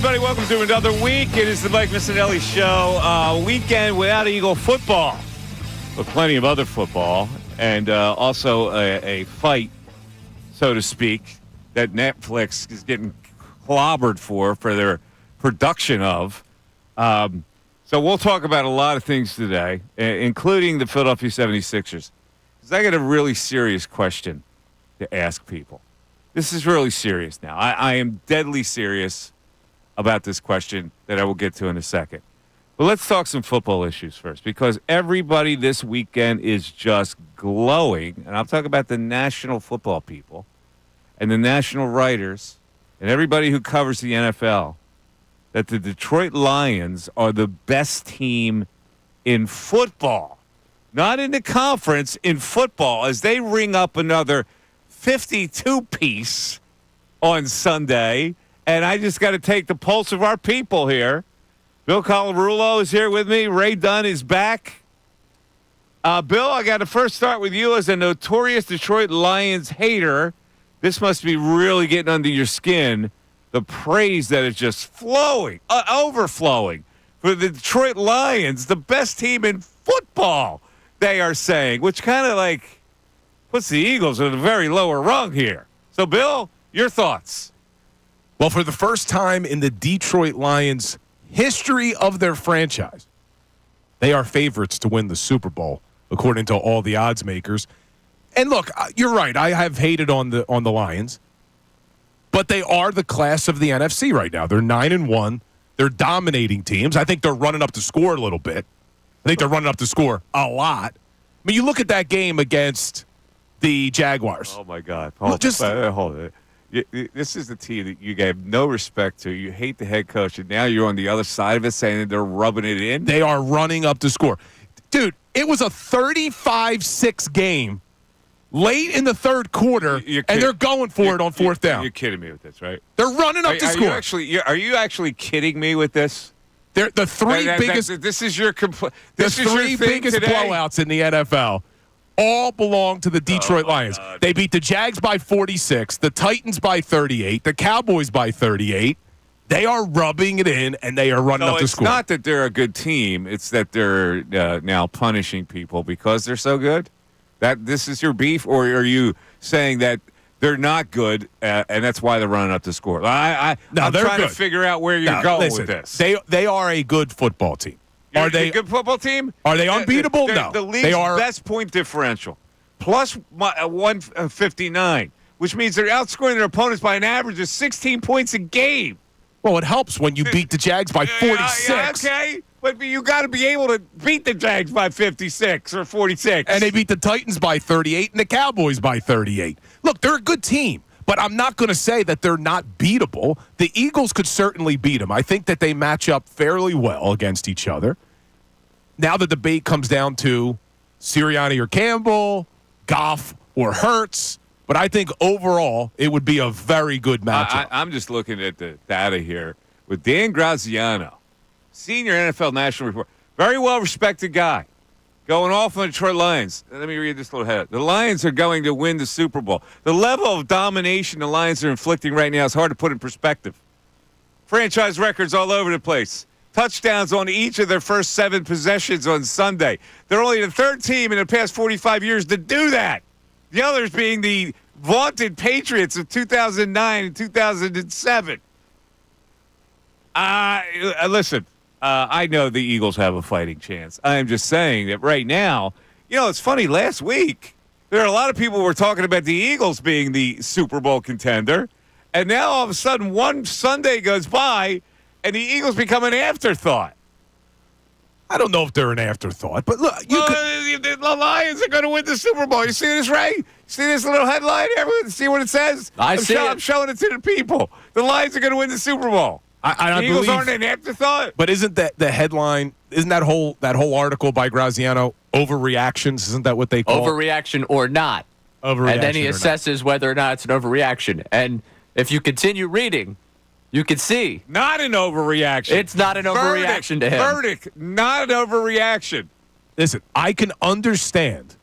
everybody. Welcome to another week. It is the Mike Missanelli Show. Weekend without Eagle football, but plenty of other football, and also a fight, so to speak, that Netflix is getting clobbered for their production of. So we'll talk about a lot of things today, including the Philadelphia 76ers. Because I got a really serious question to ask people. This is really serious now. I am deadly serious about this question that I will get to in a second. But let's talk some football issues first, because everybody this weekend is just glowing, and I'm talking about the national football people and the national writers and everybody who covers the NFL, that the Detroit Lions are the best team in football. Not in the conference, in football, as they ring up another 52-piece on Sunday. And I just got to take the pulse of our people here. Bill Colarulo is here with me. Ray Dunn is back. Bill, I got to first start with you as a notorious Detroit Lions hater. This must be really getting under your skin. The praise that is just flowing, overflowing for the Detroit Lions, the best team in football, they are saying, which kind of like puts the Eagles at a very lower rung here. So, Bill, your thoughts? Well, for the first time in the Detroit Lions' history of their franchise, they are favorites to win the Super Bowl, according to all the odds makers. And look, you're right. I have hated on the Lions, but they are the class of the NFC right now. They're 9-1. They're dominating teams. I think they're running up the score a little bit. I think they're running up the score a lot. I mean, you look at that game against the Jaguars. Oh my God! Hold it. This is the team that you gave no respect to. You hate the head coach, and now you're on the other side of it saying that they're rubbing it in. They are running up the score. Dude, it was a 35-6 game late in the third quarter, and they're going for it on fourth down. You're kidding me with this, right? They're running up the score. Are you actually kidding me with this? They're the three biggest. This is your the three biggest blowouts in the NFL. All belong to the Detroit Lions. God. They beat the Jags by 46, the Titans by 38, the Cowboys by 38. They are rubbing it in, and they are running up the score. It's not that they're a good team. It's that they're now punishing people because they're so good? That this is your beef, or are you saying that they're not good, and that's why they're running up the score? I'm trying to figure out where you're going with this. They are a good football team. Are they a good football team? Are they unbeatable? No. The league's best point differential, plus 159, which means they're outscoring their opponents by an average of 16 points a game. Well, it helps when you beat the Jags by 46. Okay, but you got to be able to beat the Jags by 56 or 46. And they beat the Titans by 38 and the Cowboys by 38. Look, they're a good team, but I'm not going to say that they're not beatable. The Eagles could certainly beat them. I think that they match up fairly well against each other. Now the debate comes down to Sirianni or Campbell, Goff or Hurts. But I think overall it would be a very good matchup. I'm just looking at the data here with Dan Graziano, senior NFL national reporter, very well-respected guy, going off on the Detroit Lions. Let me read this little head. The Lions are going to win the Super Bowl. The level of domination the Lions are inflicting right now is hard to put in perspective. Franchise records all over the place. Touchdowns on each of their first 7 possessions on Sunday. They're only the third team in the past 45 years to do that. The others being the vaunted Patriots of 2009 and 2007. Listen, I know the Eagles have a fighting chance. I am just saying that right now, it's funny. Last week, there are a lot of people who were talking about the Eagles being the Super Bowl contender. And now all of a sudden, one Sunday goes by, and the Eagles become an afterthought. I don't know if they're an afterthought, but look, the Lions are going to win the Super Bowl. You see this, Ray? See this little headline? Everyone see what it says? I'm showing it to the people. The Lions are going to win the Super Bowl. The Eagles aren't an afterthought. But isn't that the headline? Isn't that whole article by Graziano overreactions? Isn't that what they call overreaction or not? Overreaction, and then he assesses whether or not it's an overreaction. And if you continue reading, you can see. Not an overreaction. It's not an overreaction to him. Verdict, not an overreaction. Listen, I can understand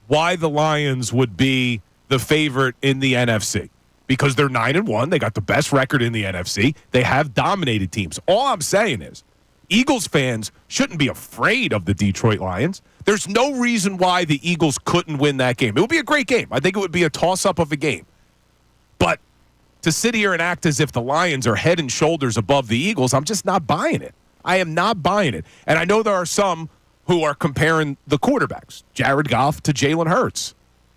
why the Lions would be the favorite in the NFC. because they're 9-1. They got the best record in the NFC. They have dominated teams. All I'm saying is Eagles fans shouldn't be afraid of the Detroit Lions. There's no reason why the Eagles couldn't win that game. It would be a great game. I think it would be a toss-up of a game. But to sit here and act as if the Lions are head and shoulders above the Eagles, I'm just not buying it. I am not buying it. And I know there are some who are comparing the quarterbacks, Jared Goff to Jalen Hurts.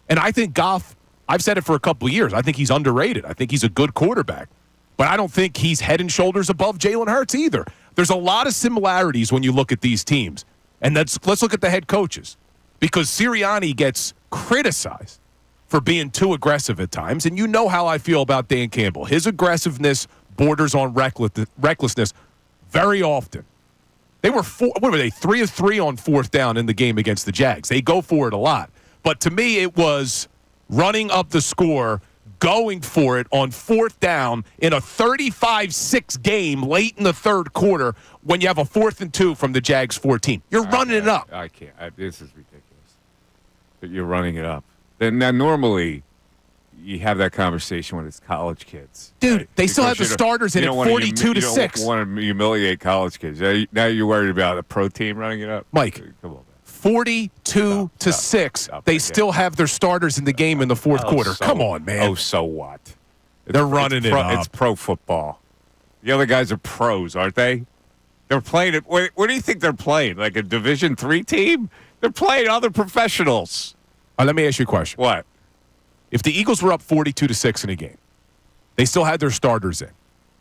And I think Goff, I've said it for a couple of years, I think he's underrated. I think he's a good quarterback. But I don't think he's head and shoulders above Jalen Hurts either. There's a lot of similarities when you look at these teams. And let's look at the head coaches. Because Sirianni gets criticized for being too aggressive at times. And you know how I feel about Dan Campbell. His aggressiveness borders on recklessness very often. They were 3 of 3 on fourth down in the game against the Jags. They go for it a lot. But to me, it was running up the score, going for it on fourth down in a 35-6 game late in the third quarter when you have a 4th and 2 from the Jags 14. You're running it up. I can't. This is ridiculous. But you're running it up. Now, normally, you have that conversation when it's college kids. Dude, right? they still have the starters in at 42-6. You don't want to humiliate college kids. Now you're worried about a pro team running it up? Mike, come on, man. 42-6. They still have their starters in the game in the fourth quarter. Come on, man. Oh, so what? They're running it up. It's pro football. The other guys are pros, aren't they? They're playing it. What do you think they're playing? Like a Division III team? They're playing other professionals. Let me ask you a question. What? If the Eagles were up 42-6 in a game, they still had their starters in,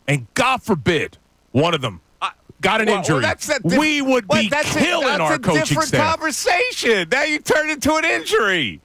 and God forbid one of them got an injury, we would be killing our coaching staff. That's a different conversation. Now you turn it into an injury.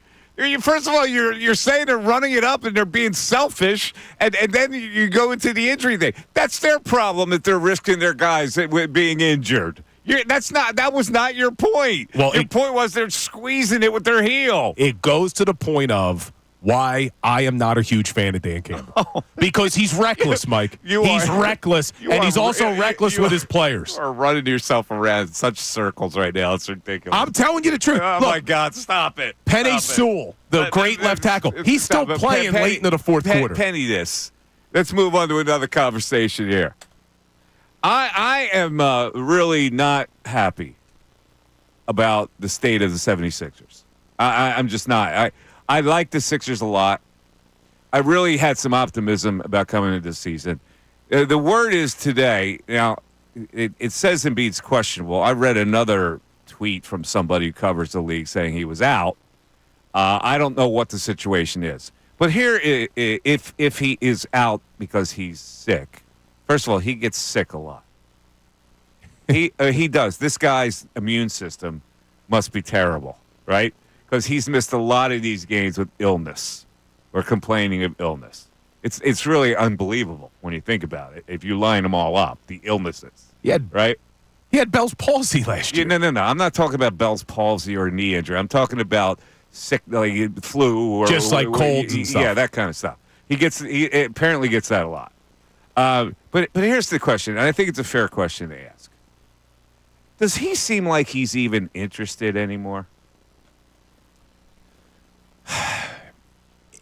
First of all, you're saying they're running it up and they're being selfish, and then you go into the injury thing. That's their problem that they're risking their guys being injured. That was not your point. Well, your point was they're squeezing it with their heel. It goes to the point of why I am not a huge fan of Dan Campbell. Because he's reckless, Mike. He's reckless, and he's also reckless with his players. You are running yourself around in such circles right now. It's ridiculous. I'm telling you the truth. Oh, Look, my God, stop it. Penny Sewell, the great left tackle, he's still playing late into the fourth quarter. Penny this. Let's move on to another conversation here. I am really not happy about the state of the 76ers. I'm just not. I like the Sixers a lot. I really had some optimism about coming into the season. The word is today, now, it says Embiid's questionable. I read another tweet from somebody who covers the league saying he was out. I don't know what the situation is. But here, if he is out because he's sick, first of all, he gets sick a lot. He does. This guy's immune system must be terrible, right? Because he's missed a lot of these games with illness or complaining of illness. It's really unbelievable when you think about it. If you line them all up, the illnesses, right? He had Bell's palsy last year. No. I'm not talking about Bell's palsy or knee injury. I'm talking about sick, like flu or just like colds and stuff. Yeah, that kind of stuff. He apparently gets that a lot. But here's the question, and I think it's a fair question to ask. Does he seem like he's even interested anymore?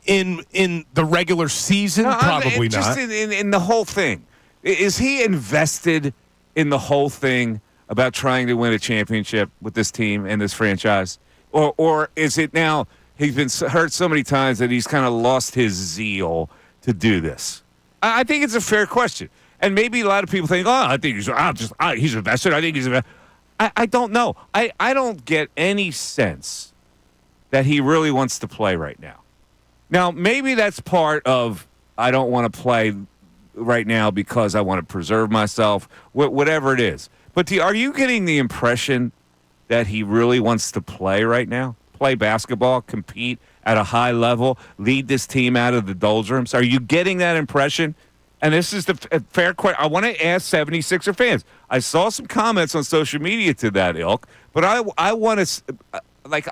In the regular season, probably not. In the whole thing. Is he invested in the whole thing about trying to win a championship with this team and this franchise? Or is it now he's been hurt so many times that he's kind of lost his zeal to do this? I think it's a fair question. And maybe a lot of people think, I think he's invested. I think he's invested. I don't know. I don't get any sense that he really wants to play right now. Now, maybe that's part of I don't want to play right now because I want to preserve myself, whatever it is. But are you getting the impression that he really wants to play right now? Play basketball, compete at a high level, lead this team out of the doldrums? Are you getting that impression? And this is the fair question. I want to ask 76er fans. I saw some comments on social media to that ilk, but I want to,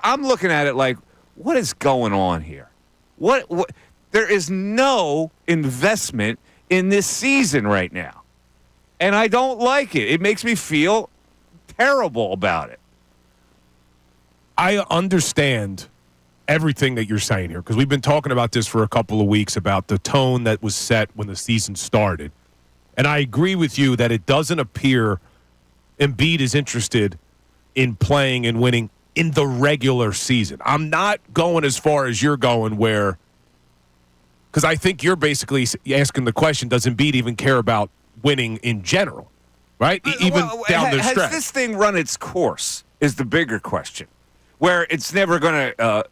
I'm looking at it like, what is going on here? What? There is no investment in this season right now. And I don't like it. It makes me feel terrible about it. I understand everything that you're saying here, because we've been talking about this for a couple of weeks about the tone that was set when the season started. And I agree with you that it doesn't appear Embiid is interested in playing and winning in the regular season. I'm not going as far as you're going where, because I think you're basically asking the question, does Embiid even care about winning in general, right? Even down the stretch. Has this thing run its course is the bigger question, where it's never going to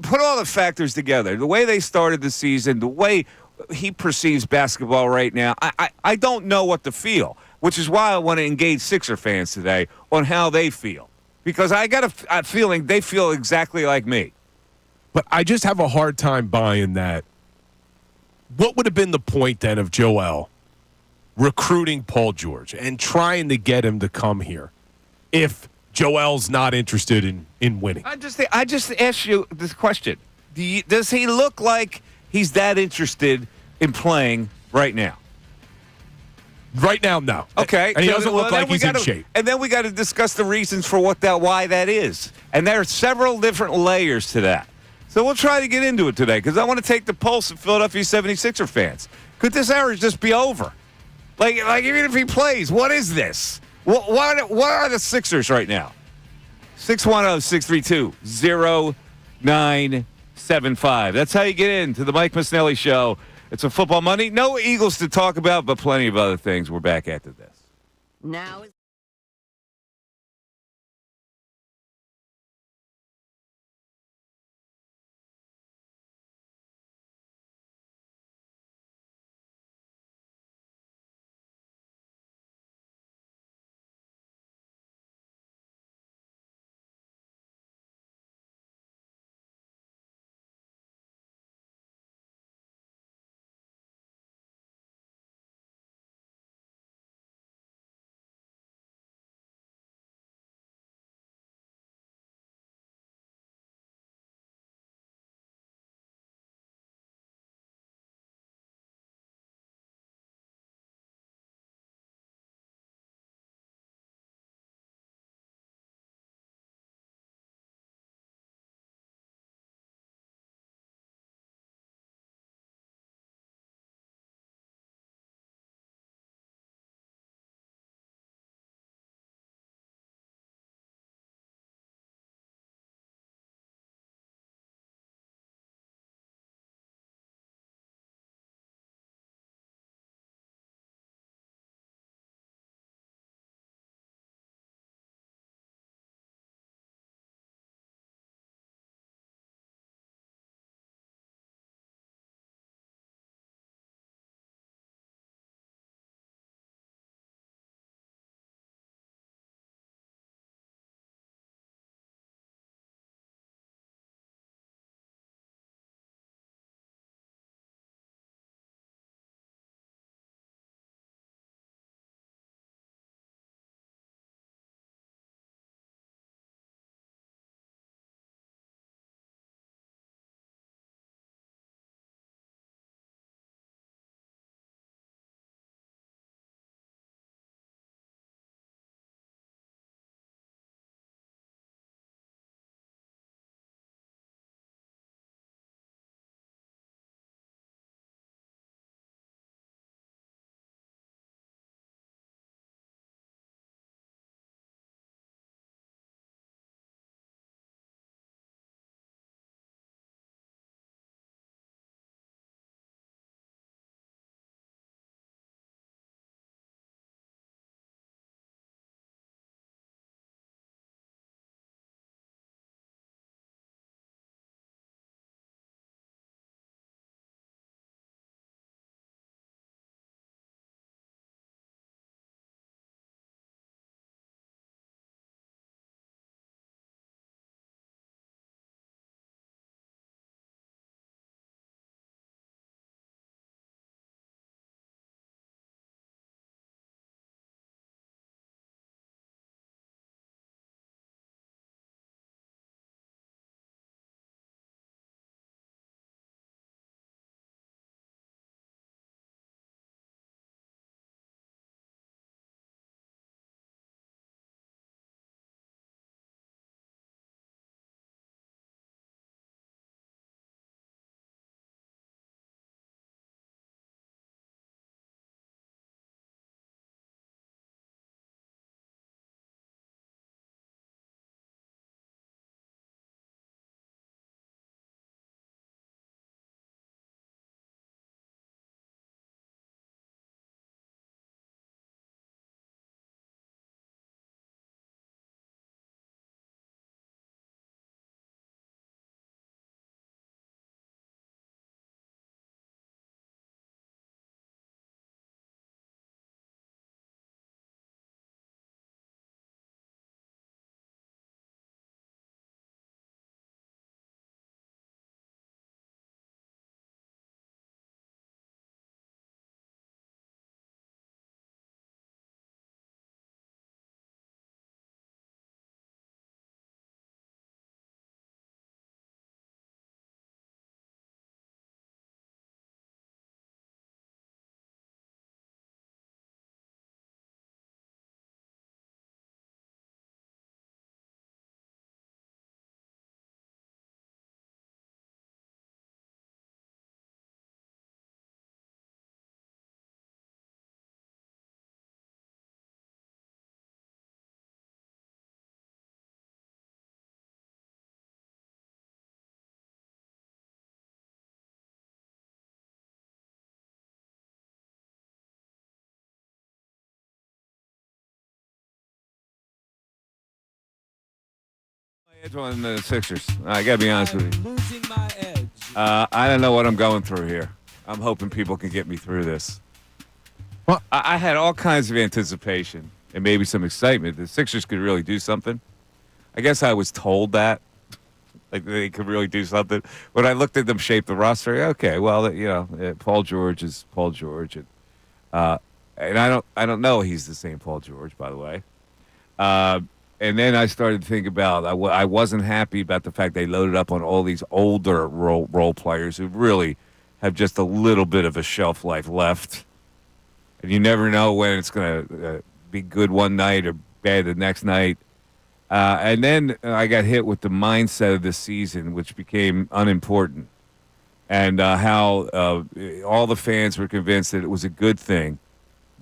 put all the factors together. The way they started the season, the way he perceives basketball right now, I don't know what to feel, which is why I want to engage Sixer fans today on how they feel. Because I got a feeling they feel exactly like me. But I just have a hard time buying that. What would have been the point then of Joel recruiting Paul George and trying to get him to come here if Joel's not interested in winning? I just asked you this question. Does he look like he's that interested in playing right now? Right now, no. Okay. And he doesn't look like he's in shape. And then we got to discuss the reasons for why that is. And there are several different layers to that. So we'll try to get into it today because I want to take the pulse of Philadelphia 76er fans. Could this era just be over? Like even if he plays, what is this? What are the Sixers right now? 610-632-0975. That's how you get into the Mike Missanelli Show. It's a football Monday. No Eagles to talk about, but plenty of other things. We're back after this. Now Edge on the Sixers. I got to be honest with you. Losing my edge. I don't know what I'm going through here. I'm hoping people can get me through this. Well- I had all kinds of anticipation and maybe some excitement. The Sixers could really do something. I guess I was told that. Like they could really do something. When I looked at them shape the roster, okay, well, Paul George is Paul George. And I don't know he's the same Paul George, by the way. And then I started to think about I wasn't happy about the fact they loaded up on all these older role players who really have just a little bit of a shelf life left. And you never know when it's going to be good one night or bad the next night. And then I got hit with the mindset of this season, which became unimportant. And how all the fans were convinced that it was a good thing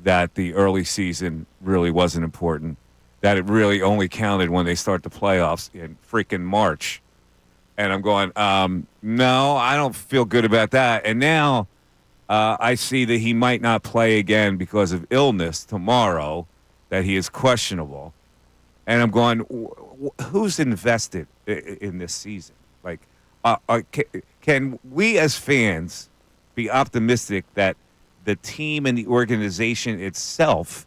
that the early season really wasn't important. That it really only counted when they start the playoffs in freaking March. And I'm going, no, I don't feel good about that. And now I see that he might not play again because of illness tomorrow, that he is questionable. And I'm going, who's invested in this season? Like, can we as fans be optimistic that the team and the organization itself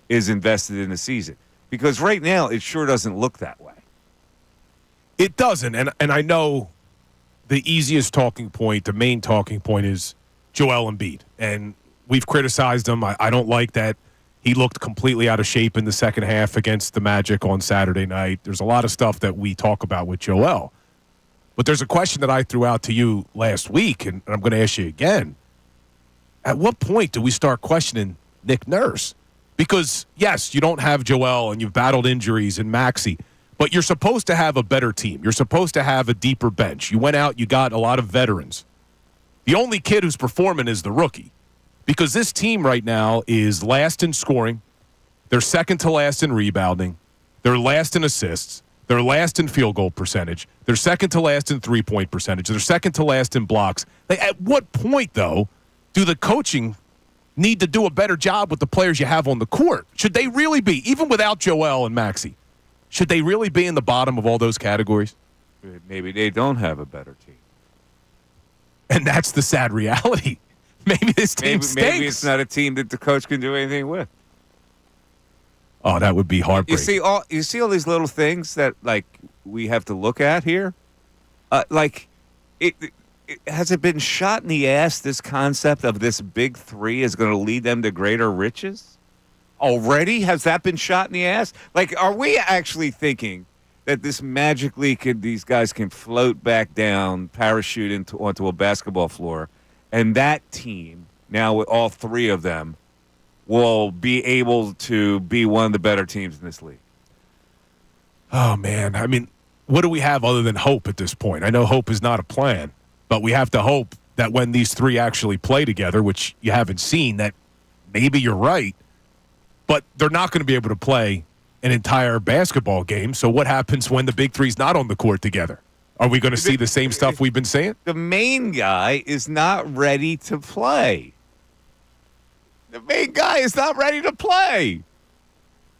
is invested in the season? Because right now, it sure doesn't look that way. It doesn't, and I know the easiest talking point, the main talking point is Joel Embiid. And we've criticized him. I don't like that he looked completely out of shape in the second half against the Magic on Saturday night. There's a lot of stuff that we talk about with Joel. But there's a question that I threw out to you last week, and I'm going to ask you again. At what point do we start questioning Nick Nurse? Because, yes, you don't have Joel and you've battled injuries and Maxey, but you're supposed to have a better team. You're supposed to have a deeper bench. You went out, you got a lot of veterans. The only kid who's performing is the rookie, because this team right now is last in scoring. They're second to last in rebounding. They're last in assists. They're last in field goal percentage. They're second to last in three-point percentage. They're second to last in blocks. At what point, though, do the coaching need to do a better job with the players you have on the court? Should they really be, even without Joel and Maxey, should they really be in the bottom of all those categories? Maybe they don't have a better team. And that's the sad reality. Maybe this team stinks. Maybe it's not a team that the coach can do anything with. Oh, that would be heartbreaking. You see all these little things that like we have to look at here. Has it been shot in the ass? This concept of this big three is going to lead them to greater riches. Already, has that been shot in the ass? Like, are we actually thinking that this magically these guys can float back down, parachute onto a basketball floor, and that team now with all three of them will be able to be one of the better teams in this league? Oh man, I mean, what do we have other than hope at this point? I know hope is not a plan, but we have to hope that when these three actually play together, which you haven't seen, that maybe you're right, but they're not going to be able to play an entire basketball game. So what happens when the big three's not on the court together? Are we going to see the same stuff we've been saying? The main guy is not ready to play. The main guy is not ready to play.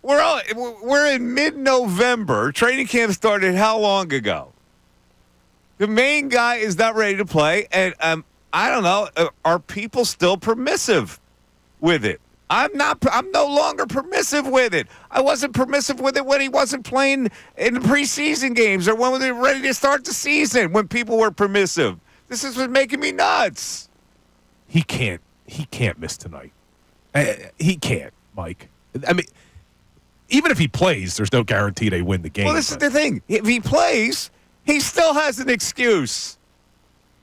We're in mid-November. Training camp started how long ago? The main guy is not ready to play, and I don't know. Are people still permissive with it? I'm not. I'm no longer permissive with it. I wasn't permissive with it when he wasn't playing in the preseason games or when they were ready to start the season. When people were permissive, this is what's making me nuts. He can't miss tonight. He can't, Mike. I mean, even if he plays, there's no guarantee they win the game. Well, this is the thing. If he plays, he still has an excuse.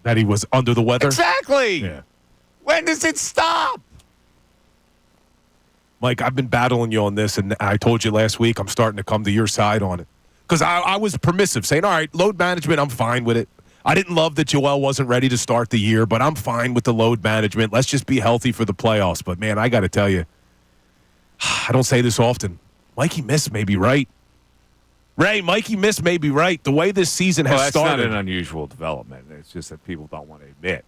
That he was under the weather? Exactly. Yeah. When does it stop? Mike, I've been battling you on this, and I told you last week I'm starting to come to your side on it. Because I was permissive, saying, all right, load management, I'm fine with it. I didn't love that Joel wasn't ready to start the year, but I'm fine with the load management. Let's just be healthy for the playoffs. But, man, I got to tell you, I don't say this often. Mikey Miss may be right. Ray, Mikey Miss may be right. The way this season has started. That's not an unusual development. It's just that people don't want to admit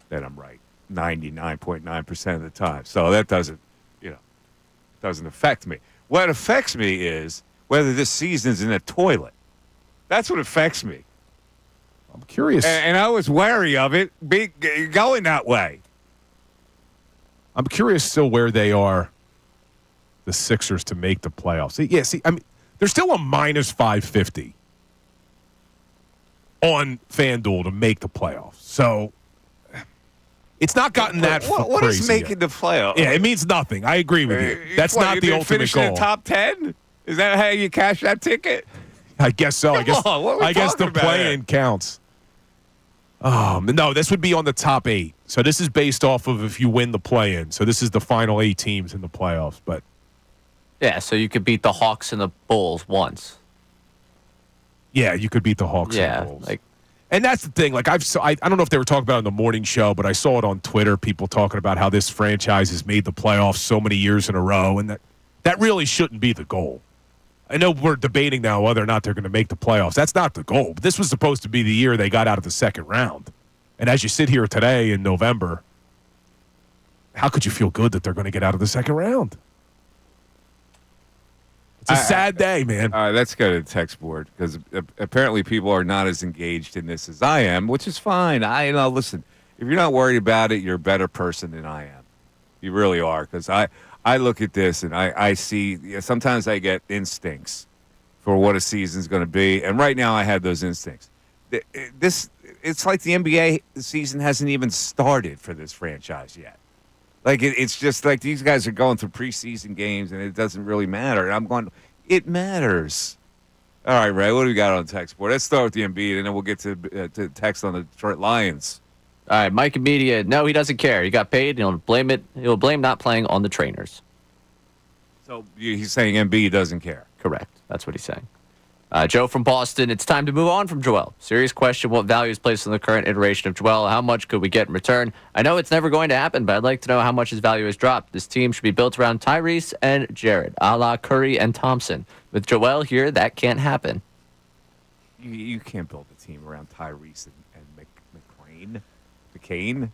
that I'm right 99.9% of the time. So that doesn't affect me. What affects me is whether this season's in a toilet. That's what affects me. I'm curious. And I was wary of it going that way. I'm curious still where they are, the Sixers, to make the playoffs. I mean, they're still a minus 550 on FanDuel to make the playoffs. So it's not gotten that crazy. What is making the playoffs? Yeah, it means nothing. I agree with you. That's not the ultimate finish goal. In the top 10? Is that how you cash that ticket? I guess so. I guess the play-in counts. No, this would be on the top 8. So this is based off of if you win the play-in. So this is the final 8 teams in the playoffs. But yeah, so you could beat the Hawks and the Bulls once. yeah, you could beat the Hawks and the Bulls. And that's the thing. Like I don't know if they were talking about it on the morning show, but I saw it on Twitter. People talking about how this franchise has made the playoffs so many years in a row, and that really shouldn't be the goal. I know we're debating now whether or not they're going to make the playoffs. That's not the goal. But this was supposed to be the year they got out of the second round. And as you sit here today in November, how could you feel good that they're going to get out of the second round? It's a sad day, man. All right, let's go to the text board because apparently people are not as engaged in this as I am, which is fine. Listen, if you're not worried about it, you're a better person than I am. You really are, because I look at this and I see sometimes I get instincts for what a season's going to be, and right now I have those instincts. It's like the NBA season hasn't even started for this franchise yet. Like it's just like these guys are going through preseason games and it doesn't really matter. And I'm going, it matters. All right, Ray, what do we got on the text board? Let's start with the Embiid, and then we'll get to text on the Detroit Lions. All right, Mike in media. No, he doesn't care. He got paid. He'll blame it. He'll blame not playing on the trainers. So he's saying Embiid doesn't care. Correct. That's what he's saying. Joe from Boston. It's time to move on from Joel. Serious question. What value is placed on the current iteration of Joel? How much could we get in return? I know it's never going to happen, but I'd like to know how much his value has dropped. This team should be built around Tyrese and Jared, a la Curry and Thompson. With Joel here, that can't happen. You can't build a team around Tyrese and McCain.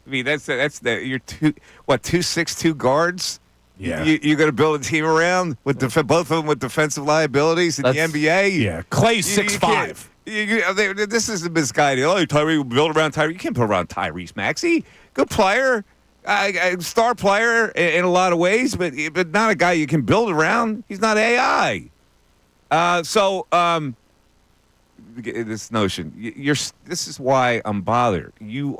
I mean, that's you're 2'6" guards. Yeah, you're going to build a team around with both of them with defensive liabilities in the NBA. Yeah, Clay's 6'5". This is a misguided. Oh, Tyrese will build around Tyrese. You can't build around Tyrese Maxey. Good player, star player in a lot of ways, but not a guy you can build around. He's not AI. This notion. This is why I'm bothered. You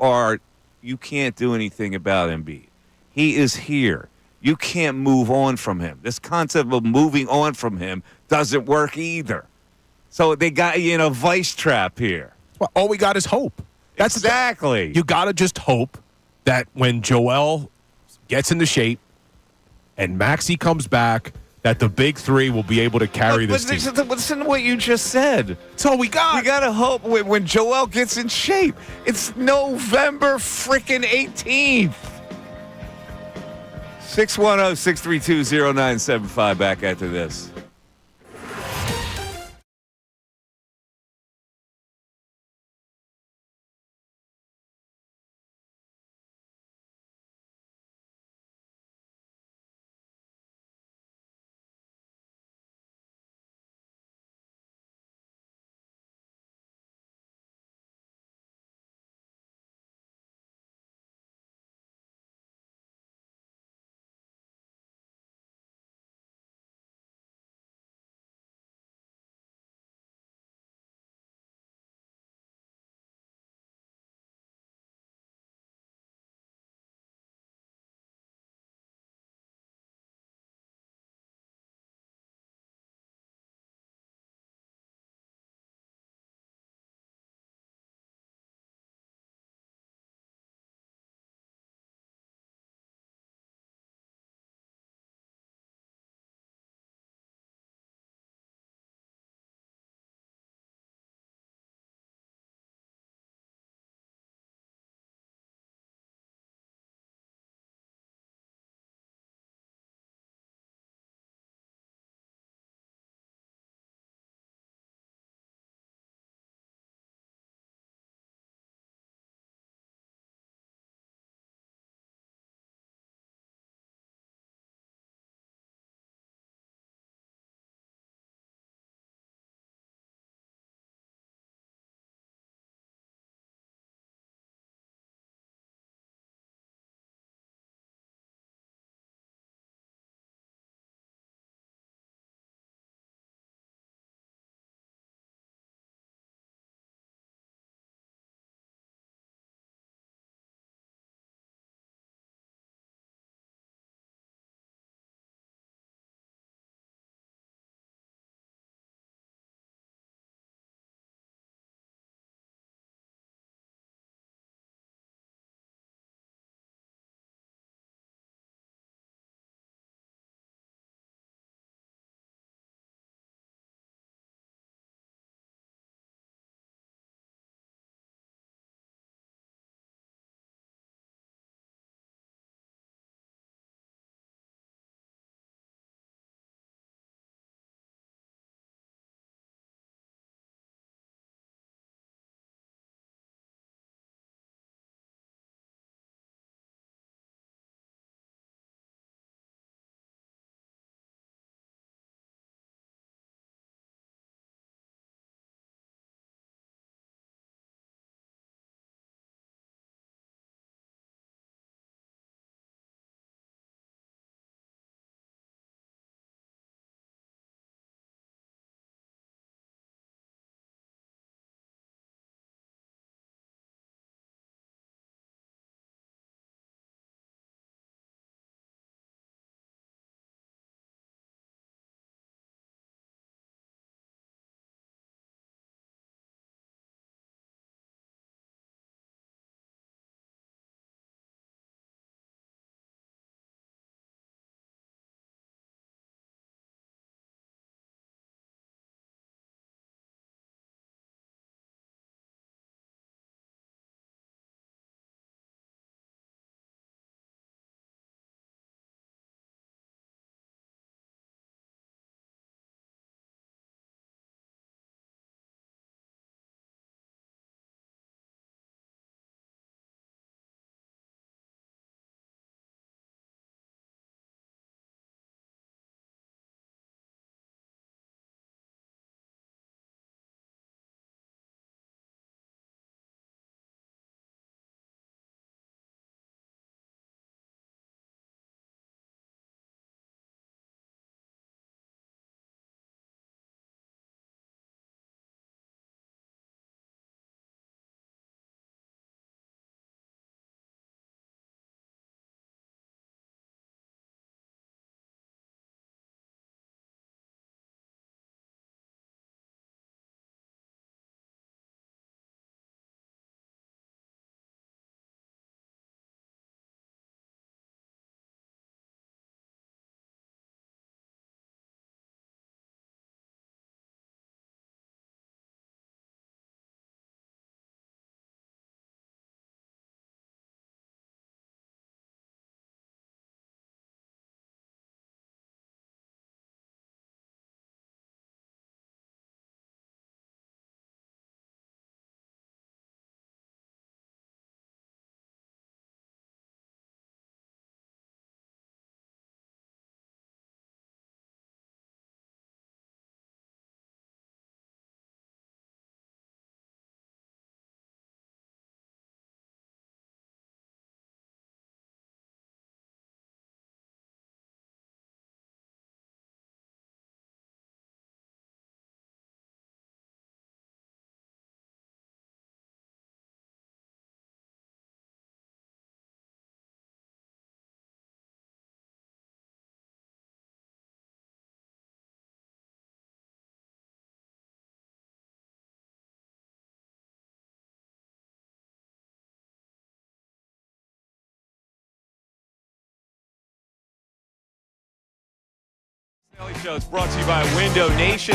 can't do anything about Embiid. He is here. You can't move on from him. This concept of moving on from him doesn't work either. So they got you in a vice trap here. Well, all we got is hope. That's exactly. You got to just hope that when Joel gets into shape and Maxey comes back, that the big three will be able to carry this team. Listen to what you just said. That's all we got. We got to hope when Joel gets in shape. It's November freaking 18th. 610-632-0975 back after this. Daily Show is brought to you by Window Nation.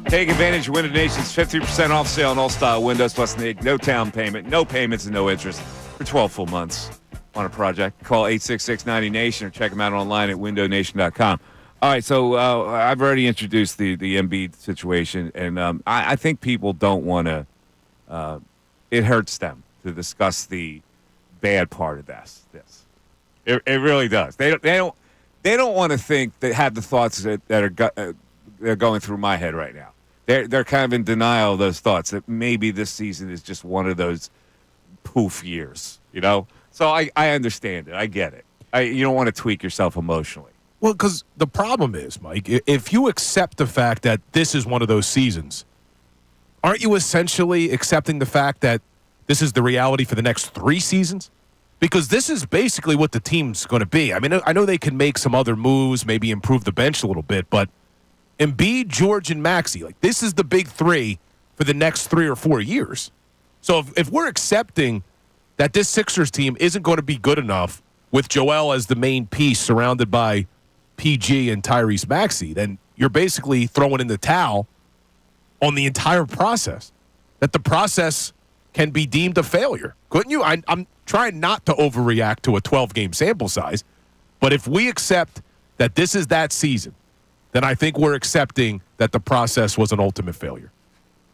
Take advantage of Window Nation's 50% off sale on all style windows, plus no down payment, no payments, and no interest for 12 full months on a project. Call 866-90-NATION or check them out online at windownation.com. All right, so I've already introduced the Embiid situation, and I think people don't want to it hurts them to discuss the bad part of this. It really does. They don't want to think they have the thoughts that are going through my head right now. They're kind of in denial of those thoughts that maybe this season is just one of those poof years, you know? So I understand it. I get it. You don't want to tweak yourself emotionally. Well, because the problem is, Mike, if you accept the fact that this is one of those seasons, aren't you essentially accepting the fact that this is the reality for the next 3 seasons? Because this is basically what the team's going to be. I mean, I know they can make some other moves, maybe improve the bench a little bit, but Embiid, George, and Maxey, like this is the big 3 for the next 3 or 4 years. So if we're accepting that this Sixers team isn't going to be good enough with Joel as the main piece surrounded by PG and Tyrese Maxey, then you're basically throwing in the towel on the entire process. That the process can be deemed a failure. Couldn't you? I'm trying not to overreact to a 12-game sample size, but if we accept that this is that season, then I think we're accepting that the process was an ultimate failure.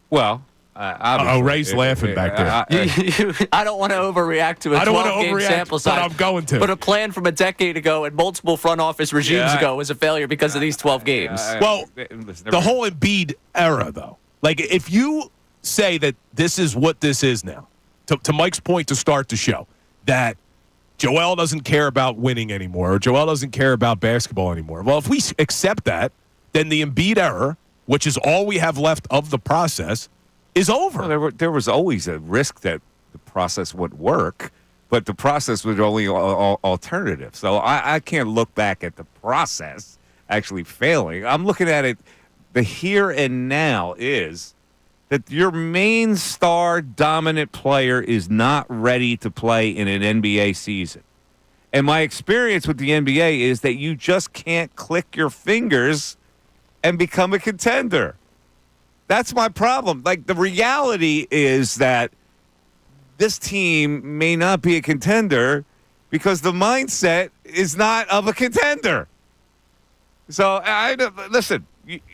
Well, Ray's laughing back there. I don't want to overreact to a 12-game sample size. But I'm going to. But a plan from a decade ago and multiple front office regimes ago was a failure because of these 12 games. Well, the whole Embiid era, though. Like, if you say that this is what this is now, to Mike's point to start the show, that Joel doesn't care about winning anymore, or Joel doesn't care about basketball anymore. Well, if we accept that, then the Embiid era, which is all we have left of the process, is over. Well, there was always a risk that the process wouldn't work, but the process was only alternative. So I can't look back at the process actually failing. I'm looking at it, the here and now is that your main star dominant player is not ready to play in an NBA season. And my experience with the NBA is that you just can't click your fingers and become a contender. That's my problem. Like, the reality is that this team may not be a contender because the mindset is not of a contender. So, listen,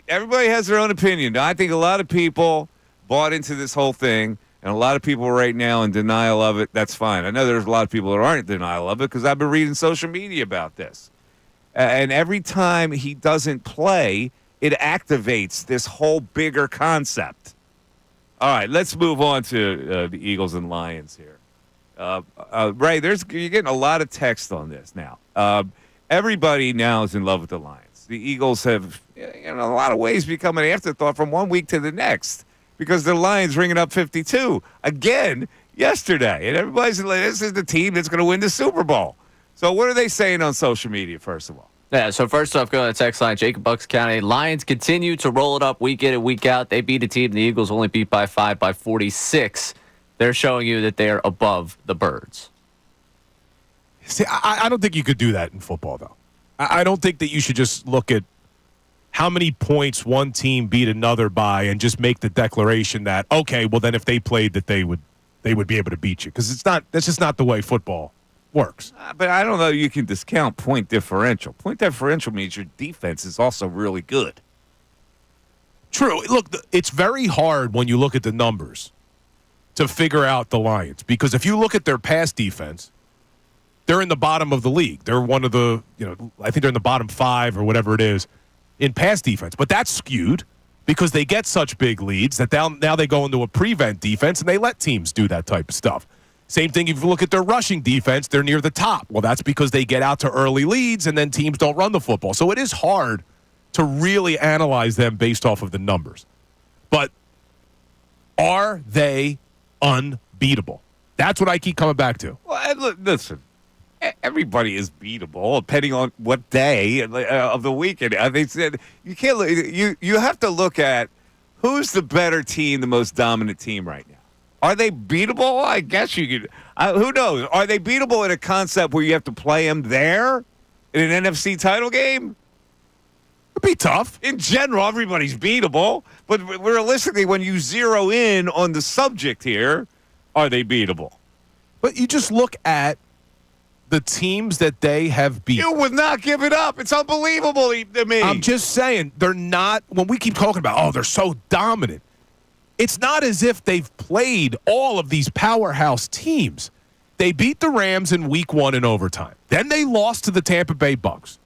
everybody has their own opinion. I think a lot of people bought into this whole thing, and a lot of people right now in denial of it. That's fine. I know there's a lot of people that aren't in denial of it because I've been reading social media about this. And every time he doesn't play, it activates this whole bigger concept. All right, let's move on to the Eagles and Lions here. Ray, you're getting a lot of text on this now. Everybody now is in love with the Lions. The Eagles have, in a lot of ways, become an afterthought from one week to the next because the Lions ringing up 52 again yesterday. And everybody's like, this is the team that's going to win the Super Bowl. So what are they saying on social media, first of all? Yeah, so first off, go to the text line, Jacob Bucks County. Lions continue to roll it up week in and week out. They beat a team the Eagles only beat by 5 by 46. They're showing you that they're above the Birds. See, I don't think you could do that in football, though. I don't think that you should just look at how many points one team beat another by and just make the declaration that, okay, well, then if they played that they would be able to beat you. Because that's just not the way football works. But I don't know you can discount point differential. Point differential means your defense is also really good. True. Look, it's very hard when you look at the numbers to figure out the Lions. Because if you look at their pass defense, they're in the bottom of the league. They're one of the, I think they're in the bottom 5 or whatever it is in pass defense. But that's skewed because they get such big leads that now they go into a prevent defense and they let teams do that type of stuff. Same thing if you look at their rushing defense, they're near the top. Well, that's because they get out to early leads and then teams don't run the football. So it is hard to really analyze them based off of the numbers. But are they unbeatable? That's what I keep coming back to. Well, listen, everybody is beatable depending on what day of the weekend. They said you can't. You have to look at who's the better team, the most dominant team right now. Are they beatable? I guess you could. Who knows? Are they beatable in a concept where you have to play them there in an NFC title game? It'd be tough. In general, everybody's beatable. But realistically, when you zero in on the subject here, are they beatable? But you just look at the teams that they have beat. You would not give it up. It's unbelievable to me. I'm just saying, they're not, when we keep talking about, oh, they're so dominant, it's not as if they've played all of these powerhouse teams. They beat the Rams in week 1 in overtime. Then they lost to the Tampa Bay Bucks.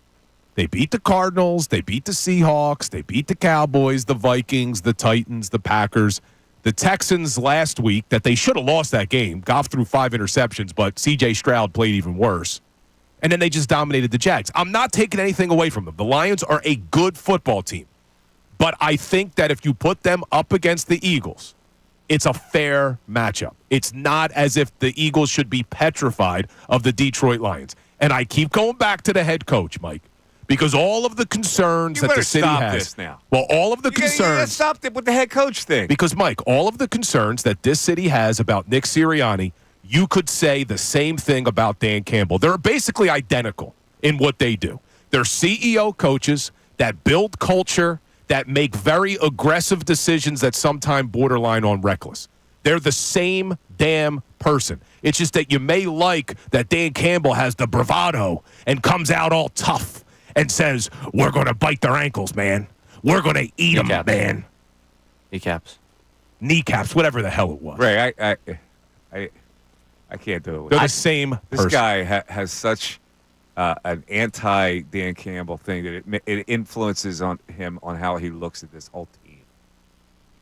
They beat the Cardinals. They beat the Seahawks. They beat the Cowboys, the Vikings, the Titans, the Packers. The Texans last week, that they should have lost that game. Goff threw 5 interceptions, but C.J. Stroud played even worse. And then they just dominated the Jags. I'm not taking anything away from them. The Lions are a good football team. But I think that if you put them up against the Eagles, it's a fair matchup. It's not as if the Eagles should be petrified of the Detroit Lions. And I keep going back to the head coach, Mike, because all of the concerns that the city has. This now. Well, all of the You concerns. gotta stop it with the head coach thing. Because, Mike, all of the concerns that this city has about Nick Sirianni, you could say the same thing about Dan Campbell. They're basically identical in what they do. They're CEO coaches that build culture, that make very aggressive decisions that sometimes borderline on reckless. They're the same damn person. It's just that you may like that Dan Campbell has the bravado and comes out all tough and says, we're going to bite their ankles, man. We're going to eat them, man. Kneecaps, whatever the hell it was. Ray, I can't do it. They're the same This person. guy has such an anti-Dan Campbell thing that it influences on him on how he looks at this whole team.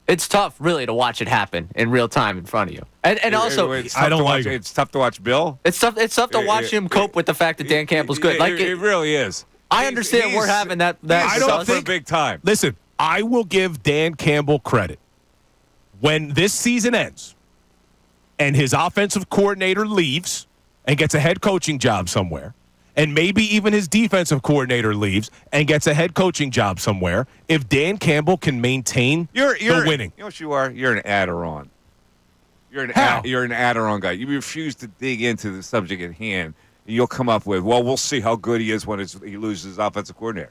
It's tough, really, to watch it happen in real time in front of you. And also, I don't like it. It's tough to watch Bill. it's tough to watch him cope with the fact that Dan Campbell's good. Like It really is. I understand we're having that. I don't sus- think big time. Listen, I will give Dan Campbell credit. When this season ends and his offensive coordinator leaves and gets a head coaching job somewhere, and maybe even his defensive coordinator leaves and gets a head coaching job somewhere, if Dan Campbell can maintain the winning. You know what you are? You're an Adderon. You're an How? You're an Adderon guy. You refuse to dig into the subject at hand. And you'll come up with, well, we'll see how good he is when he loses his offensive coordinator.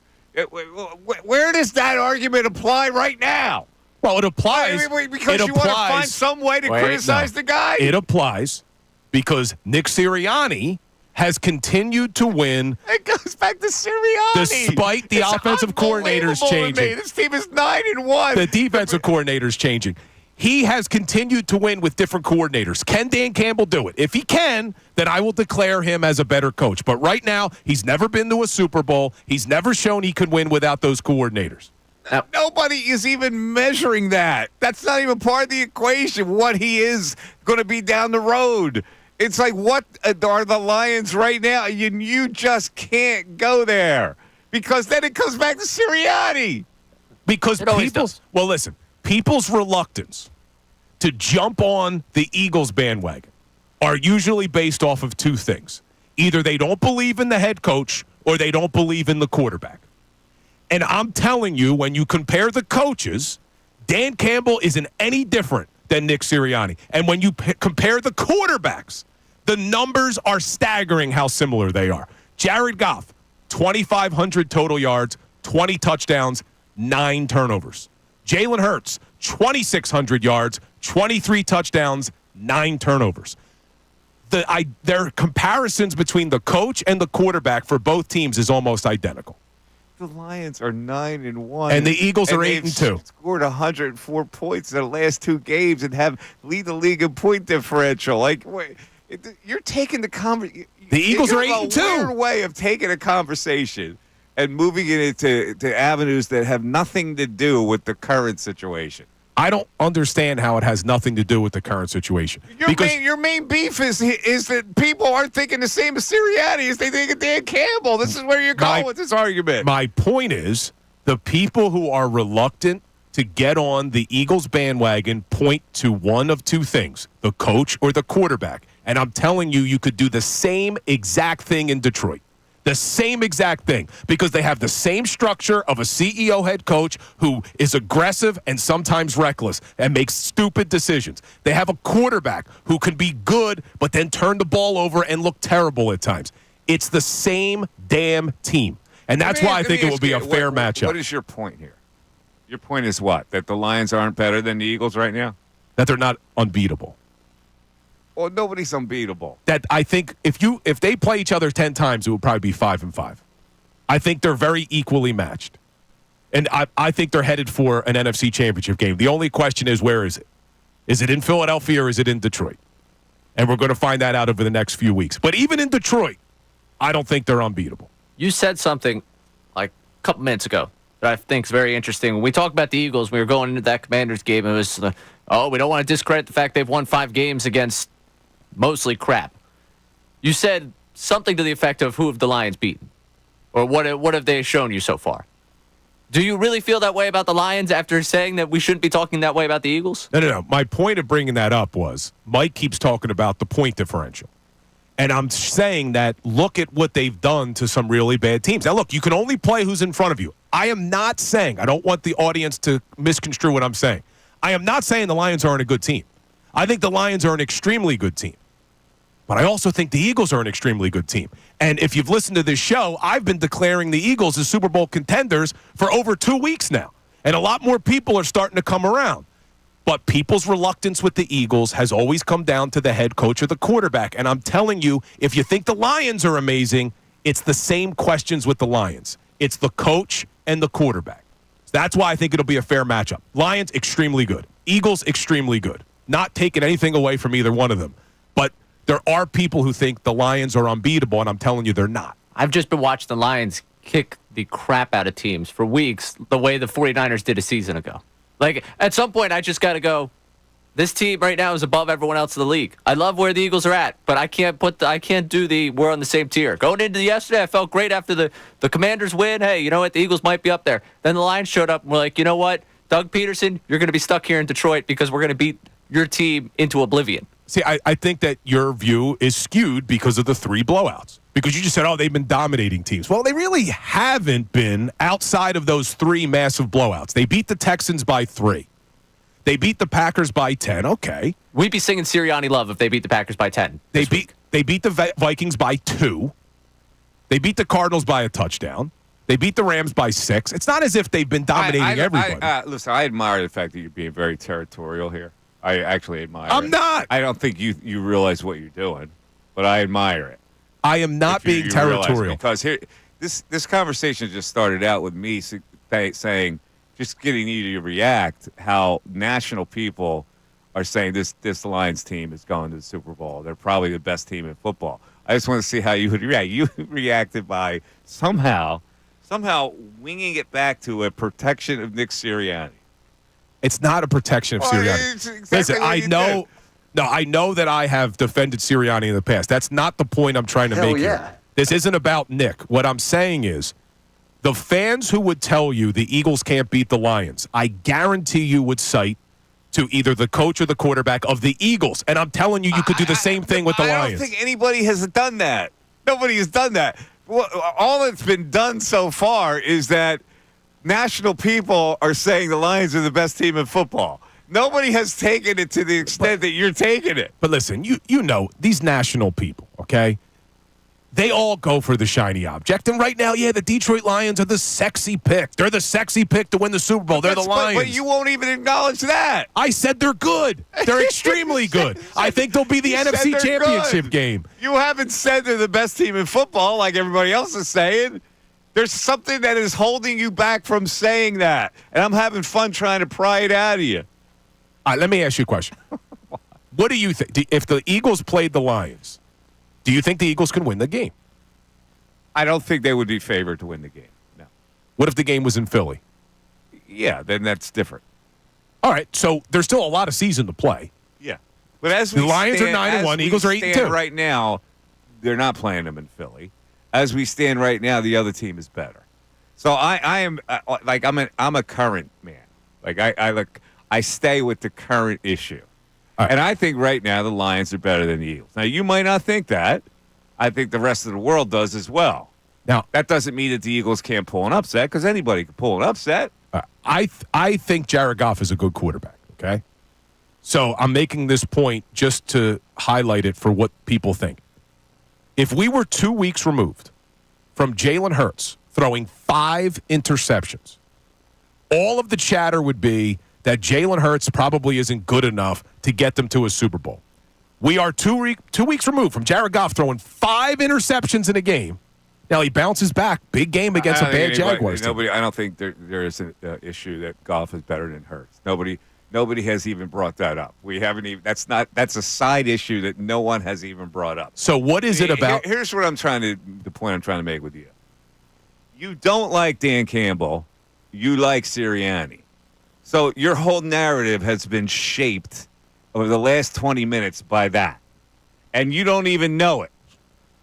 Where does that argument apply right now? Well, it applies. Because you want to find some way to criticize the guy? It applies because Nick Sirianni has continued to win It goes back to Sirianni. despite the It's offensive coordinators unbelievable to changing. me. This team is 9-1. The defensive coordinator's changing. He has continued to win with different coordinators. Can Dan Campbell do it? If he can, then I will declare him as a better coach. But right now, he's never been to a Super Bowl. He's never shown he could win without those coordinators. Nobody is even measuring that. That's not even part of the equation, what he is going to be down the road. It's like, what are the Lions right now? You just can't go there because then it comes back to Sirianni. Because It always people's, does. well, listen, people's reluctance to jump on the Eagles bandwagon are usually based off of two things. Either they don't believe in the head coach or they don't believe in the quarterback. And I'm telling you, when you compare the coaches, Dan Campbell isn't any different than Nick Sirianni. And when you compare the quarterbacks, the numbers are staggering how similar they are. Jared Goff, 2,500 total yards, 20 touchdowns, 9 turnovers. Jalen Hurts, 2,600 yards, 23 touchdowns, 9 turnovers. Their comparisons between the coach and the quarterback for both teams is almost identical. The Lions are 9-1, And the Eagles are 8-2. Scored 104 points in their last 2 games and lead the league in point differential. Like, wait, you're taking the conversation. The Eagles are a 8-2. weird way of taking a conversation and moving it into avenues that have nothing to do with the current situation. I don't understand how it has nothing to do with the current situation. Your main beef is that people aren't thinking the same as Sirianni as they think of Dan Campbell. This is where you're going with this argument. My point is the people who are reluctant to get on the Eagles bandwagon point to one of two things, the coach or the quarterback. And I'm telling you, you could do the same exact thing in Detroit. The same exact thing, because they have the same structure of a CEO head coach who is aggressive and sometimes reckless and makes stupid decisions. They have a quarterback who can be good but then turn the ball over and look terrible at times. It's the same damn team. And that's why I Let think me it will ask be you, a fair matchup. What is your point here? Your point is what? That the Lions aren't better than the Eagles right now? That they're not unbeatable. Well, nobody's unbeatable. That I think if they play each other 10 times, it would probably be 5-5. I think they're very equally matched. And I think they're headed for an NFC Championship game. The only question is, where is it? Is it in Philadelphia or is it in Detroit? And we're going to find that out over the next few weeks. But even in Detroit, I don't think they're unbeatable. You said something like a couple minutes ago that I think is very interesting. When we talked about the Eagles, we were going into that Commanders game. It was, we don't want to discredit the fact they've won 5 games against mostly crap. You said something to the effect of, who have the Lions beaten? Or what have they shown you so far? Do you really feel that way about the Lions after saying that we shouldn't be talking that way about the Eagles? No. My point of bringing that up was Mike keeps talking about the point differential. And I'm saying that look at what they've done to some really bad teams. Now, look, you can only play who's in front of you. I am not saying, I don't want the audience to misconstrue what I'm saying. I am not saying the Lions aren't a good team. I think the Lions are an extremely good team. But I also think the Eagles are an extremely good team. And if you've listened to this show, I've been declaring the Eagles as Super Bowl contenders for over 2 weeks now. And a lot more people are starting to come around. But people's reluctance with the Eagles has always come down to the head coach or the quarterback. And I'm telling you, if you think the Lions are amazing, it's the same questions with the Lions. It's the coach and the quarterback. That's why I think it'll be a fair matchup. Lions, extremely good. Eagles, extremely good. Not taking anything away from either one of them. But there are people who think the Lions are unbeatable, and I'm telling you they're not. I've just been watching the Lions kick the crap out of teams for weeks the way the 49ers did a season ago. Like, at some point, I just got to go, this team right now is above everyone else in the league. I love where the Eagles are at, but I can't do the we're on the same tier. Going into yesterday, I felt great after the Commanders win. Hey, you know what? The Eagles might be up there. Then the Lions showed up and we're like, you know what? Doug Peterson, you're going to be stuck here in Detroit because we're going to beat your team into oblivion. See, I think that your view is skewed because of the 3 blowouts. Because you just said, they've been dominating teams. Well, they really haven't been outside of those 3 massive blowouts. They beat the Texans by 3. They beat the Packers by 10. Okay. We'd be singing Sirianni Love if they beat the Packers by 10. They beat the Vikings by 2. They beat the Cardinals by a touchdown. They beat the Rams by 6. It's not as if they've been dominating everybody. Listen, I admire the fact that you're being very territorial here. I actually admire it. I'm not. I don't think you realize what you're doing, but I admire it. I am not being territorial. Because here, this conversation just started out with me saying, just getting you to react, how national people are saying this Lions team is going to the Super Bowl. They're probably the best team in football. I just want to see how you would react. You reacted by somehow winging it back to a protection of Nick Sirianni. It's not a protection of Sirianni. Exactly. Listen, I know that I have defended Sirianni in the past. That's not the point I'm trying to make here. This isn't about Nick. What I'm saying is the fans who would tell you the Eagles can't beat the Lions, I guarantee you would cite to either the coach or the quarterback of the Eagles. And I'm telling you, you could do the same thing with the Lions. I don't think anybody has done that. Nobody has done that. All that's been done so far is that national people are saying the Lions are the best team in football. Nobody has taken it to the extent that you're taking it. But listen, you know, these national people, okay, they all go for the shiny object. And right now, the Detroit Lions are the sexy pick. They're the sexy pick to win the Super Bowl. They're the Lions. But you won't even acknowledge that. I said they're good. They're extremely good. I think they'll be the NFC Championship game. You haven't said they're the best team in football like everybody else is saying. There's something that is holding you back from saying that. And I'm having fun trying to pry it out of you. All right, let me ask you a question. What do you think? If the Eagles played the Lions, do you think the Eagles can win the game? I don't think they would be favored to win the game. No. What if the game was in Philly? Yeah, then that's different. All right, so there's still a lot of season to play. Yeah. But as the Lions are 9-1, Eagles are 8-2. Right now, they're not playing them in Philly. As we stand right now, the other team is better. So I am like I'm a current man. Like I stay with the current issue. Right. And I think right now the Lions are better than the Eagles. Now you might not think that. I think the rest of the world does as well. Now that doesn't mean that the Eagles can't pull an upset because anybody can pull an upset. I think Jared Goff is a good quarterback. Okay, so I'm making this point just to highlight it for what people think. If we were 2 weeks removed from Jalen Hurts throwing 5 interceptions. All of the chatter would be that Jalen Hurts probably isn't good enough to get them to a Super Bowl. We are 2 weeks removed from Jared Goff throwing 5 interceptions in a game. Now he bounces back. Big game against a bad Jaguars team. I don't think there is an issue that Goff is better than Hurts. Nobody has even brought that up. We haven't even. That's a side issue that no one has even brought up. So what is it about? Here's what the point I'm trying to make with you. You don't like Dan Campbell. You like Sirianni. So your whole narrative has been shaped over the last 20 minutes by that. And you don't even know it.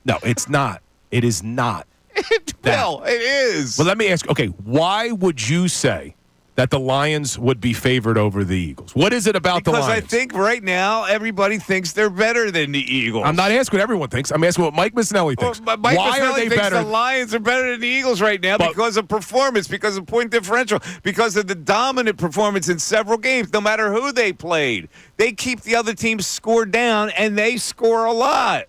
No, it's not. It is not. It is. Well, let me ask, okay, why would you say that the Lions would be favored over the Eagles? What is it about the Lions? Because I think right now everybody thinks they're better than the Eagles. I'm not asking what everyone thinks. I'm asking what Mike Missanelli thinks. Mike why Missanelli are they thinks better? The Lions are better than the Eagles right now because of performance, because of point differential, because of the dominant performance in several games, no matter who they played. They keep the other team's score down, and they score a lot.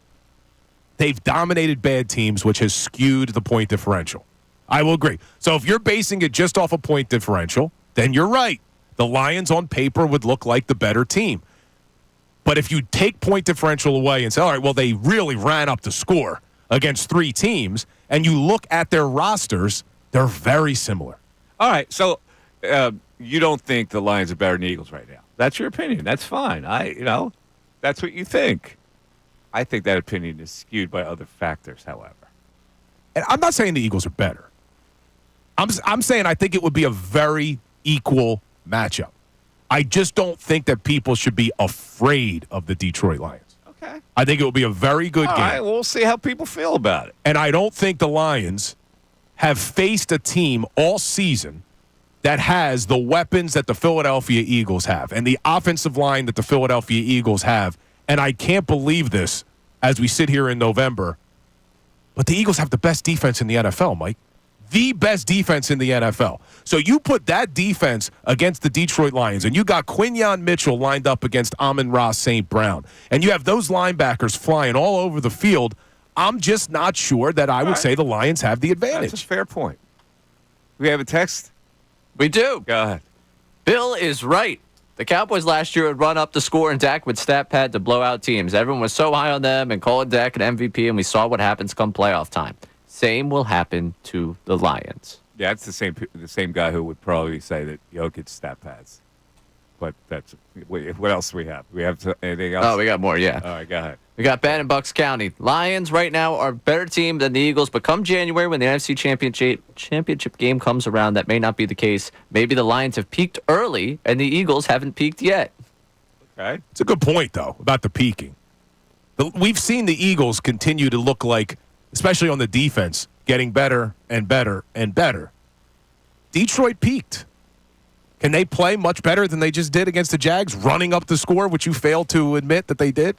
They've dominated bad teams, which has skewed the point differential. I will agree. So if you're basing it just off a point differential, then you're right. The Lions on paper would look like the better team. But if you take point differential away and say, all right, well, they really ran up the score against 3 teams, and you look at their rosters, they're very similar. All right, so you don't think the Lions are better than the Eagles right now. That's your opinion. That's fine. That's what you think. I think that opinion is skewed by other factors, however. And I'm not saying the Eagles are better. I'm saying I think it would be a very equal matchup. I just don't think that people should be afraid of the Detroit Lions. Okay. I think it will be a very good game. All right, we'll see how people feel about it. And I don't think the Lions have faced a team all season that has the weapons that the Philadelphia Eagles have and the offensive line that the Philadelphia Eagles have. And I can't believe this as we sit here in November, but the Eagles have the best defense in the NFL, Mike. The best defense in the NFL. So you put that defense against the Detroit Lions, and you got Quinyon Mitchell lined up against Amon-Ra St. Brown, and you have those linebackers flying all over the field. I'm just not sure that I would say the Lions have the advantage. That's a fair point. We have a text? We do. Go ahead. Bill is right. The Cowboys last year would run up the score, and Dak would stat pad to blow out teams. Everyone was so high on them and calling Dak an MVP, and we saw what happens come playoff time. Same will happen to the Lions. Yeah, it's the same guy who would probably say that Jokic stat pads. But what else do we have? We have anything else? Oh, we got more, yeah. All right, go ahead. We got Ben in Bucks County. Lions right now are a better team than the Eagles, but come January when the NFC championship game comes around, that may not be the case. Maybe the Lions have peaked early and the Eagles haven't peaked yet. Okay. It's a good point, though, about the peaking. We've seen the Eagles continue to look like, especially on the defense, getting better and better and better. Detroit peaked. Can they play much better than they just did against the Jags, running up the score, which you failed to admit that they did?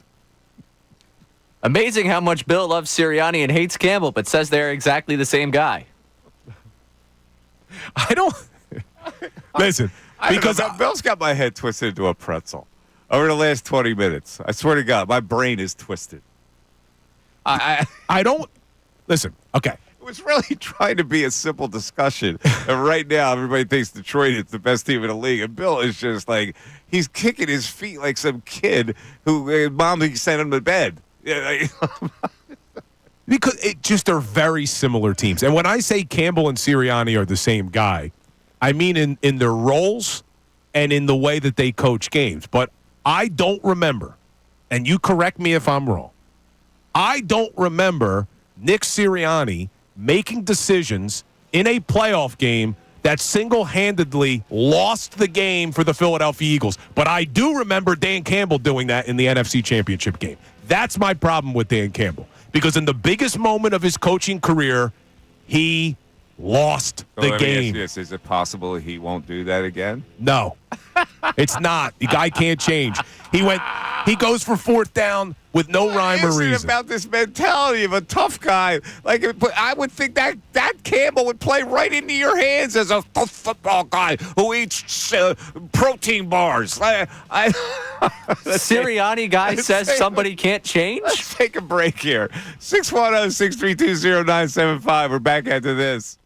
Amazing how much Bill loves Sirianni and hates Campbell, but says they're exactly the same guy. I don't... Listen, because Bill's got my head twisted into a pretzel over the last 20 minutes. I swear to God, my brain is twisted. I don't... Listen, okay. It was really trying to be a simple discussion. And right now, everybody thinks Detroit is the best team in the league. And Bill is just like, he's kicking his feet like some kid who mom sent him to bed. Yeah, because they're very similar teams. And when I say Campbell and Sirianni are the same guy, I mean in their roles and in the way that they coach games. But I don't remember, and you correct me if I'm wrong, I don't remember Nick Sirianni making decisions in a playoff game that single-handedly lost the game for the Philadelphia Eagles. But I do remember Dan Campbell doing that in the NFC Championship game. That's my problem with Dan Campbell. Because in the biggest moment of his coaching career, he lost the game. Is it possible he won't do that again? No. It's not. The guy can't change. He goes for 4th down with no rhyme or reason. It's about this mentality of a tough guy. Like, I would think that Campbell would play right into your hands as a tough football guy who eats protein bars. Sirianni guy says somebody can't change? Let's take a break here. 610-632-0975. We're back after this.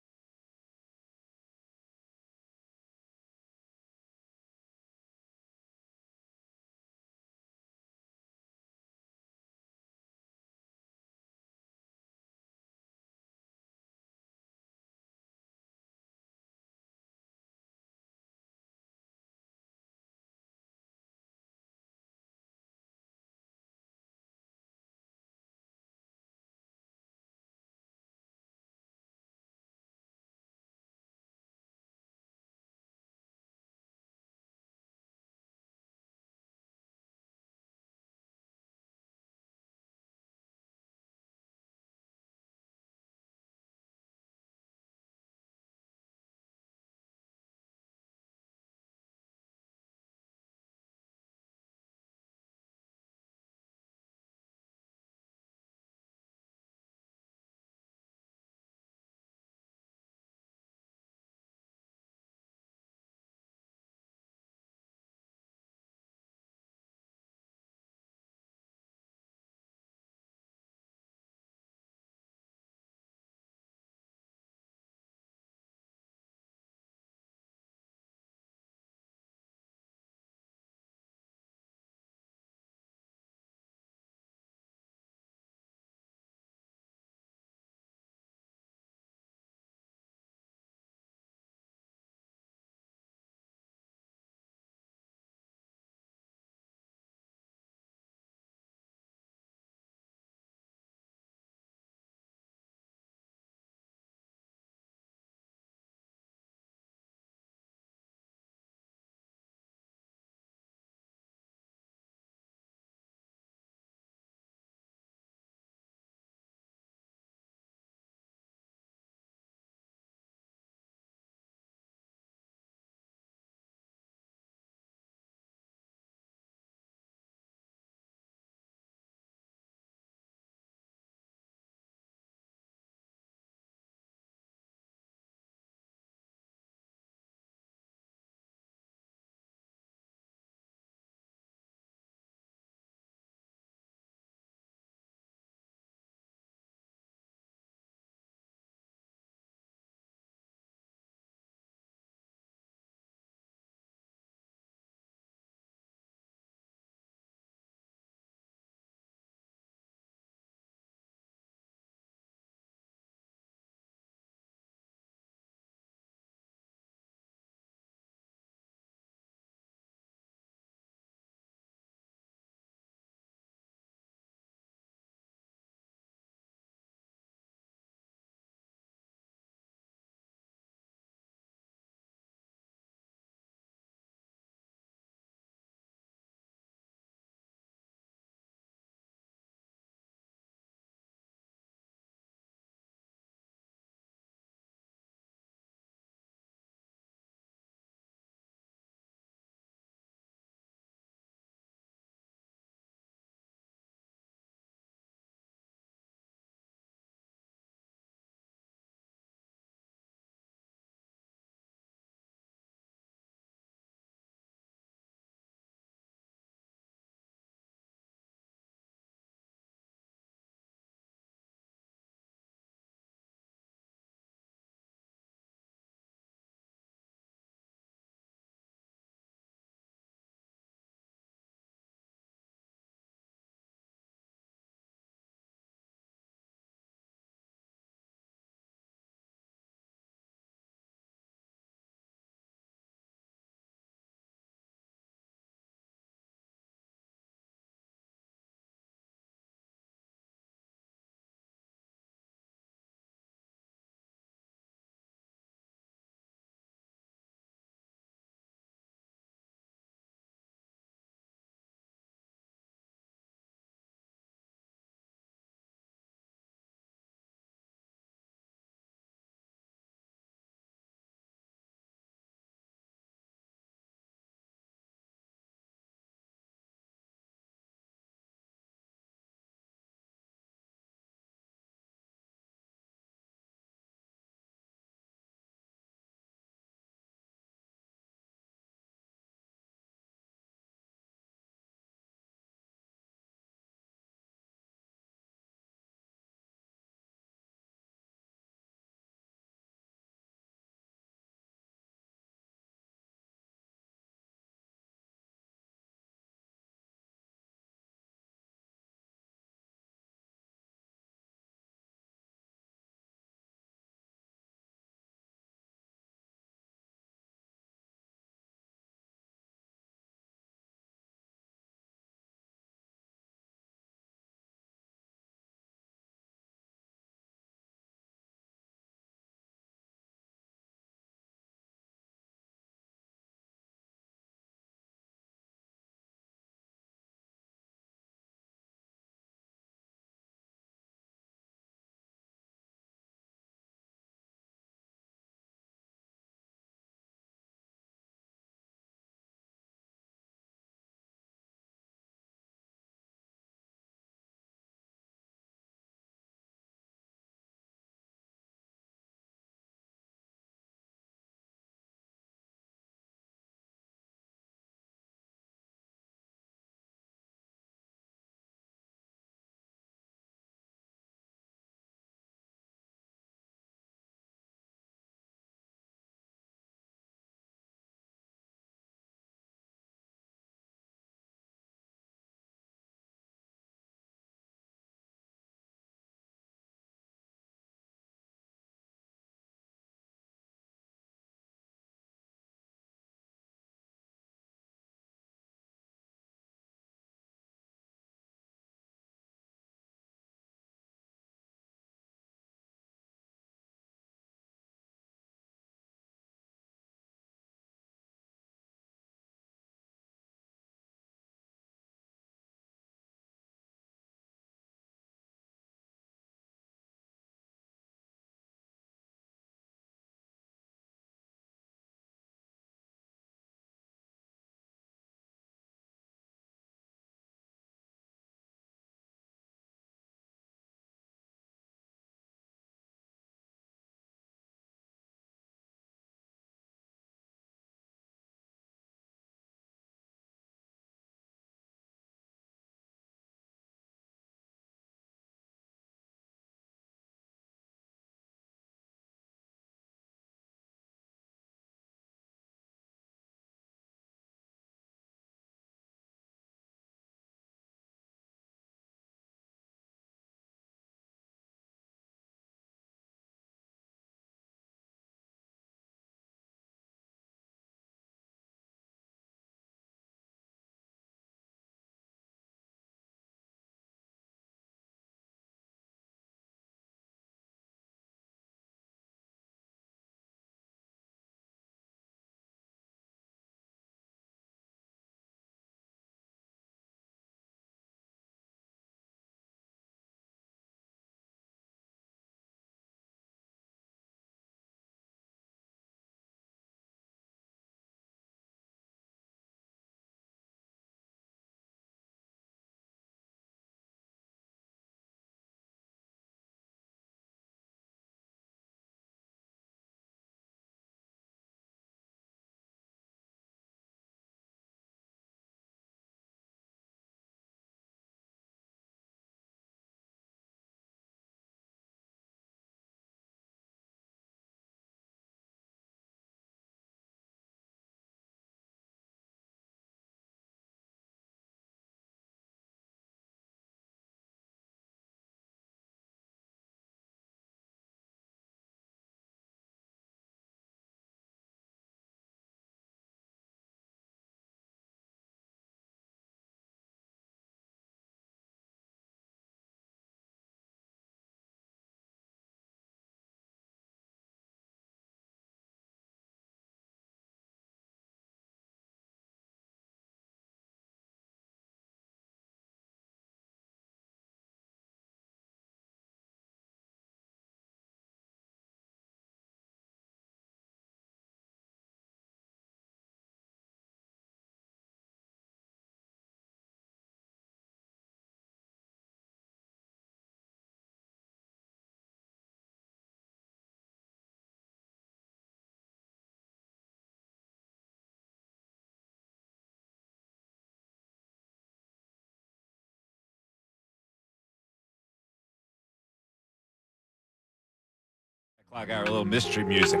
Clock hour, a little mystery music.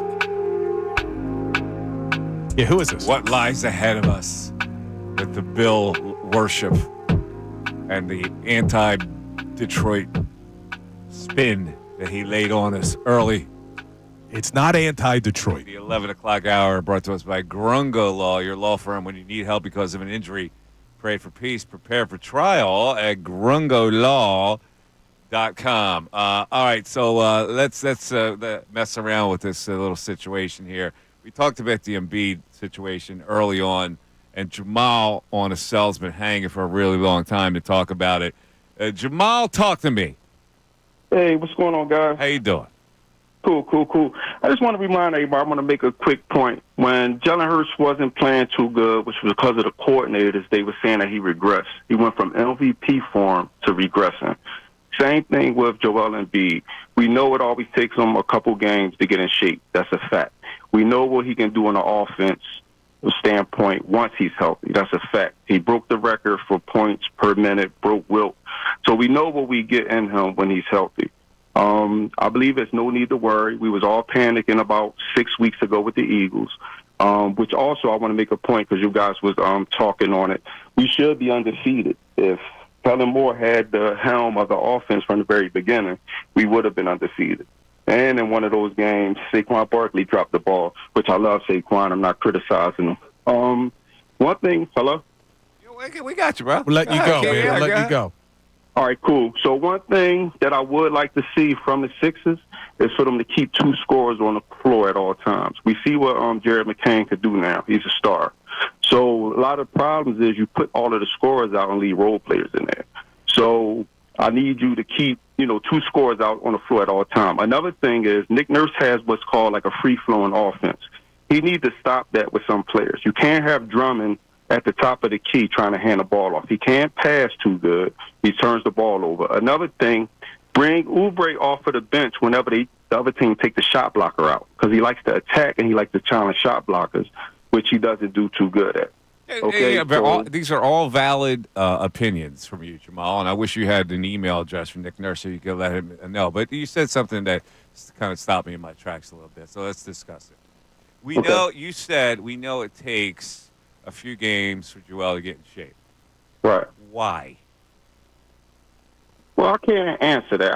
Yeah, who is this? What lies ahead of us with the Bill worship and the anti-Detroit spin that he laid on us early? It's not anti-Detroit. The 11 o'clock hour brought to us by Grungo Law, your law firm when you need help because of an injury. Pray for peace, prepare for trial at grungolaw.com. All right, so let's mess around with this little situation here. We talked about the Embiid situation early on, and Jamal on a cell's been hanging for a really long time to talk about it. Jamal, talk to me. Hey, what's going on, guys? How you doing? Cool. I just want to remind everybody, I want to make a quick point. When Jalen Hurts wasn't playing too good, which was because of the coordinators, they were saying that he regressed. He went from MVP form to regressing. Same thing with Joel Embiid. We know it always takes him a couple games to get in shape. That's a fact. We know what he can do on the offense standpoint once he's healthy. That's a fact. He broke the record for points per minute, broke Wilt. So we know what we get in him when he's healthy. I believe there's no need to worry. We was all panicking about 6 weeks ago with the Eagles, which also I want to make a point because you guys was talking on it. We should be undefeated. If Kellen Moore had the helm of the offense from the very beginning, we would have been undefeated. And in one of those games, Saquon Barkley dropped the ball, which I love Saquon. I'm not criticizing him. One thing, hello? We got you, bro. We're letting you go, man. We're letting you go. All right, cool. So one thing that I would like to see from the Sixers is for them to keep two scorers on the floor at all times. We see what Jared McCain could do now. He's a star. So a lot of problems is you put all of the scorers out and leave role players in there. So I need you to keep, two scorers out on the floor at all times. Another thing is Nick Nurse has what's called like a free-flowing offense. He needs to stop that with some players. You can't have Drummond at the top of the key trying to hand the ball off. He can't pass too good. He turns the ball over. Another thing, bring Oubre off of the bench whenever the other team take the shot blocker out because he likes to attack and he likes to challenge shot blockers, which he doesn't do too good at. Okay, yeah, but these are all valid opinions from you, Jamal, and I wish you had an email address from Nick Nurse so you could let him know. But you said something that kind of stopped me in my tracks a little bit, so let's discuss it. We know it takes a few games for Joel to get in shape. Right. Why? Well, I can't answer that.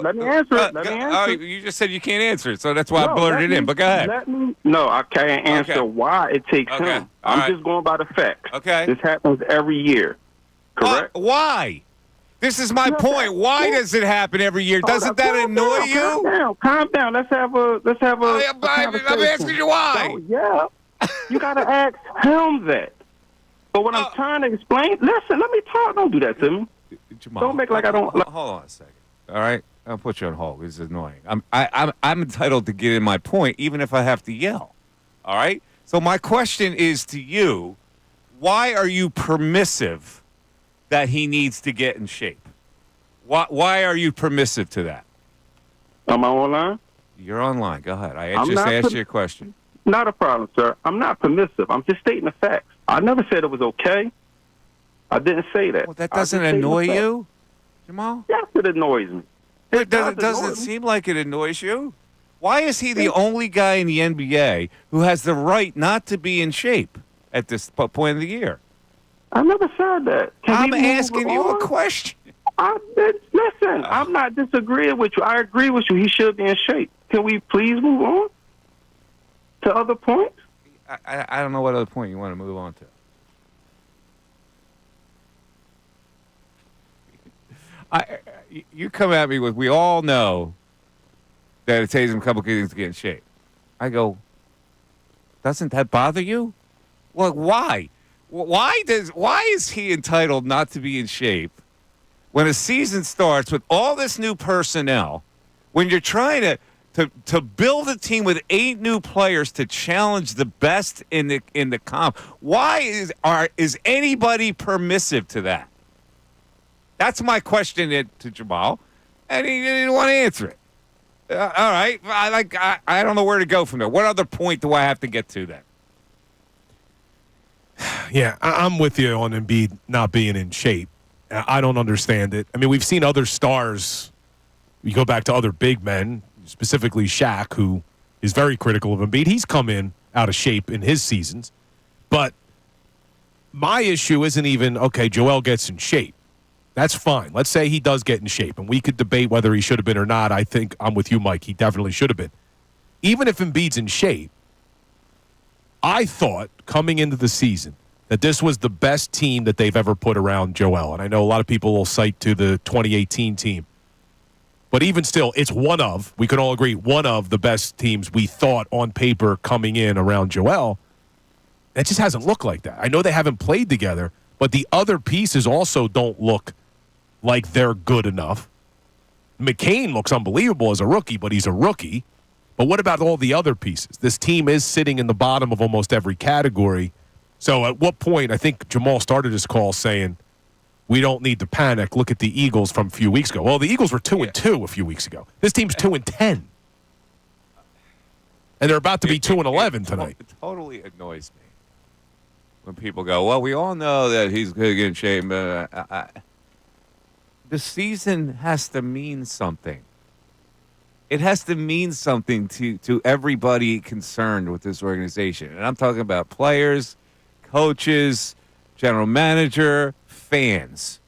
Let me answer it. You just said you can't answer it, so that's why I blurted it in. But go ahead. I can't answer why it takes him. I'm just going by the facts. Okay. This happens every year. Correct? Why? This is my point. Why does it happen every year? Doesn't that annoy you? Calm down. Let's have a I'm asking you why. So, yeah. You got to ask him that. But what I'm trying to explain, listen, let me talk. Don't do that to me. Jamal, don't make like I don't. Hold on a second. All right? I'll put you on hold. This is annoying. I'm entitled to get in my point, even if I have to yell. All right? So my question is to you, why are you permissive that he needs to get in shape? Why are you permissive to that? Am I online? You're online. Go ahead. I just asked you a question. Not a problem, sir. I'm not permissive. I'm just stating the facts. I never said it was okay. I didn't say that. Well, that doesn't annoy you, Jamal? Yes, it annoys me. It doesn't seem like it annoys you. Why is he the only guy in the NBA who has the right not to be in shape at this point of the year? I never said that. I'm asking you a question. Listen, I'm not disagreeing with you. I agree with you. He should be in shape. Can we please move on to other points? I don't know what other point you want to move on to. You come at me with, we all know that it takes him a couple of things to get in shape. I go, doesn't that bother you? Well, why? Why is he entitled not to be in shape when a season starts with all this new personnel, when you're trying to build a team with 8 new players to challenge the best in the comp? Why is anybody permissive to that? That's my question to Jamal, and he didn't want to answer it. All right, I don't know where to go from there. What other point do I have to get to then? Yeah, I'm with you on Embiid not being in shape. I don't understand it. I mean, we've seen other stars. You go back to other big men. specifically Shaq, who is very critical of Embiid. He's come in out of shape in his seasons. But my issue isn't even, okay, Joel gets in shape. That's fine. Let's say he does get in shape, and we could debate whether he should have been or not. I think I'm with you, Mike. He definitely should have been. Even if Embiid's in shape, I thought coming into the season that this was the best team that they've ever put around Joel. And I know a lot of people will cite to the 2018 team. But even still, it's one of, we can all agree, one of the best teams we thought on paper coming in around Joel. It just hasn't looked like that. I know they haven't played together, but the other pieces also don't look like they're good enough. McCain looks unbelievable as a rookie, but he's a rookie. But what about all the other pieces? This team is sitting in the bottom of almost every category. So at what point, I think Jamal started his call saying, we don't need to panic. Look at the Eagles from a few weeks ago. Well, the Eagles were 2-2 a few weeks ago. This team's 2-10. And they're about to be 2-11 tonight. It totally annoys me when people go, well, we all know that he's going to get in shape. The season has to mean something. It has to mean something to everybody concerned with this organization. And I'm talking about players, coaches, general manager, fans.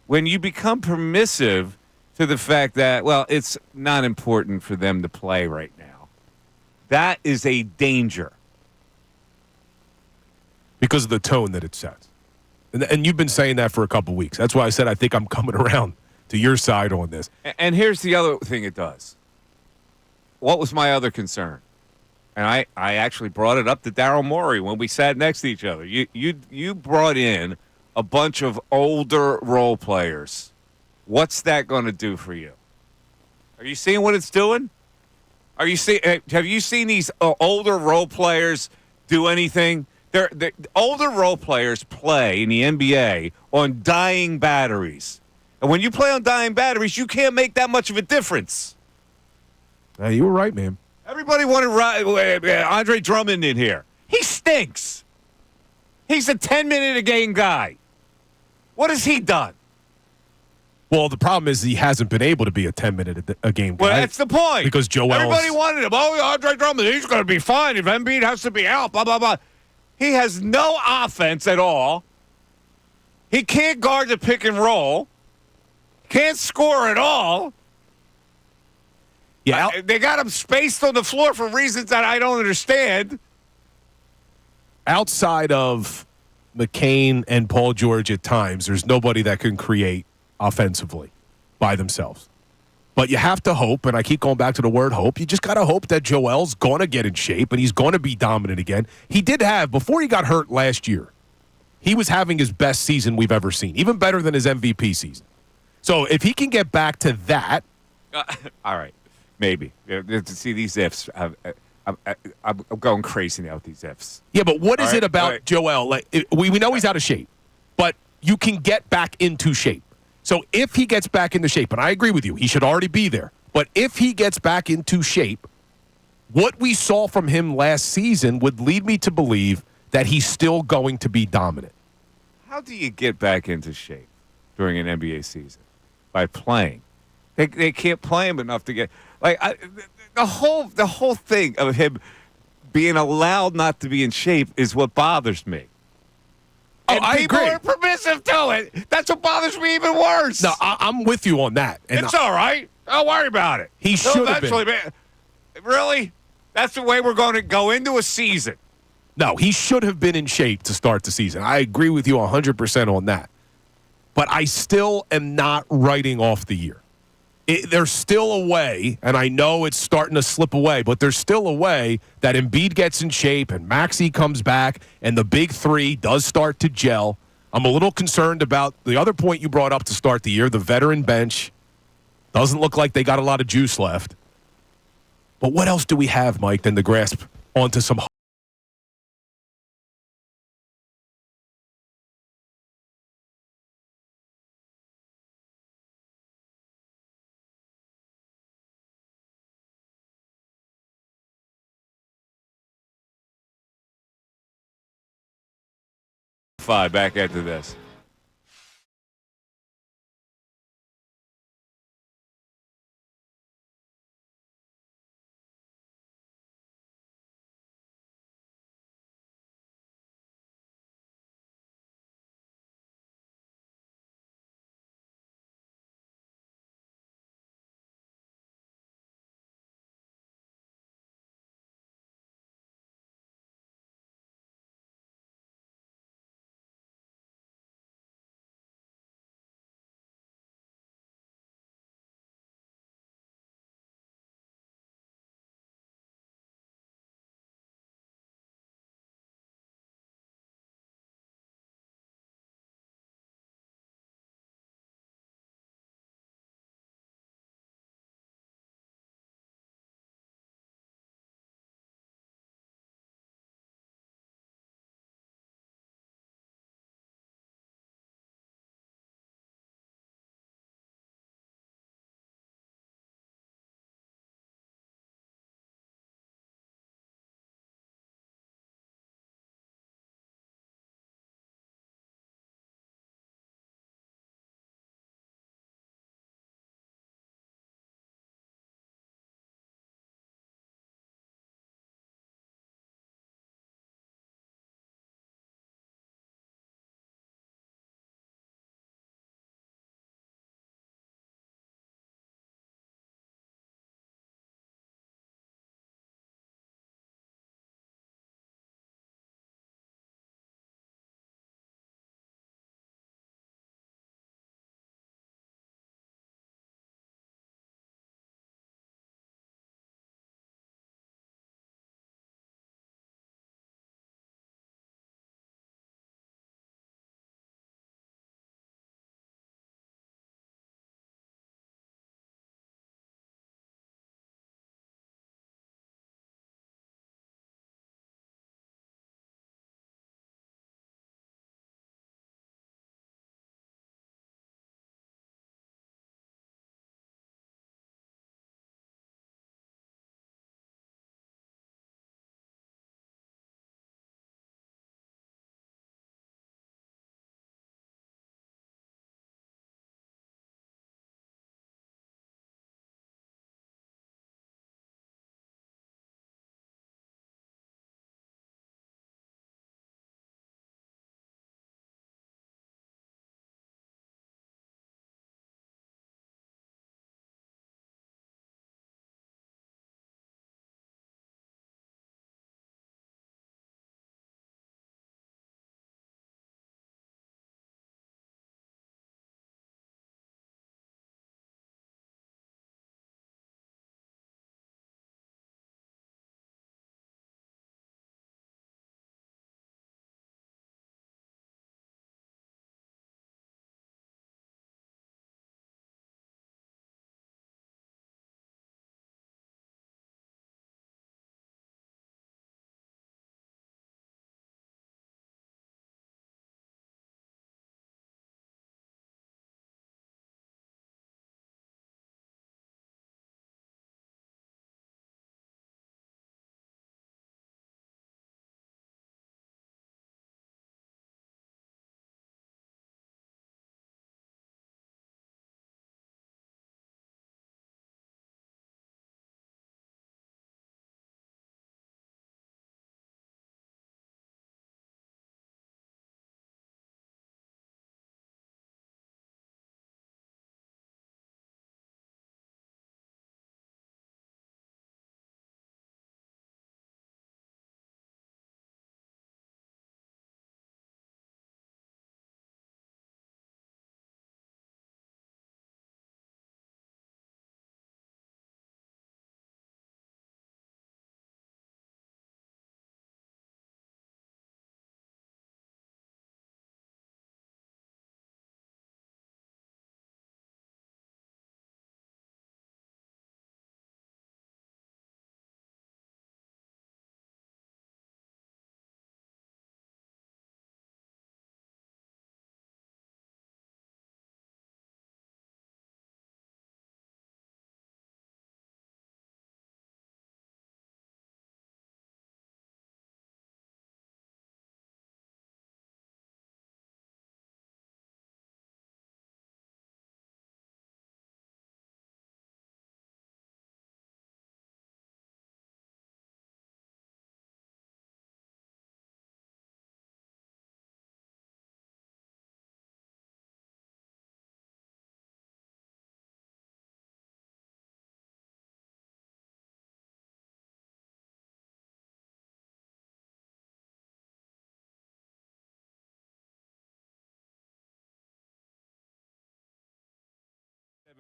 When you become permissive to the fact that, well, it's not important for them to play right now, that is a danger. Because of the tone that it sets. And you've been saying that for a couple weeks. That's why I said I think I'm coming around to your side on this. And here's the other thing it does. What was my other concern? And I actually brought it up to Daryl Morey when we sat next to each other. You brought in a bunch of older role players. What's that going to do for you? Are you seeing what it's doing? Have you seen these older role players do anything? They're older role players play in the NBA on dying batteries. And when you play on dying batteries, you can't make that much of a difference. You were right, man. Everybody wanted Andre Drummond in here. He stinks. He's a 10-minute-a-game guy. What has he done? Well, the problem is he hasn't been able to be a 10-minute-a-game guy. Well, that's the point. Because everybody wanted him. Oh, Andre Drummond, he's going to be fine if Embiid has to be out, blah, blah, blah. He has no offense at all. He can't guard the pick and roll. Can't score at all. Yeah, they got him spaced on the floor for reasons that I don't understand. Outside of McCain and Paul George at times, there's nobody that can create offensively by themselves. But you have to hope, and I keep going back to the word hope, you just got to hope that Joel's going to get in shape and he's going to be dominant again. He did have, before he got hurt last year, he was having his best season we've ever seen, even better than his MVP season. So if he can get back to that. All right, maybe. See, these ifs, I'm going crazy now with these ifs. Yeah, but what is it about Joel? Like, we know he's out of shape, but you can get back into shape. So if he gets back into shape, and I agree with you, he should already be there. But if he gets back into shape, what we saw from him last season would lead me to believe that he's still going to be dominant. How do you get back into shape during an NBA season? By playing. They can't play him enough to get the whole thing of him being allowed not to be in shape is what bothers me. And I people agree. are permissive to it. That's what bothers me even worse. No, I'm with you on that. And it's all right. Don't worry about it. He should have been. Really? That's the way we're going to go into a season. No, he should have been in shape to start the season. I agree with you 100% on that. But I still am not writing off the year. There's still a way, and I know it's starting to slip away, but there's still a way that Embiid gets in shape and Maxey comes back and the big three does start to gel. I'm a little concerned about the other point you brought up to start the year, the veteran bench. Doesn't look like they got a lot of juice left. But what else do we have, Mike, than to grasp onto some back after this.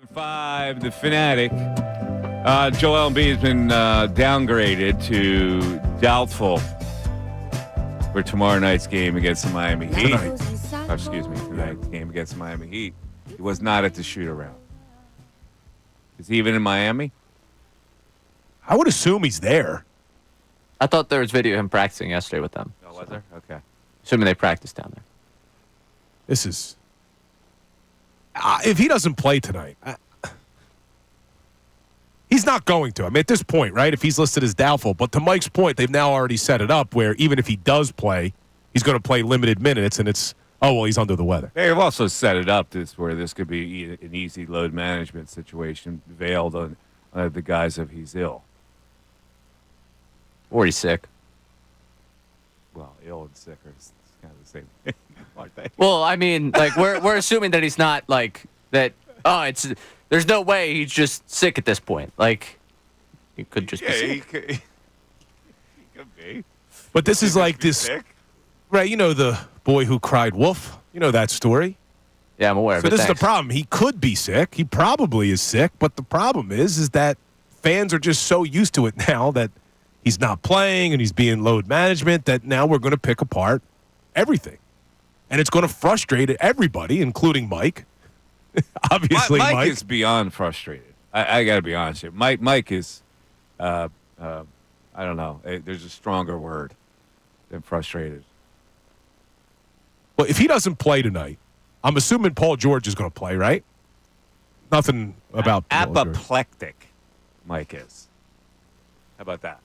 5, the Fanatic. Joel Embiid has been downgraded to doubtful for tomorrow night's game against the Miami Heat. Tonight's game against the Miami Heat. He was not at the shoot-around. Is he even in Miami? I would assume he's there. I thought there was video of him practicing yesterday with them. Oh, was there? Okay. Assuming they practiced down there. This is. If he doesn't play tonight, he's not going to. I mean, at this point, right? If he's listed as doubtful. But to Mike's point, they've now already set it up where even if he does play, he's going to play limited minutes, and it's, oh, well, he's under the weather. They've also set it up where this could be an easy load management situation veiled on the guise of he's ill. Or he's sick. Well, ill and sick are kind of the same thing, aren't they? Well, I mean, like we're assuming that he's not like that. Oh, there's no way he's just sick at this point. Like he could just be sick. He could be. But this is like this, Sick? right? You know the boy who cried wolf? You know that story? Yeah, I'm aware of So it. this is Thanks. the problem. He could be sick. He probably is sick. But the problem is that fans are just so used to it now that he's not playing and he's being load management that now we're going to pick apart everything. And it's going to frustrate everybody, including Mike. Obviously, Mike is beyond frustrated. I got to be honest here. Mike is, I don't know. There's a stronger word than frustrated. Well, if he doesn't play tonight, I'm assuming Paul George is going to play, right? Nothing about Paul George. Apoplectic, Mike is. How about that?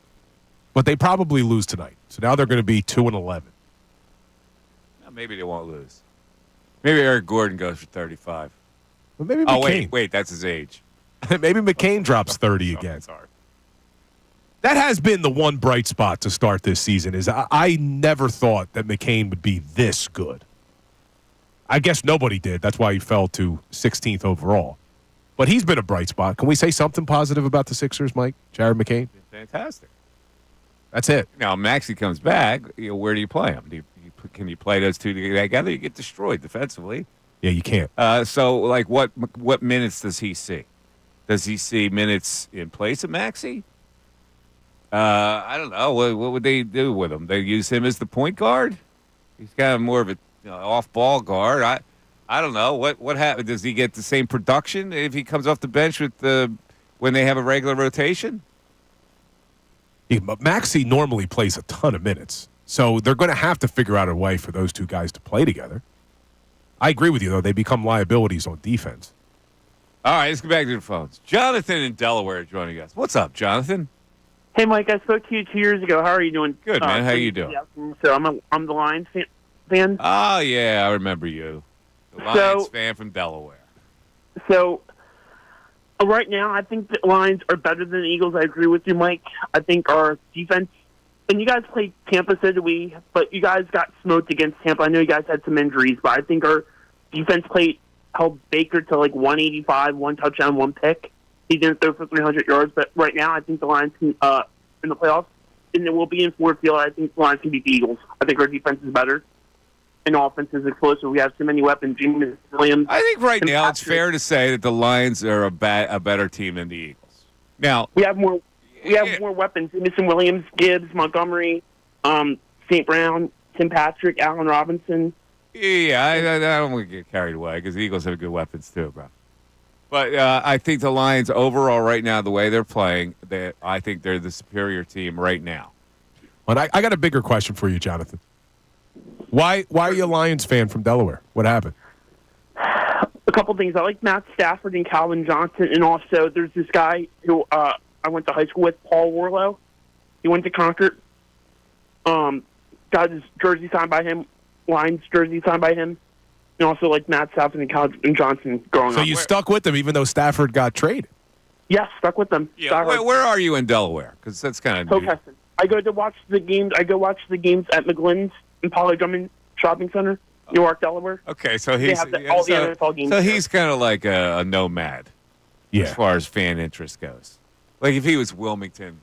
But they probably lose tonight. So now they're going to be 2-11. Well, maybe they won't lose. Maybe Eric Gordon goes for 35. Well, maybe Oh, McCain. wait, that's his age. Maybe McCain drops 30 again. Sorry. That has been the one bright spot to start this season. Is I never thought that McCain would be this good. I guess nobody did. That's why he fell to 16th overall. But he's been a bright spot. Can we say something positive about the Sixers, Mike? Jared McCain? Fantastic. That's it. Now, Maxey comes back. Where do you play him? Can you play those two together? You get destroyed defensively. Yeah, you can't. So, like, what minutes does he see? Does he see minutes in place of Maxey? I don't know. What would they do with him? They use him as the point guard? He's kind of more of a off-ball guard. I don't know. What happens? Does he get the same production if he comes off the bench when they have a regular rotation? Yeah, but Maxey normally plays a ton of minutes. So they're going to have to figure out a way for those two guys to play together. I agree with you, though. They become liabilities on defense. All right, let's get back to the phones. Jonathan in Delaware joining us. What's up, Jonathan? Hey, Mike, I spoke to you 2 years ago. How are you doing? Good, man. How you doing? Yeah, so I'm the Lions fan. Oh, yeah, I remember you. The Lions fan from Delaware. So right now, I think the Lions are better than the Eagles. I agree with you, Mike. I think our defense, and you guys played Tampa, so did we, but you guys got smoked against Tampa. I know you guys had some injuries, but I think our defense held Baker to like 185, 1 touchdown, 1 pick. He didn't throw for 300 yards, but right now I think the Lions can, in the playoffs, and it will be in Ford Field, I think the Lions can beat the Eagles. I think our defense is better, and offense is explosive. We have too many weapons. James Williams. I think right and now it's Patrick. fair to say that the Lions are a better team than the Eagles. Now, We have more weapons. Jameson Williams, Gibbs, Montgomery, St. Brown, Tim Patrick, Allen Robinson. yeah, I don't want to get carried away because the Eagles have good weapons too, bro. But I think the Lions overall right now, the way they're playing, I think they're the superior team right now. But I got a bigger question for you, Jonathan. Why are you a Lions fan from Delaware? What happened? A couple things. I like Matt Stafford and Calvin Johnson, and also there's this guy who I went to high school with, Paul Warlow. He went to Concord. Got his jersey signed by him, Lions jersey signed by him, and also like Matt Stafford and Calvin Johnson growing So up. you stuck with them even though Stafford got traded? Yes, stuck with them. Yeah, where are you in Delaware? Because that's kind of Hillcrest. I go watch the games at McGlynn's in Poly Drummond Shopping Center, Newark, Delaware. Okay, so They he's have all the NFL games so there. he's kind of like a nomad as far as fan interest goes. Like if he was Wilmington,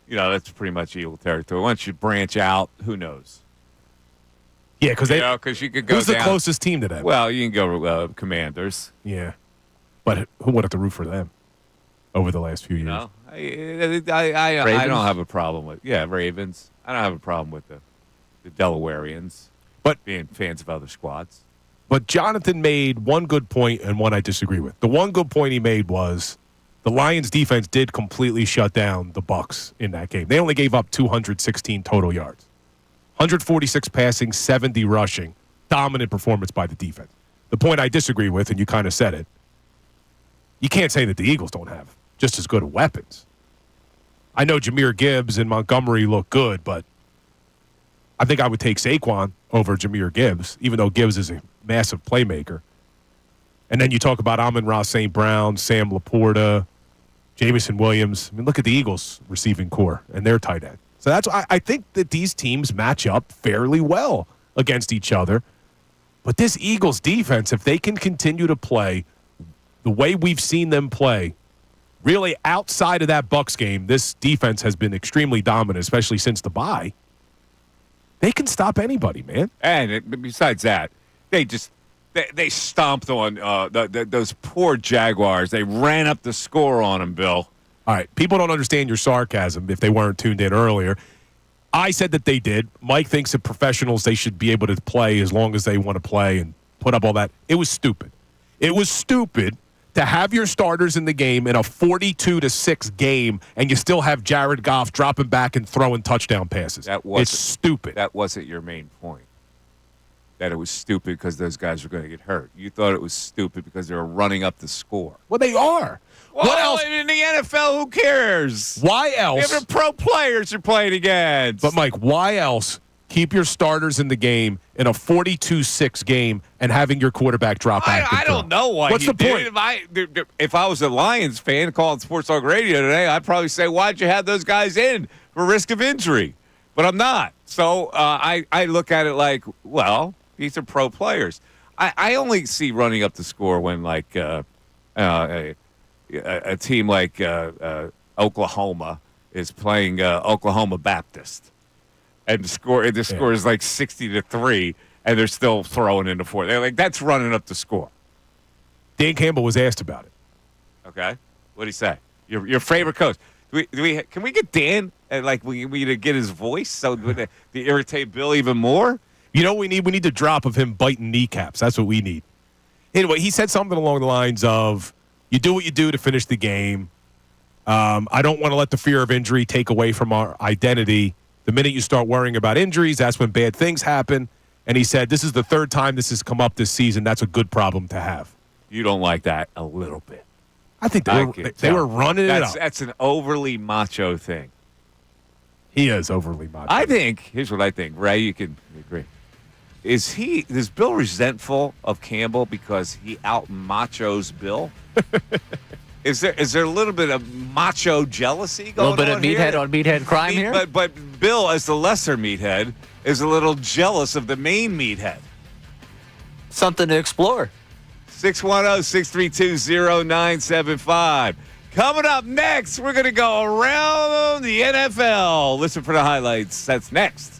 that's pretty much Eagle territory. Once you branch out, who knows? Yeah, because Because you could go who's the down- closest team to them? Well, you can go Commanders. Yeah. But who wanted to root for them over the last few years? No, I don't have a problem with Ravens. I don't have a problem with the Delawareans, But being fans of other squads. But Jonathan made one good point and one I disagree with. The one good point he made was the Lions defense did completely shut down the Bucs in that game. They only gave up 216 total yards. 146 passing, 70 rushing. Dominant performance by the defense. The point I disagree with, and you kind of said it, you can't say that the Eagles don't have just as good of weapons. I know Jahmyr Gibbs and Montgomery look good, but I think I would take Saquon over Jahmyr Gibbs, even though Gibbs is a massive playmaker. And then you talk about Amon-Ra St. Brown, Sam Laporta, Jameson Williams. I mean, look at the Eagles receiving core and their tight end. So that's why I think that these teams match up fairly well against each other. But this Eagles defense, if they can continue to play the way we've seen them play, really outside of that Bucs game, this defense has been extremely dominant, especially since the bye. They can stop anybody, man. And besides that, they stomped on those poor Jaguars. They ran up the score on them, Bill. All right, people don't understand your sarcasm if they weren't tuned in earlier. I said that they did. Mike thinks that professionals, they should be able to play as long as they want to play and put up all that. It was stupid. It was stupid to have your starters in the game in a 42-6 game and you still have Jared Goff dropping back and throwing touchdown passes. It's stupid. That wasn't your main point. That it was stupid because those guys were going to get hurt. You thought it was stupid because they were running up the score. Well, they are. Well, what else? In the NFL, who cares? Why else? Even pro players you're playing against. But, Mike, why else keep your starters in the game in a 42-6 game and having your quarterback drop back? I don't know why. What's the point? If I was a Lions fan calling Sports Talk Radio today, I'd probably say, why'd you have those guys in for risk of injury? But I'm not. So I look at it like, well, these are pro players. I only see running up the score when, like, a team like Oklahoma is playing Oklahoma Baptist. And the score is like 60-3, and they're still throwing in the fourth. They're like, that's running up the score. Dan Campbell was asked about it. Okay, what did he say? Your favorite coach? Can we get Dan? We need to get his voice so to irritate Bill even more. You know what we need? We need the drop of him biting kneecaps. That's what we need. Anyway, he said something along the lines of, "You do what you do to finish the game. I don't want to let the fear of injury take away from our identity. The minute you start worrying about injuries, that's when bad things happen." And he said, this is the third time this has come up this season. That's a good problem to have. You don't like that a little bit. I think they were running it up. That's an overly macho thing. He is overly macho. Here's what I think. Ray, you can agree. Is Bill resentful of Campbell because he out-machos Bill? Is there a little bit of macho jealousy going on? A little bit of meathead on meathead crime here? But Bill, as the lesser meathead, is a little jealous of the main meathead. Something to explore. 610-632-0975. Coming up next, we're going to go around the NFL. Listen for the highlights. That's next.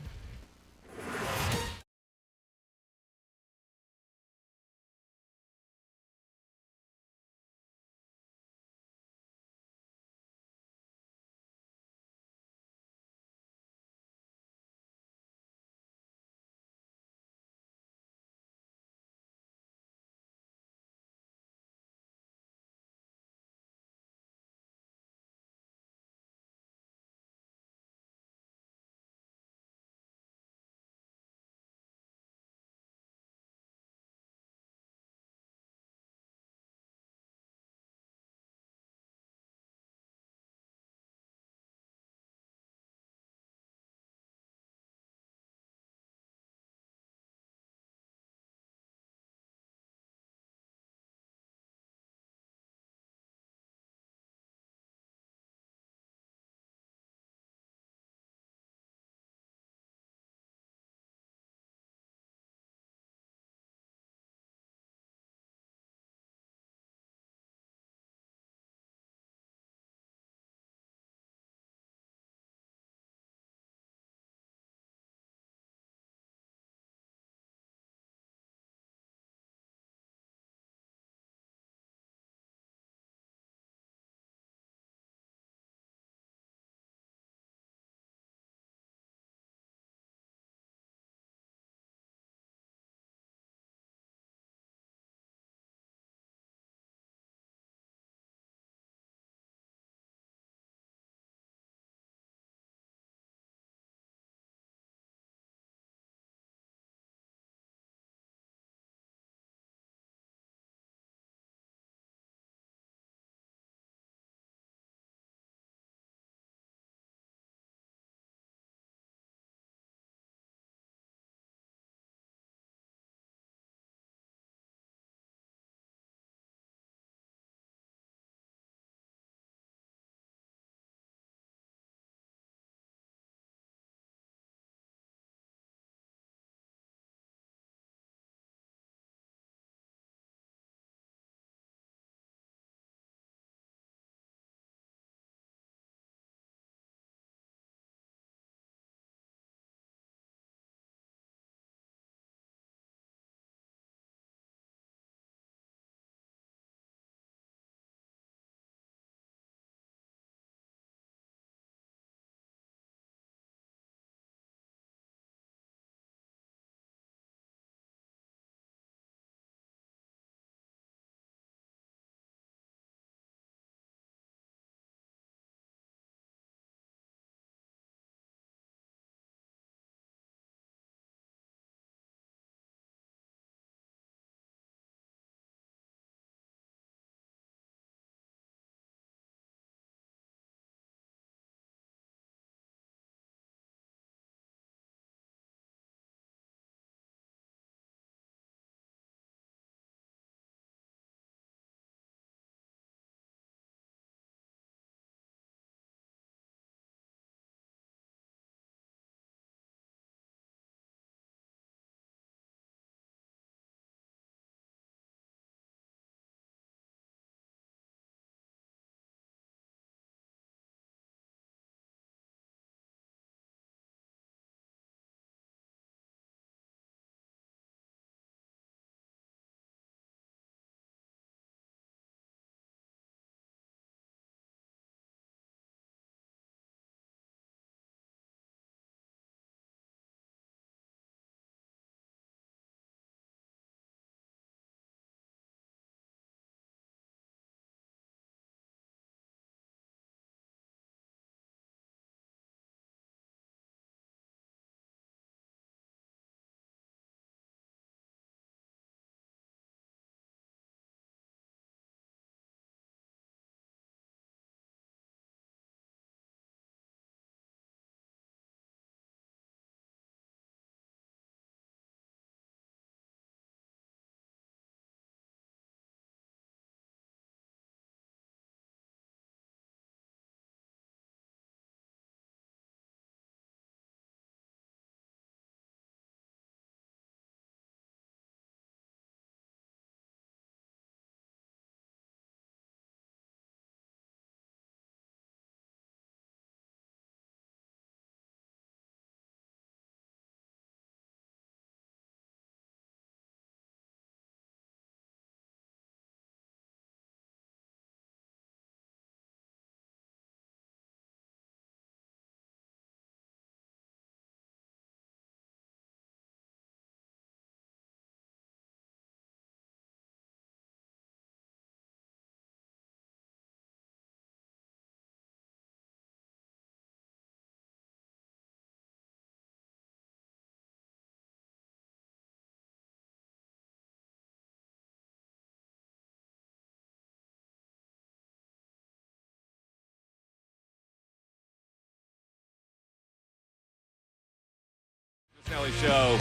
Missanelli Show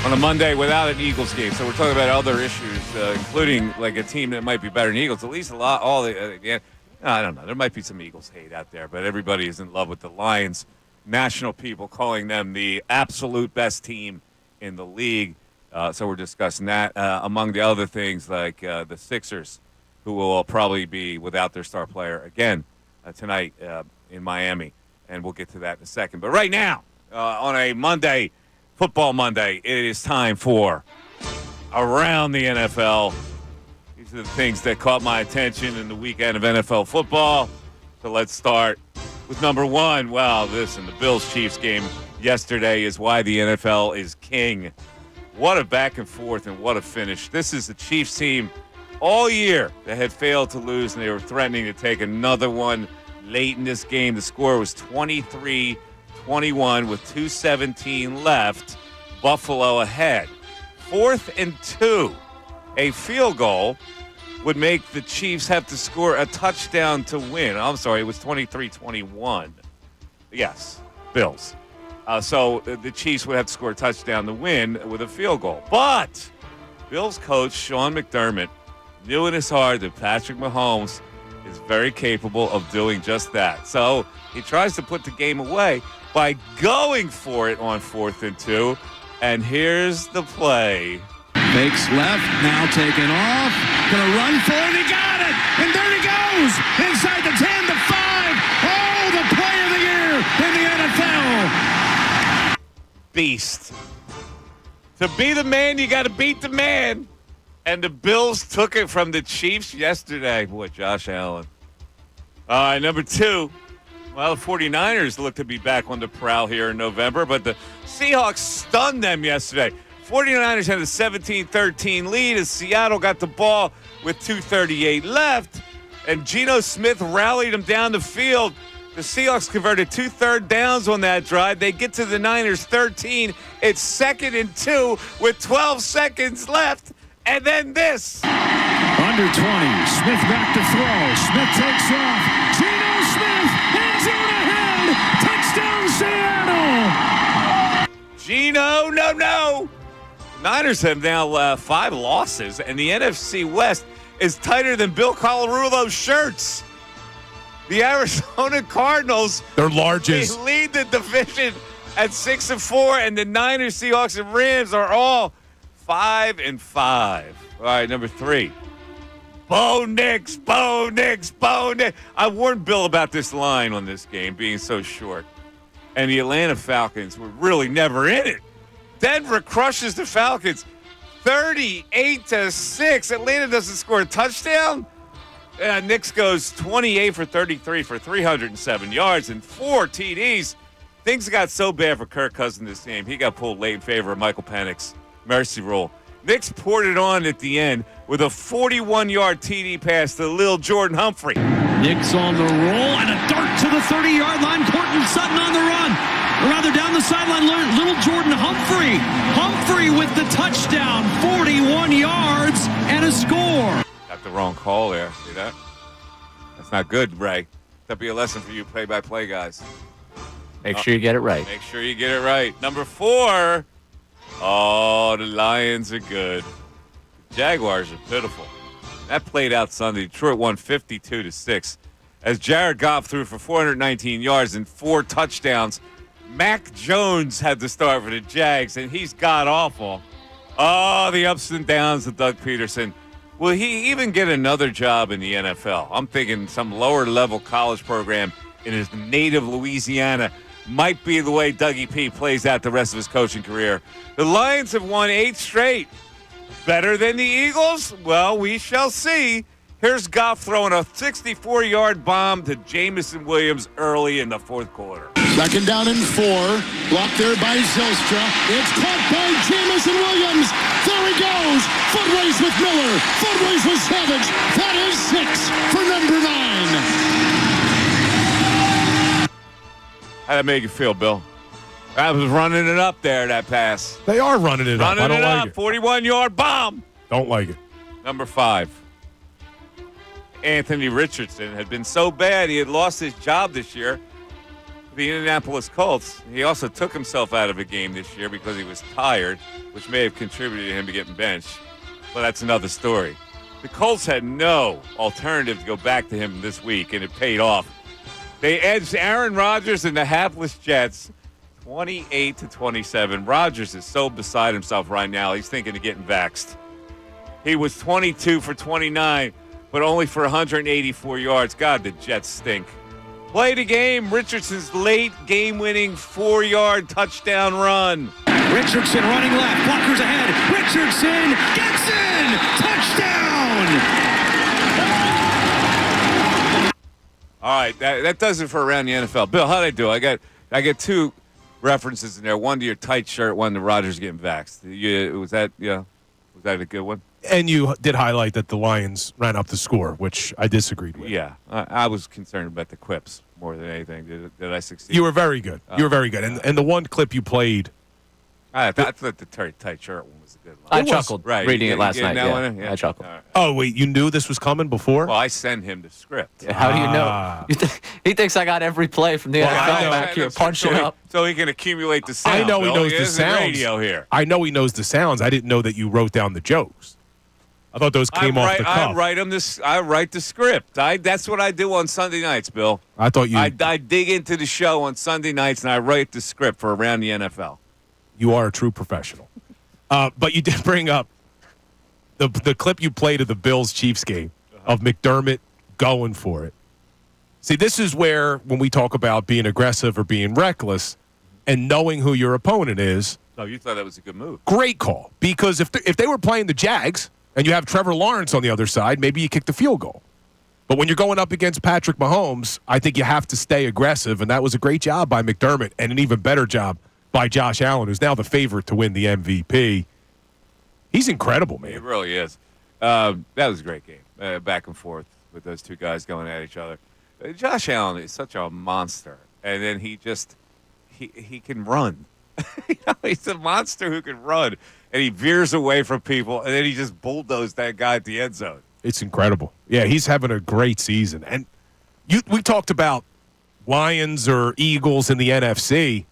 on a Monday without an Eagles game. So we're talking about other issues, including like a team that might be better than Eagles. At least I don't know. There might be some Eagles hate out there, but everybody is in love with the Lions. National people calling them the absolute best team in the league. So we're discussing that, among the other things like the Sixers, who will probably be without their star player again tonight in Miami. And we'll get to that in a second. But right now, on a Monday, Football Monday, it is time for Around the NFL. These are the things that caught my attention in the weekend of NFL football. So let's start with number one. Wow, listen, the Bills-Chiefs game yesterday is why the NFL is king. What a back and forth and what a finish. This is the Chiefs team all year that had failed to lose, and they were threatening to take another one late in this game. The score was 23-21 with 2:17 left. Buffalo ahead. 4th and 2. A field goal would make the Chiefs have to score a touchdown to win. I'm sorry, it was 23-21. Yes, Bills. So the Chiefs would have to score a touchdown to win with a field goal. But Bills coach Sean McDermott knew in his heart that Patrick Mahomes is very capable of doing just that. So he tries to put the game away by going for it on 4th and 2. And here's the play. Fakes left, now taken off. Gonna run for it, he got it! And there he goes! Inside the 10, the 5. Oh, the play of the year in the NFL! Beast. To be the man, you got to beat the man. And the Bills took it from the Chiefs yesterday. Boy, Josh Allen. All right, number 2. Well, the 49ers look to be back on the prowl here in November, but the Seahawks stunned them yesterday. 49ers had a 17-13 lead as Seattle got the ball with 2:38 left, and Geno Smith rallied them down the field. The Seahawks converted 2 third downs on that drive. They get to the Niners 13. It's 2nd and 2 with 12 seconds left. And then this. Under 20. Smith back to throw. Smith takes off. Geno Smith, end zone ahead. Touchdown Seattle. Geno, no. Niners have now 5 losses, and the NFC West is tighter than Bill Colarulo's shirts. The Arizona Cardinals, Their largest. they lead the division at 6-4, and the Niners, Seahawks, and Rams are all 5-5. All right, number 3. Bo Nix. I warned Bill about this line on this game being so short. And the Atlanta Falcons were really never in it. Denver crushes the Falcons 38-6. Atlanta doesn't score a touchdown. Nix goes 28 for 33 for 307 yards and 4 TDs. Things got so bad for Kirk Cousins this game. He got pulled late in favor of Michael Penix. Mercy rule. Nix poured it on at the end with a 41-yard TD pass to Lil Jordan Humphrey. Nix on the roll and a dart to the 30-yard line. Courtland Sutton on the run. Or rather, down the sideline, little Jordan Humphrey. Humphrey with the touchdown, 41 yards and a score. Got the wrong call there. See that? That's not good, Ray. That'd be a lesson for you play-by-play guys. Make sure you get it right. Make sure you get it right. Number 4. Oh, the Lions are good. The Jaguars are pitiful. That played out Sunday. Detroit won 52-6. As Jared Goff threw for 419 yards and 4 touchdowns. Mac Jones had to start for the Jags, and he's god-awful. Oh, the ups and downs of Doug Peterson. Will he even get another job in the NFL? I'm thinking some lower-level college program in his native Louisiana might be the way Dougie P plays out the rest of his coaching career. The Lions have won 8 straight. Better than the Eagles? Well, we shall see. Here's Goff throwing a 64-yard bomb to Jamison Williams early in the 4th quarter. 2nd down and 4. Blocked there by Zylstra. It's caught by Jamison Williams. There he goes. Foot race with Miller. Foot race with Savage. That is 6 for number 9. How'd that make you feel, Bill? I was running it up there, that pass. They are running it up. I don't like it. 41-yard bomb. Don't like it. Number 5. Anthony Richardson had been so bad he had lost his job this year. the Indianapolis Colts. He also took himself out of a game this year because he was tired, which may have contributed to him to getting benched. But that's another story. The Colts had no alternative to go back to him this week, and it paid off. They edged Aaron Rodgers and the hapless Jets 28-27. Rodgers is so beside himself right now, he's thinking of getting vaxxed. He was 22 for 29, but only for 184 yards. God, the Jets stink. Play the game. Richardson's late game-winning 4-yard touchdown run. Richardson running left. Blockers ahead. Richardson gets in. Touchdown. All right, that does it for Around the NFL. Bill, how'd I do? I got two references in there. One to your tight shirt, one to Rodgers getting vaxxed. Was that a good one? And you did highlight that the Lions ran up the score, which I disagreed with. Yeah, I was concerned about the quips more than anything. Did I succeed? You were very good. You were very good. And the one clip you played. I thought the tight shirt one was a good line. I chuckled reading it last night. Yeah. I chuckled. Right. Oh, wait, you knew this was coming before? Well, I send him the script. How do you know? He thinks I got every play from the NFL back here punching up. So he can accumulate the sounds. I know he knows the sounds. sounds. Here. I know he knows the sounds. I didn't know that you wrote down the jokes. I thought those came off the cuff. I write the script. That's what I do on Sunday nights, Bill. I thought you. I dig into the show on Sunday nights and I write the script for Around the NFL. You are a true professional. But you did bring up the clip you played of the Bills-Chiefs game of McDermott going for it. See, this is where, when we talk about being aggressive or being reckless and knowing who your opponent is. Oh, you thought that was a good move. Great call. Because if they were playing the Jags and you have Trevor Lawrence on the other side, maybe you kick the field goal. But when you're going up against Patrick Mahomes, I think you have to stay aggressive, and that was a great job by McDermott and an even better job by Josh Allen, who's now the favorite to win the MVP. He's incredible, man. He really is. That was a great game, back and forth with those two guys going at each other. Josh Allen is such a monster, and then he can run. He's a monster who can run, and he veers away from people, and then he just bulldozed that guy at the end zone. It's incredible. Yeah, he's having a great season. And we talked about Lions or Eagles in the NFC.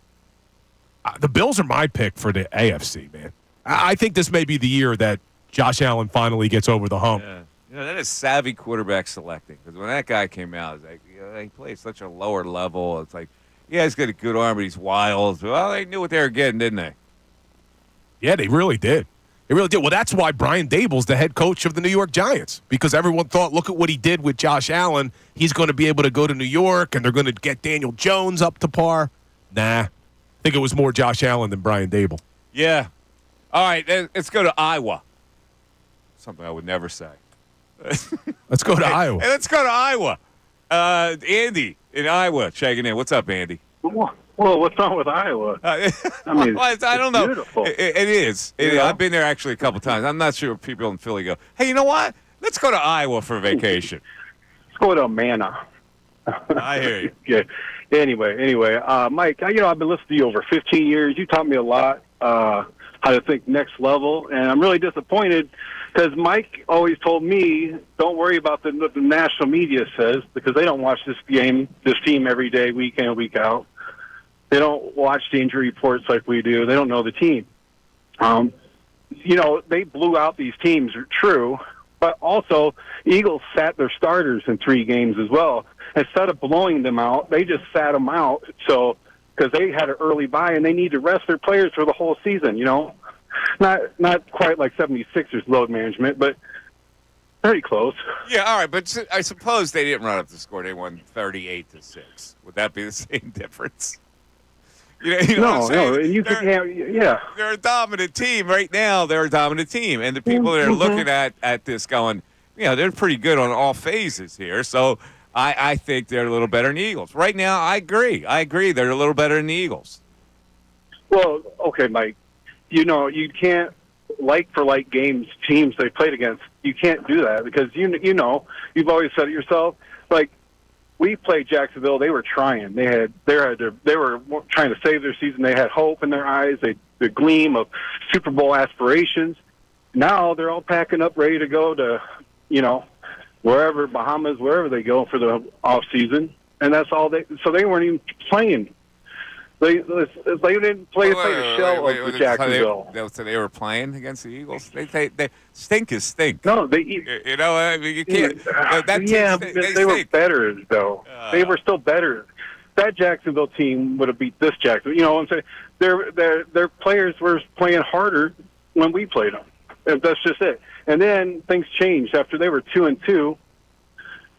The Bills are my pick for the AFC, man. I think this may be the year that Josh Allen finally gets over the hump. Yeah. That is savvy quarterback selecting. Because when that guy came out, it's like, he plays such a lower level. It's like, yeah, he's got a good arm, but he's wild. Well, they knew what they were getting, didn't they? Yeah, they really did. They really did. Well, that's why Brian Daboll's the head coach of the New York Giants, because everyone thought, look at what he did with Josh Allen. He's going to be able to go to New York, and they're going to get Daniel Jones up to par. Nah. I think it was more Josh Allen than Brian Daboll. Yeah. All right, let's go to Iowa. Something I would never say. Let's go to Iowa. Hey, let's go to Iowa. Andy in Iowa checking in. What's up, Andy? Well, what's wrong with Iowa? I mean, I don't know. Beautiful. It is. I've been there actually a couple times. I'm not sure if people in Philly go, hey, you know what? Let's go to Iowa for vacation. Let's go to Amana. I hear you. Yeah. Anyway, Mike, I've been listening to you over 15 years. You taught me a lot how to think next level, and I'm really disappointed because Mike always told me, don't worry about what the national media says, because they don't watch this team every day, week in and week out. They don't watch the injury reports like we do. They don't know the team. They blew out these teams, true, but also Eagles sat their starters in 3 games as well. Instead of blowing them out, they just sat them out. So, because they had an early bye and they need to rest their players for the whole season, Not quite like 76ers load management, but pretty close. Yeah, all right, but I suppose they didn't run up the score. They won 38-6. Would that be the same difference? No, and you can have, yeah. They're a dominant team right now. They're a dominant team, and the people that are looking at this going, they're pretty good on all phases here. So I think they're a little better than the Eagles right now. I agree. They're a little better than the Eagles. Well, okay, Mike. You can't like teams they played against. You can't do that because you've always said it yourself. Like, we played Jacksonville. They were trying. They were trying to save their season. They had hope in their eyes. The gleam of Super Bowl aspirations. Now they're all packing up, ready to go to, wherever, Bahamas, wherever they go for the off season. and that's all they. So they weren't even playing. They didn't play. They played a shell of the Jacksonville. So they were playing against the Eagles. They stink is stink. No, they. You know, I mean, you can't. They were better though. They were still better. That Jacksonville team would have beat this Jacksonville. You know what I'm saying? Their players were playing harder when we played them. That's just it. And then things changed after they were 2-2.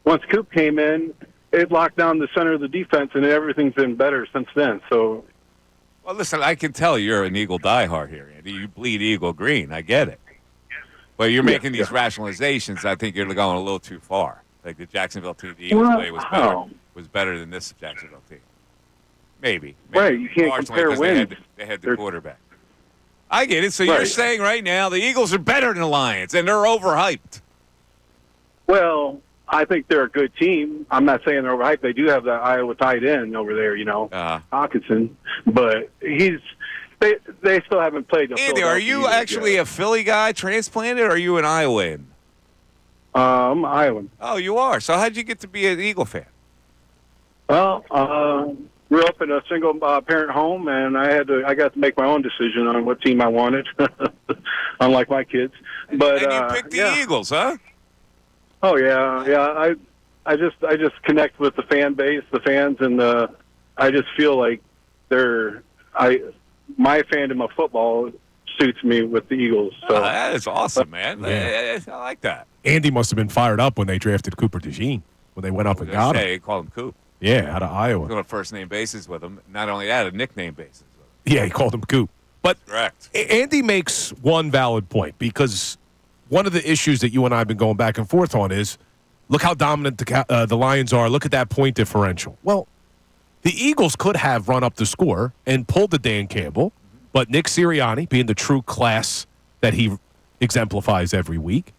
Once Coop came in, it locked down the center of the defense, and everything's been better since then. So, well, listen, I can tell you're an Eagle diehard here, Andy. You bleed Eagle green. I get it. But you're making these rationalizations. I think you're going a little too far. Like the Jacksonville team, the Eagles play was better than this Jacksonville team. Maybe. Right, you can't compare wins. They had the quarterback. I get it. So you're saying right now the Eagles are better than the Lions, and they're overhyped. Well, I think they're a good team. I'm not saying they're overhyped. They do have the Iowa tight end over there, Hawkinson. But they still haven't played. Andy, are you actually a Philly guy, transplanted, or are you an Iowan? I'm Iowan. Oh, you are. So how'd you get to be an Eagle fan? Well, grew up in a single parent home, and I got to make my own decision on what team I wanted, unlike my kids. But and you picked the Eagles, huh? Oh yeah. I just connect with the fan base, the fans, and I just feel like my fandom of football suits me with the Eagles. So that is awesome, man. Yeah. I like that. Andy must have been fired up when they drafted Cooper DeJean, when they went up and got him. They called him Coop. Yeah, out of Iowa. On a first-name basis with him. Not only that, a nickname basis with him. Yeah, he called him Coop. But correct. Andy makes one valid point, because one of the issues that you and I have been going back and forth on is, look how dominant the Lions are. Look at that point differential. Well, the Eagles could have run up the score and pulled the Dan Campbell, but Nick Sirianni, being the true class that he exemplifies every week,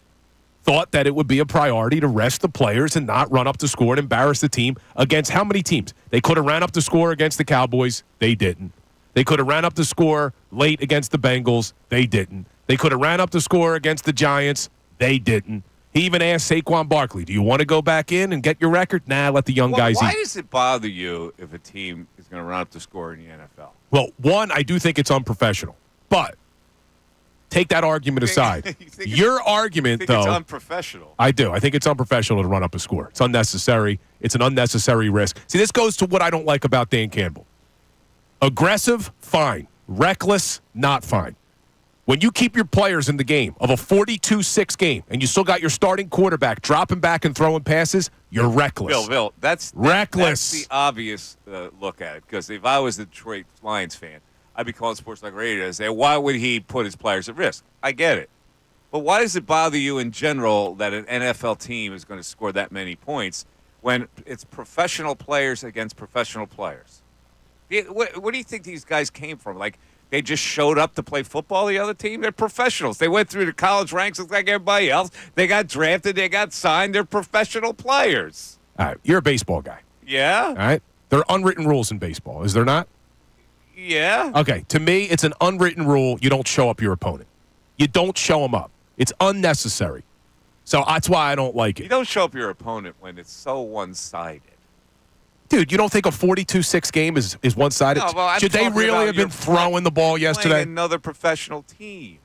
thought that it would be a priority to rest the players and not run up the score and embarrass the team against how many teams? They could have ran up the score against the Cowboys. They didn't. They could have ran up the score late against the Bengals. They didn't. They could have ran up the score against the Giants. They didn't. He even asked Saquon Barkley, do you want to go back in and get your record? Nah, let the young guys eat. Why does it bother you if a team is going to run up the score in the NFL? Well, one, I do think it's unprofessional. But take that argument aside. Your argument, though. It's unprofessional. I do. I think it's unprofessional to run up a score. It's unnecessary. It's an unnecessary risk. See, this goes to what I don't like about Dan Campbell. Aggressive, fine. Reckless, not fine. When you keep your players in the game of a 42-6 game and you still got your starting quarterback dropping back and throwing passes, you're reckless. Bill, that's reckless. That's the obvious look at it. Because if I was a Detroit Lions fan, I'd be calling Sports Talk Radio and say, why would he put his players at risk? I get it. But why does it bother you in general that an NFL team is going to score that many points when it's professional players against professional players? What do you think these guys came from? Like, they just showed up to play football, the other team? They're professionals. They went through the college ranks like everybody else. They got drafted. They got signed. They're professional players. All right, you're a baseball guy. Yeah. All right. There are unwritten rules in baseball, is there not? Yeah. Okay, to me, it's an unwritten rule. You don't show up your opponent. You don't show them up. It's unnecessary. So that's why I don't like it. You don't show up your opponent when it's so one-sided. Dude, you don't think a 42-6 game is one-sided? No, well, should they really have been throwing the ball yesterday? Another professional team.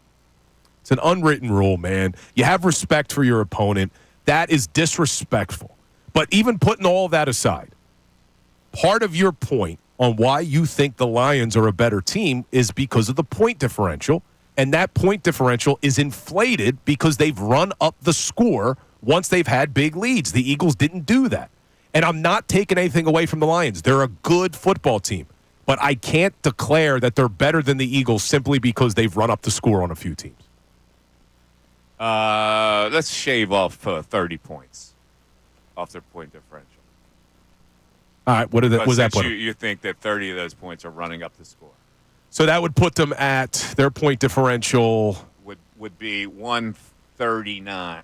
It's an unwritten rule, man. You have respect for your opponent. That is disrespectful. But even putting all of that aside, part of your point on why you think the Lions are a better team is because of the point differential, and that point differential is inflated because they've run up the score once they've had big leads. The Eagles didn't do that. And I'm not taking anything away from the Lions. They're a good football team. But I can't declare that they're better than the Eagles simply because they've run up the score on a few teams. Let's shave off 30 points off their point differential. All right, what was that put? You think that 30 of those points are running up the score? So that would put them at their point differential would be 129,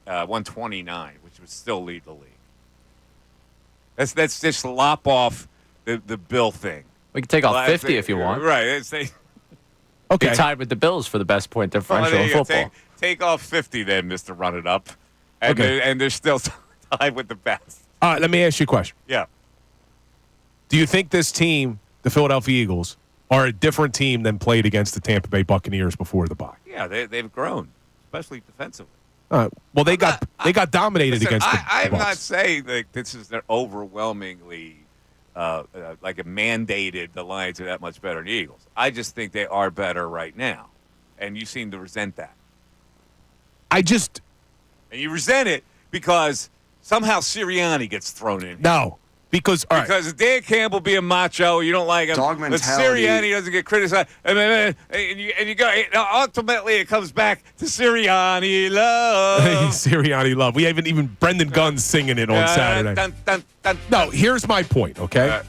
which would still lead the league. Let's just lop off the Bill thing. We can take off 50 if you want. Right. Okay. You're tied with the Bills for the best point differential in football. Take off 50 then, Mr. Run It Up. And they're still tied with the best. All right, let me ask you a question. Yeah. Do you think this team, the Philadelphia Eagles, are a different team than played against the Tampa Bay Buccaneers before the bye? Yeah, they've grown, especially defensively. Well, they got dominated Listen, against the I'm Bucs. not saying that this is overwhelmingly like a mandated the Lions are that much better than the Eagles. I just think they are better right now, and you seem to resent that. And you resent it because somehow Sirianni gets thrown in. No, because Dan Campbell being macho, you don't like him. Dog but mentality. Sirianni doesn't get criticized, and you go. Ultimately, it comes back to Sirianni love. Sirianni love. We haven't even Brendan Gunn's singing it on Saturday. Dun, dun, dun, No, here's my point, okay?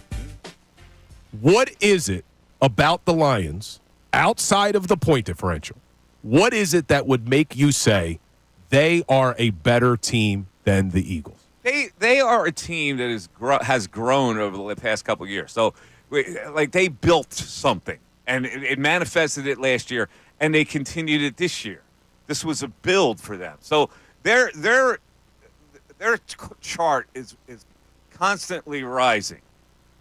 What is it about the Lions, outside of the point differential, what is it that would make you say they are a better team than the Eagles? They are a team that has grown over the past couple of years. So, they built something, and it manifested it last year, and they continued it this year. This was a build for them. So their chart is constantly rising.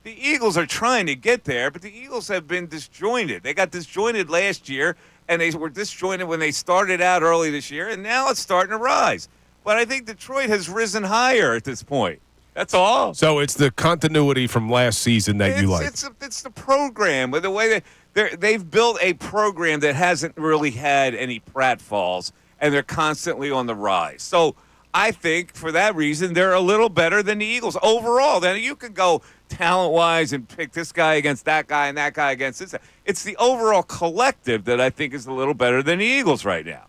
The Eagles are trying to get there, but the Eagles have been disjointed. They got disjointed last year, and they were disjointed when they started out early this year, and now it's starting to rise. But I think Detroit has risen higher at this point. That's all. So it's the continuity from last season that you like. It's the program, with the way they've built a program that hasn't really had any pratfalls, and they're constantly on the rise. So I think for that reason they're a little better than the Eagles overall. Then you could go talent-wise and pick this guy against that guy and that guy against this guy. It's the overall collective that I think is a little better than the Eagles right now.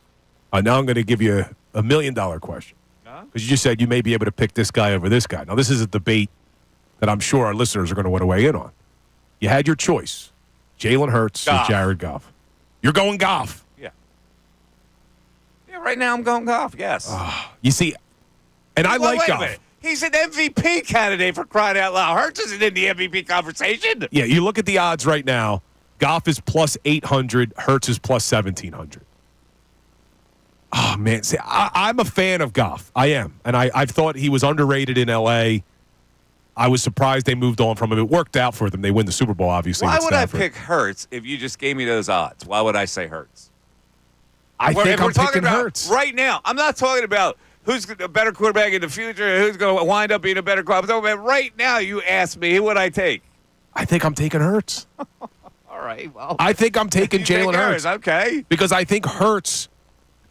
Now I'm going to give you a $1 million question. Because you just said you may be able to pick this guy over this guy. Now, this is a debate that I'm sure our listeners are going to want to weigh in on. You had your choice. Jalen Hurts or Jared Goff. You're going Goff. Yeah. Yeah, right now I'm going Goff, yes. You see, and I like wait a Goff. minute. He's an MVP candidate, for crying out loud. Hurts isn't in the MVP conversation. Yeah, you look at the odds right now. Goff is plus 800. Hurts is plus 1,700. Oh, man. See, I'm a fan of Goff. I am. And I've thought he was underrated in L.A. I was surprised they moved on from him. It worked out for them. They win the Super Bowl, obviously. Why with would I Stafford. pick Hurts if you just gave me those odds? Why would I say Hurts? I think I'm talking picking about Hurts. Right now. I'm not talking about who's a better quarterback in the future, who's going to wind up being a better quarterback. I'm talking about right now. You ask me, who would I take? I think I'm taking Hurts. All right. Well, I think I'm taking Jalen Hurts. Okay. Because I think Hurts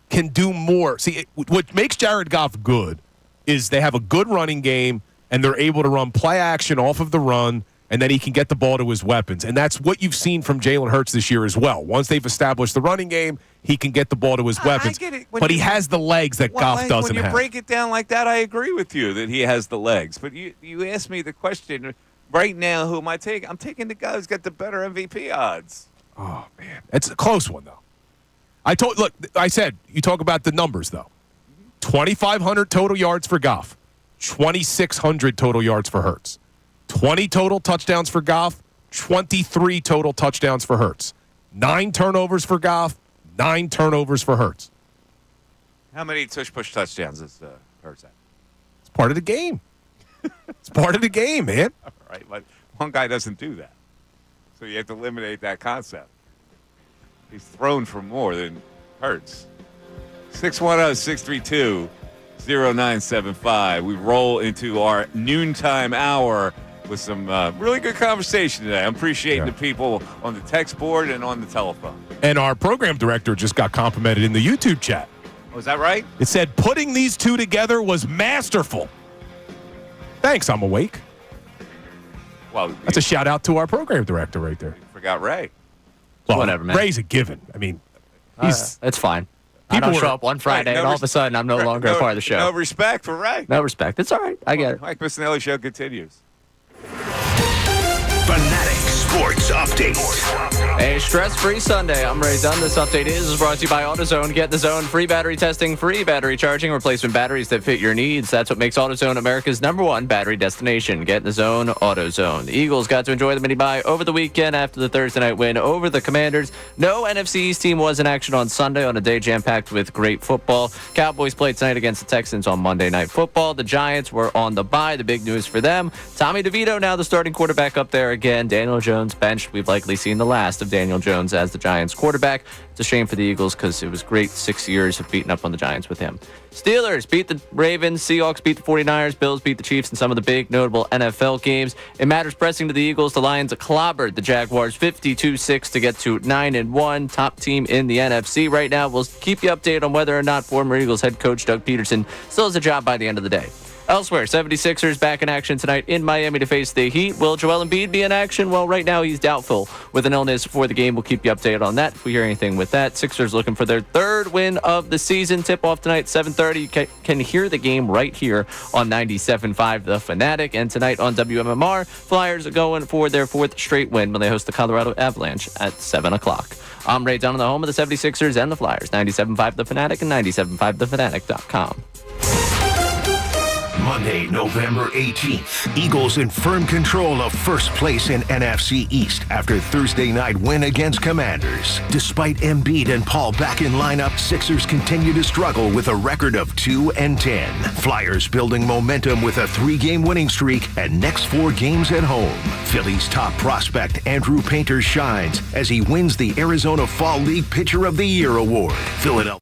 can do more. See, what makes Jared Goff good is they have a good running game, and they're able to run play action off of the run, and then he can get the ball to his weapons. And that's what you've seen from Jalen Hurts this year as well. Once they've established the running game, he can get the ball to his weapons. I get it. But he has the legs that Goff doesn't When you have. break it down like that, I agree with you that he has the legs. But you asked me the question, right now, who am I taking? I'm taking the guy who's got the better MVP odds. Oh, man. It's a close one, though. I said, you talk about the numbers, though. 2,500 total yards for Goff. 2,600 total yards for Hurts. 20 total touchdowns for Goff. 23 total touchdowns for Hurts. 9 turnovers for Goff. 9 turnovers for Hurts. How many tush-push touchdowns is Hurts at? It's part of the game. It's part of the game, man. All right, but one guy doesn't do that. So you have to eliminate that concept. He's thrown for more than Hurts. 610-632-0975. We roll into our noontime hour with some really good conversation today. I'm appreciating the people on the text board and on the telephone. And our program director just got complimented in the YouTube chat. Oh, is that right? It said, putting these two together was masterful. Thanks, I'm awake. Well, That's a shout out to our program director right there. Forgot Ray. Well, Whatever, man. Ray's a given. I mean, he's It's fine. I don't show up one Friday, and all of a sudden I'm no longer a part of the show. No respect for Ray. No respect. It's all right. I get it. Mike Missanelli Show continues. Fanatics Sports Update. A stress-free Sunday. I'm Ray Dunn. This update is brought to you by AutoZone. Get in the zone. Free battery testing, free battery charging, replacement batteries that fit your needs. That's what makes AutoZone America's #1 battery destination. Get in the zone, AutoZone. The Eagles got to enjoy the mini-bye over the weekend after the Thursday night win over the Commanders. No NFC East team was in action on Sunday on a day jam-packed with great football. Cowboys played tonight against the Texans on Monday Night Football. The Giants were on the bye. The big news for them, Tommy DeVito now the starting quarterback up there again. Daniel Jones benched. We've likely seen the last of Daniel Jones as the Giants quarterback. It's a shame for the Eagles because it was great 6 years of beating up on the Giants with him. Steelers beat the Ravens. Seahawks beat the 49ers. Bills beat the Chiefs in some of the big notable NFL games. It matters pressing to the Eagles. The Lions clobbered the Jaguars 52-6 to get to 9-1. Top team in the NFC right now. We'll keep you updated on whether or not former Eagles head coach Doug Peterson still has a job by the end of the day. Elsewhere, 76ers back in action tonight in Miami to face the Heat. Will Joel Embiid be in action? Well, right now he's doubtful with an illness for the game. We'll keep you updated on that if we hear anything with that. Sixers looking for their third win of the season. Tip-off tonight, 7:30. You can hear the game right here on 97.5 The Fanatic. And tonight on WMMR, Flyers are going for their fourth straight win when they host the Colorado Avalanche at 7 o'clock. I'm Ray Dunn, the home of the 76ers and the Flyers. 97.5 The Fanatic and 97.5thefanatic.com. Monday, November 18th. Eagles in firm control of first place in NFC East after Thursday night win against Commanders. Despite Embiid and Paul back in lineup, Sixers continue to struggle with a record of 2-10. Flyers building momentum with a 3-game winning streak and next 4 games at home. Phillies top prospect Andrew Painter shines as he wins the Arizona Fall League Pitcher of the Year award. Philadelphia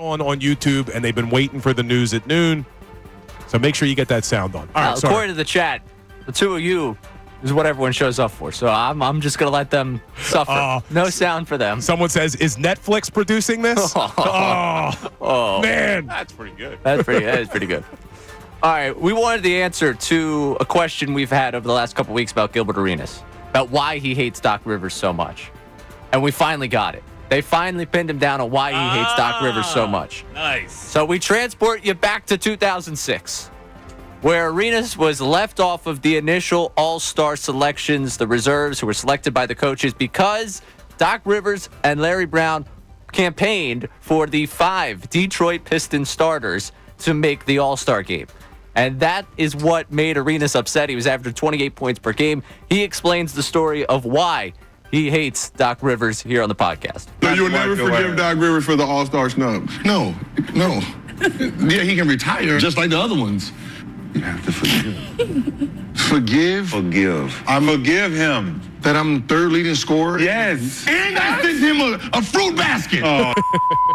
on YouTube, and they've been waiting for the news at noon. So make sure you get that sound on. All right, sorry. According to the chat, the two of you is what everyone shows up for. So I'm just going to let them suffer. No sound for them. Someone says, is Netflix producing this? Man. That's pretty good. That is pretty good. All right, we wanted the answer to a question we've had over the last couple weeks about Gilbert Arenas, about why he hates Doc Rivers so much. And we finally got it. They finally pinned him down on why he hates Doc Rivers so much. Nice. So we transport you back to 2006, where Arenas was left off of the initial all-star selections, the reserves who were selected by the coaches, because Doc Rivers and Larry Brown campaigned for the 5 Detroit Pistons starters to make the all-star game. And that is what made Arenas upset. He was averaging 28 points per game. He explains the story of why he hates Doc Rivers here on the podcast. So you'll never forgive Doc Rivers for the all-star snub? No. Yeah, he can retire just like the other ones. You have to forgive. Forgive? Forgive. I forgive him. That I'm third leading scorer? Yes. And I sent him a fruit basket.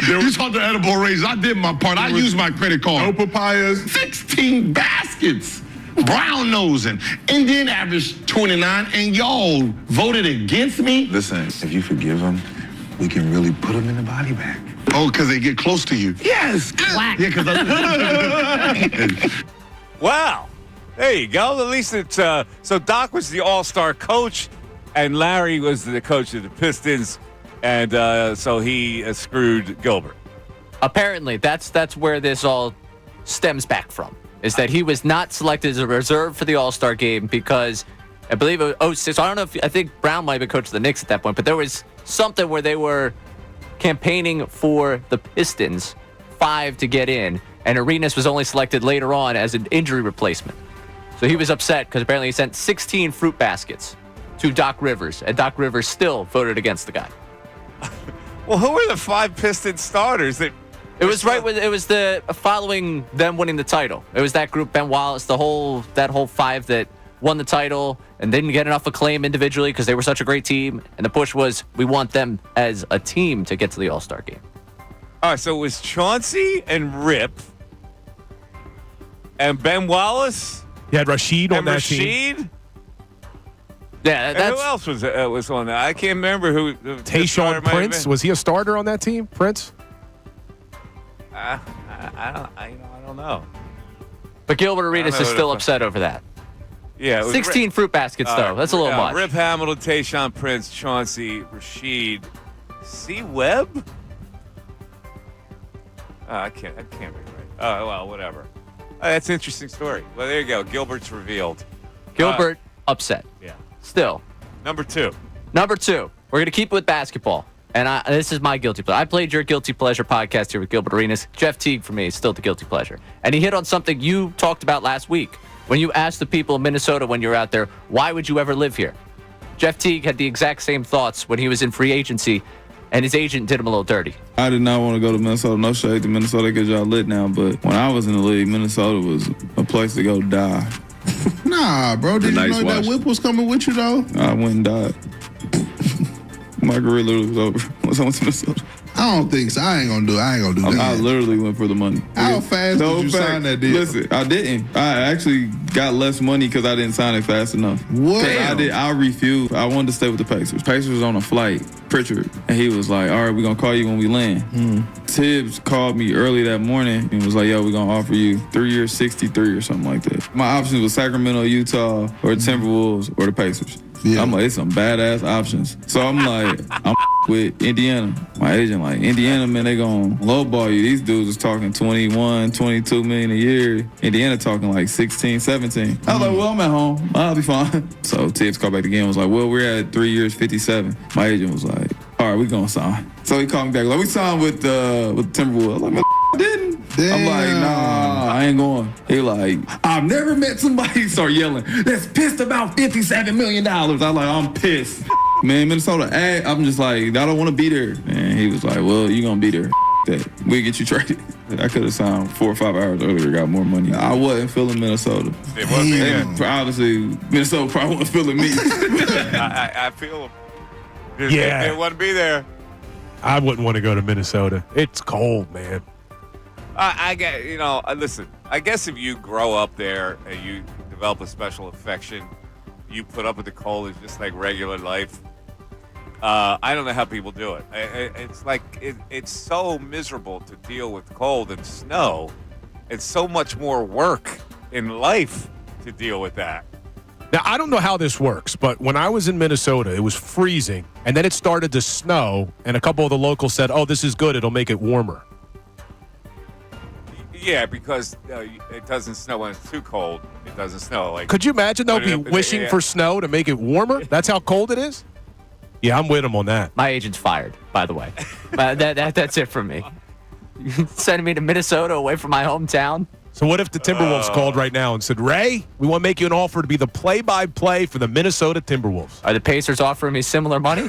You saw the edible raises. I did my part. I used my credit card. No papayas. 16 baskets. Brown nosing. And then averaged 29. And y'all voted against me? Listen, if you forgive him, we can really put him in the body bag. Oh, because they get close to you. Yes. Yeah, because Wow. There you go. At least it's so Doc was the all-star coach, and Larry was the coach of the Pistons, and so he screwed Gilbert. Apparently, that's where this all stems back from, is that he was not selected as a reserve for the all-star game because I believe it was 06. I don't know I think Brown might have been coach of the Knicks at that point, but there was something where they were campaigning for the Pistons 5 to get in, and Arenas was only selected later on as an injury replacement. So he was upset because apparently he sent 16 fruit baskets to Doc Rivers, and Doc Rivers still voted against the guy. Well, who were the 5 Pistons starters? It was the following them winning the title. It was that group, Ben Wallace, that whole 5 that won the title and didn't get enough acclaim individually because they were such a great team. And the push was, we want them as a team to get to the All-Star game. All right, so it was Chauncey and Rip and Ben Wallace. You had Rashid on and that Rashid? team. Yeah, and who else was on that? I can't remember who. Tayshaun Prince, was he a starter on that team? Prince? I don't know. But Gilbert Arenas is still upset over that. Yeah, 16 fruit baskets though. That's a little much. Rip Hamilton, Tayshaun Prince, Chauncey, Rashid, C. Webb. I can't read right. Oh well, whatever. That's an interesting story. Well, there you go. Gilbert's revealed. Gilbert upset. Yeah. Still. Number 2. We're going to keep it with basketball. And this is my guilty pleasure. I played your guilty pleasure podcast here with Gilbert Arenas. Jeff Teague, for me, is still the guilty pleasure. And he hit on something you talked about last week when you asked the people of Minnesota when you were out there, why would you ever live here? Jeff Teague had the exact same thoughts when he was in free agency, and his agent did him a little dirty. I did not want to go to Minnesota. No shade to Minnesota because y'all lit now. But when I was in the league, Minnesota was a place to go die. Nah, bro. Did you know that whip was coming with you, though? I went and died. My career literally was over once I went to Minnesota. I don't think so. I ain't gonna do that. I literally went for the money. How fast did you sign that deal? Listen, I didn't. I actually got less money because I didn't sign it fast enough. What? I refused. I wanted to stay with the Pacers. Pacers was on a flight, Pritchard, and he was like, all right, we're going to call you when we land. Tibbs called me early that morning and was like, yo, we're going to offer you 3 years, 63 or something like that. My options was Sacramento, Utah, or the Timberwolves, or the Pacers. Yeah. I'm like, it's some badass options. So I'm like, I'm with Indiana. My agent like, Indiana, man, they gonna lowball you. These dudes is talking 21, 22 million a year. Indiana talking like 16, 17. I was like, well, I'm at home. I'll be fine. So Tibbs called back again and was like, well, we're at 3 years, 57. My agent was like, all right, we gonna sign. So he called me back like, we signed with the Timberwolves. I was like, man, I didn't. Damn. I'm like, nah, I ain't going. He like, I've never met somebody start yelling that's pissed about $57 million. I was like, I'm pissed. Man, Minnesota, I'm just like, I don't want to be there. And he was like, well, you gonna be there. That we'll get you traded. I could have signed 4 or 5 hours earlier, got more money. I wasn't feeling Minnesota. It wasn't. Obviously, Minnesota probably wasn't feeling me. I feel Yeah. They wouldn't be there. I wouldn't want to go to Minnesota. It's cold, man. I get, listen, I guess if you grow up there and you develop a special affection, you put up with the cold. It's just like regular life. I don't know how people do it. It's like it's so miserable to deal with cold and snow. It's so much more work in life to deal with that. Now, I don't know how this works, but when I was in Minnesota, it was freezing, and then it started to snow, and a couple of the locals said, oh, this is good. It'll make it warmer. Yeah, because it doesn't snow when it's too cold. It doesn't snow. Like, could you imagine, they'll be wishing for snow to make it warmer? That's how cold it is? Yeah, I'm with him on that. My agent's fired, by the way. That's it from me. Sending me to Minnesota away from my hometown. So what if the Timberwolves called right now and said, Ray, we want to make you an offer to be the play-by-play for the Minnesota Timberwolves? Are the Pacers offering me similar money?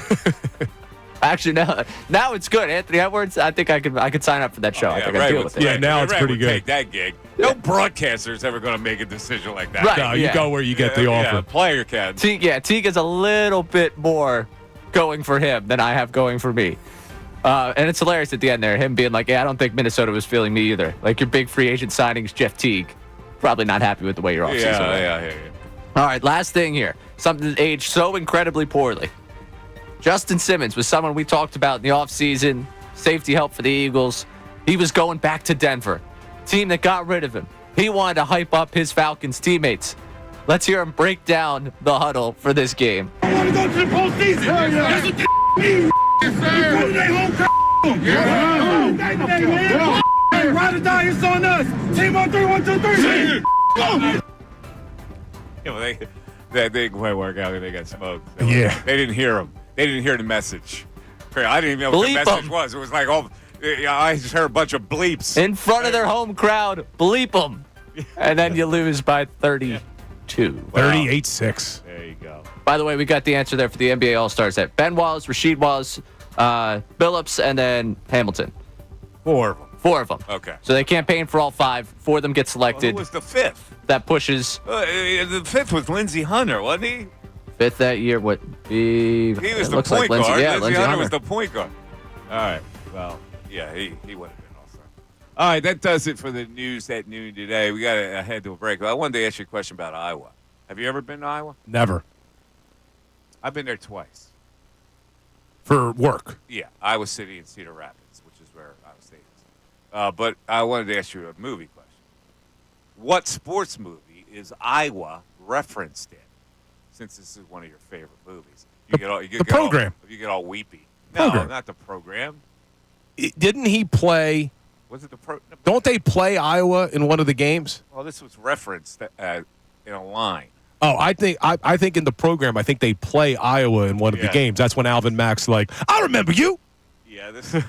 Actually, no. Now it's good. Anthony Edwards, I think I could sign up for that show. I think I'd deal with it. Yeah, now it's pretty good. Take that gig. No broadcaster's ever going to make a decision like that. Right, no, you go where you get the offer. Yeah, player can. Teague is a little bit more going for him than I have going for me. And it's hilarious at the end there, him being like, I don't think Minnesota was feeling me either. Like, your big free agent signings, Jeff Teague, probably not happy with the way your offseason went. Yeah. All right, last thing here. Something that aged so incredibly poorly. Justin Simmons was someone we talked about in the offseason, safety help for the Eagles. He was going back to Denver, team that got rid of him. He wanted to hype up his Falcons teammates. Let's hear him break down the huddle for this game. I want to go to the postseason. That's what the mean. Yes, sir. Go to their home. Yeah. Hey, ride or die, it's on us. Team on 3, 1, 2, 3. Yeah, well, they went work out and they got smoked. They didn't hear him. They didn't hear the message. I didn't even know what the message was. It was like, I just heard a bunch of bleeps. In front of their home crowd, bleep them. And then you lose by 32. 38-6. There you go. By the way, we got the answer there for the NBA All-Stars at Ben Wallace, Rasheed Wallace, Billups, and then Hamilton. 4 of them. 4 of them. Okay. So they campaigned for all 5. 4 of them get selected. Who was the 5th? That pushes. The 5th was Lindsey Hunter, wasn't he? 5th that year would be. He was the point guard. Lindsey Hunter was the point guard. All right. Well, yeah, he would have been also. All right, that does it for the news at noon today. We got to head to a break. I wanted to ask you a question about Iowa. Have you ever been to Iowa? Never. I've been there twice. For work? Yeah, Iowa City and Cedar Rapids, which is where Iowa State is. But I wanted to ask you a movie question. What sports movie is Iowa referenced in? Since this is one of your favorite movies, The Program. You get all weepy. No, Program. not The Program. Didn't he play? Was it the pro? Don't they play Iowa in one of the games? Well, this was referenced in a line. Oh, I think in the program, I think they play Iowa in one of the games. That's when Alvin Mack's like, I remember you. Yeah, this is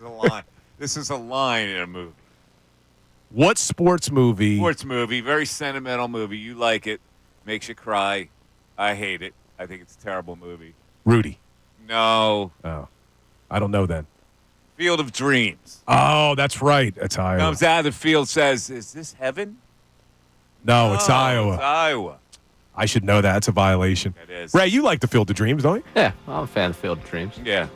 a line. This is a line in a movie. What sports movie? Sports movie, very sentimental movie. You like it, makes you cry. I hate it. I think it's a terrible movie. Rudy. No. Oh, I don't know then. Field of Dreams. Oh, that's right. That's Iowa. Comes out of the field, says, "Is this heaven?" No, it's Iowa. It's Iowa. I should know that. That's a violation. It is. Ray, you like the Field of Dreams, don't you? Yeah, I'm a fan of Field of Dreams. Yeah.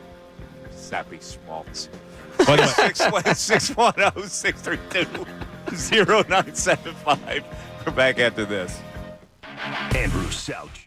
Sappy schmaltz. By the way, 610-632-0975. We're back after this. Andrew Salciunas.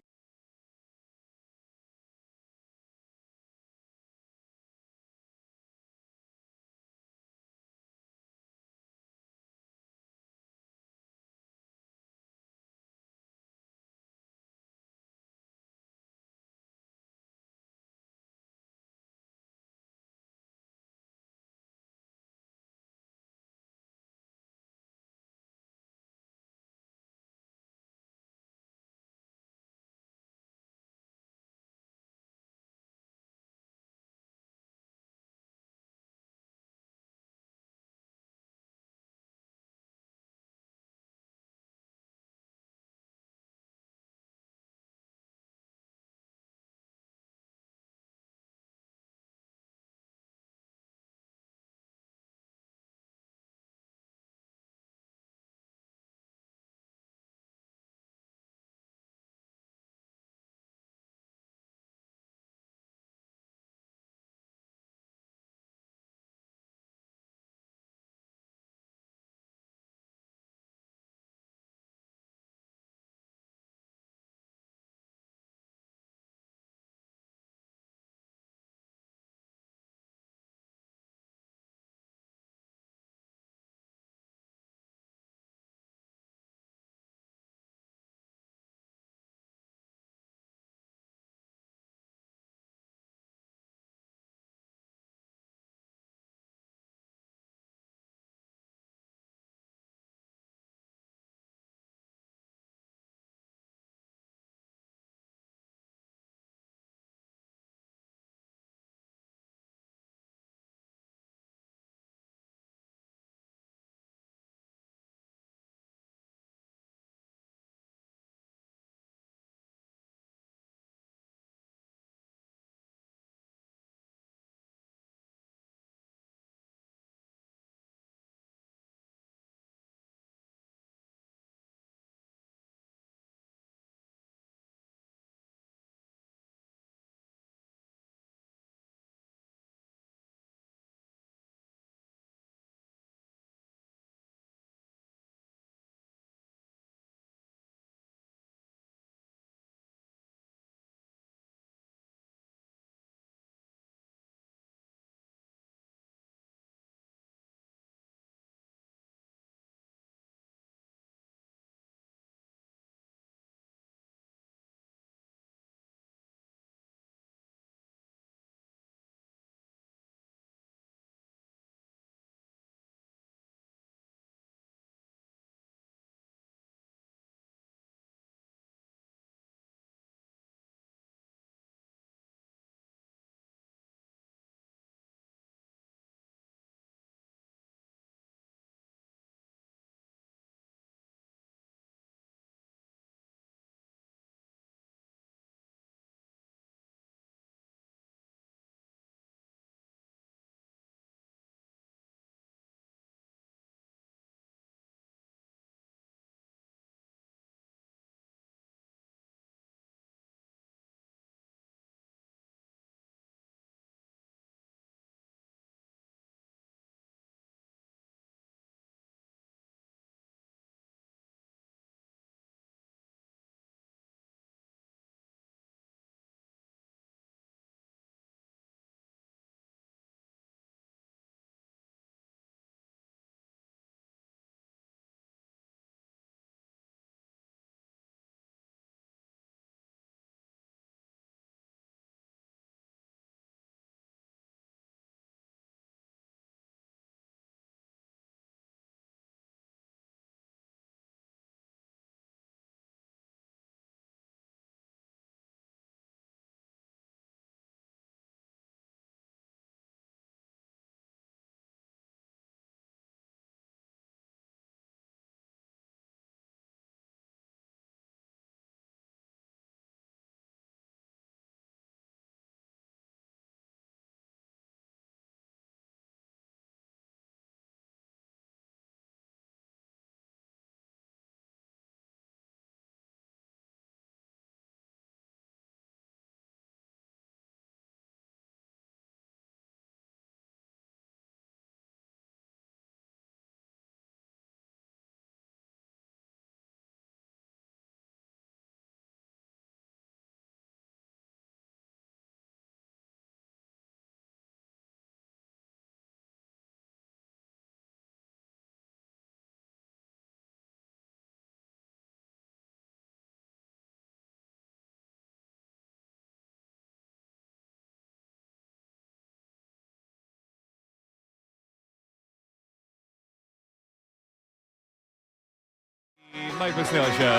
Mike Missanelli Show,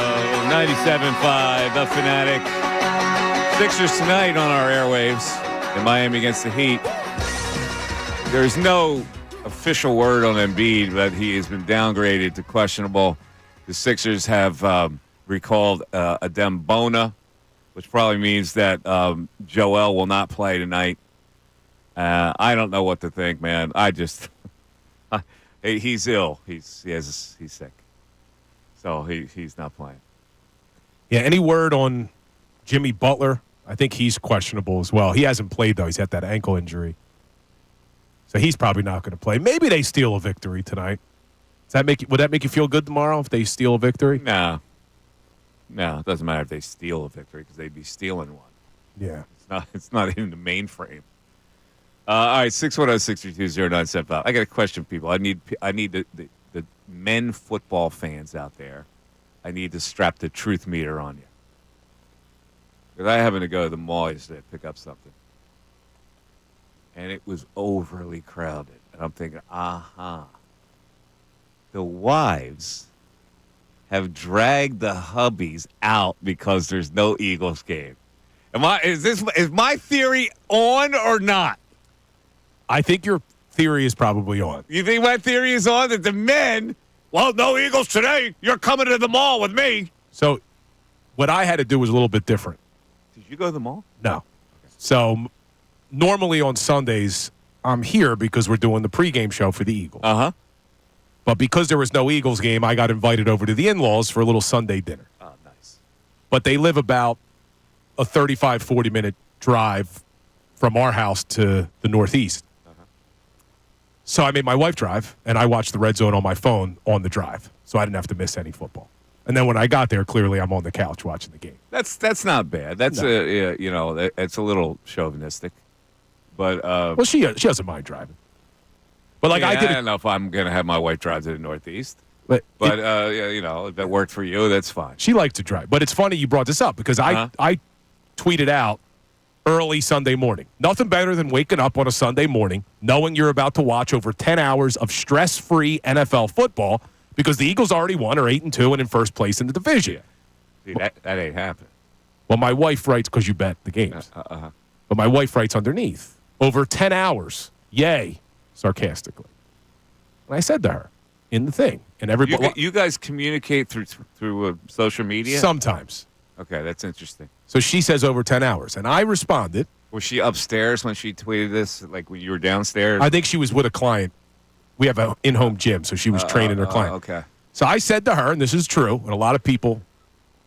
97.5, The Fanatic. Sixers tonight on our airwaves in Miami against the Heat. There's no official word on Embiid, but he has been downgraded to questionable. The Sixers have recalled Adem Bona, which probably means that Joel will not play tonight. I don't know what to think, man. He's ill. He's sick. So he's not playing. Yeah, any word on Jimmy Butler? I think he's questionable as well. He hasn't played, though. He's had that ankle injury. So he's probably not going to play. Maybe they steal a victory tonight. Would that make you feel good tomorrow if they steal a victory? No, it doesn't matter if they steal a victory because they'd be stealing one. Yeah. It's not in the mainframe. All right, 610-632-0975. I got a question, people. I need the men football fans out there. I need to strap the truth meter on you. Because I happened to go to the mall yesterday to pick up something. And it was overly crowded. And I'm thinking, the wives have dragged the hubbies out because there's no Eagles game. Is my theory on or not? I think your theory is probably on. You think my theory is on that the men, well, no Eagles today. You're coming to the mall with me. So what I had to do was a little bit different. Did you go to the mall? No. So normally on Sundays, I'm here because we're doing the pregame show for the Eagles. Uh-huh. But because there was no Eagles game, I got invited over to the in-laws for a little Sunday dinner. Oh, nice. But they live about a 35, 40-minute drive from our house to the Northeast. So I made my wife drive, and I watched the Red Zone on my phone on the drive, so I didn't have to miss any football. And then when I got there, clearly I'm on the couch watching the game. That's not bad. That's it's a little chauvinistic, but well, she doesn't mind driving. But like I don't know if I'm gonna have my wife drive to the Northeast. But if that worked for you, that's fine. She likes to drive, but it's funny you brought this up because I tweeted out early Sunday morning. Nothing better than waking up on a Sunday morning knowing you're about to watch over 10 hours of stress-free NFL football because the Eagles already won, are 8-2 and in first place in the division. See, that ain't happening. Well, my wife writes, because you bet the games, but my wife writes underneath, over 10 hours, yay, sarcastically. And I said to her, in the thing, and everybody... You guys communicate through social media? Sometimes. Okay, that's interesting. So she says over 10 hours, and I responded. Was she upstairs when she tweeted this, like when you were downstairs? I think she was with a client. We have an in-home gym, so she was training her client. Okay. So I said to her, and this is true, and a lot of people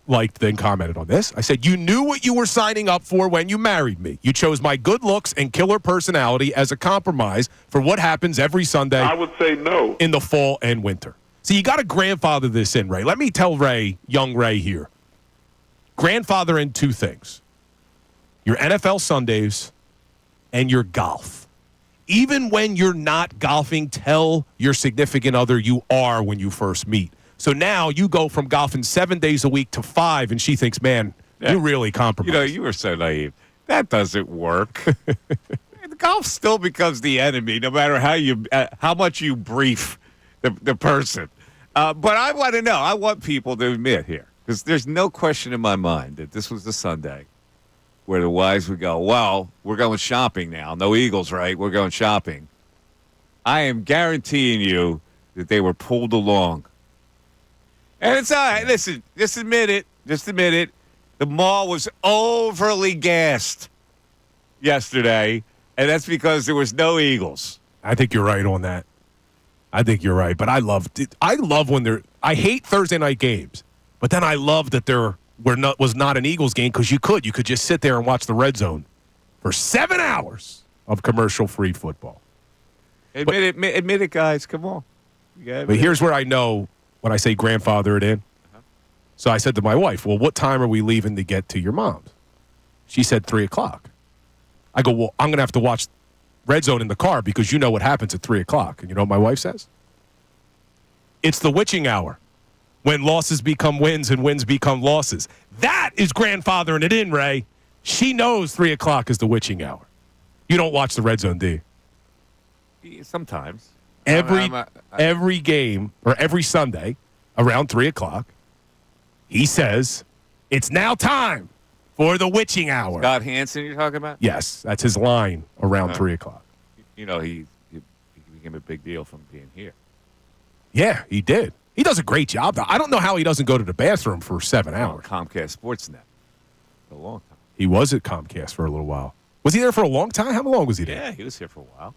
liked then commented on this. I said, you knew what you were signing up for when you married me. You chose my good looks and killer personality as a compromise for what happens every Sunday. I would say no. In the fall and winter. So you got to grandfather this in, Ray. Let me tell Ray, young Ray here. Grandfather in two things. Your NFL Sundays and your golf. Even when you're not golfing, tell your significant other you are when you first meet. So now you go from golfing 7 days a week to 5, and she thinks, man, you really compromise. You were so naive. That doesn't work. Golf still becomes the enemy, no matter how much you brief the person. But I want to know. I want people to admit here, because there's no question in my mind that this was the Sunday where the wives would go, well, we're going shopping now. No Eagles, right? We're going shopping. I am guaranteeing you that they were pulled along. And it's all right. Listen, just admit it. The mall was overly gassed yesterday, and that's because there was no Eagles. I think you're right on that. I think you're right. But I love when I hate Thursday night games, but then I love that there was not an Eagles game because you could just sit there and watch the Red Zone for 7 hours of commercial-free football. Admit it, guys. Come on. But here's where I know when I say grandfather it in. So I said to my wife, well, what time are we leaving to get to your mom's? She said 3 o'clock. I go, well, I'm going to have to watch Red Zone in the car because you know what happens at 3 o'clock. And you know what my wife says? It's the witching hour when losses become wins and wins become losses. That is grandfathering it in, Ray. She knows 3 o'clock is the witching hour. You don't watch the Red Zone, do you? Sometimes. Every game or every Sunday around 3 o'clock, He says it's now time for the witching hour. Scott Hansen, you're talking about? Yes, that's his line around 3 o'clock. You know, he became a big deal from being here. Yeah, he did. He does a great job, though. I don't know how he doesn't go to the bathroom for 7 hours. Comcast Sportsnet for a long time. He was at Comcast for a little while. Was he there for a long time? How long was he there? Yeah, he was here for a while.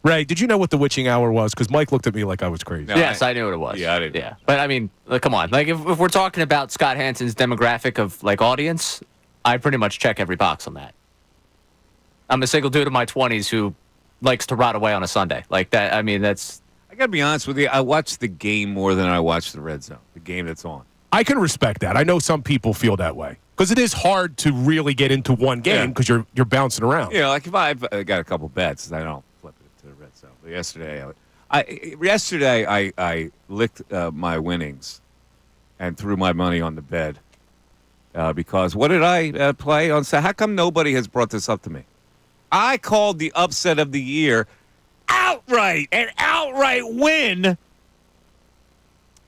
Ray, did you know what the witching hour was? Because Mike looked at me like I was crazy. No, Yes, I knew what it was. Yeah, I didn't. Yeah, but I mean, come on. Like, if we're talking about Scott Hansen's demographic of like audience, I pretty much check every box on that. I'm a single dude in my 20s who likes to rot away on a Sunday. Like that. I mean, that's. I got to be honest with you. I watch the game more than I watch the Red Zone, the game that's on. I can respect that. I know some people feel that way because it is hard to really get into one game because you're bouncing around. Yeah, like if I got a couple bets, I don't flip it to the Red Zone. But yesterday I licked my winnings and threw my money on the bed because what did I play on? So how come nobody has brought this up to me? I called the upset of the year outright, an outright win.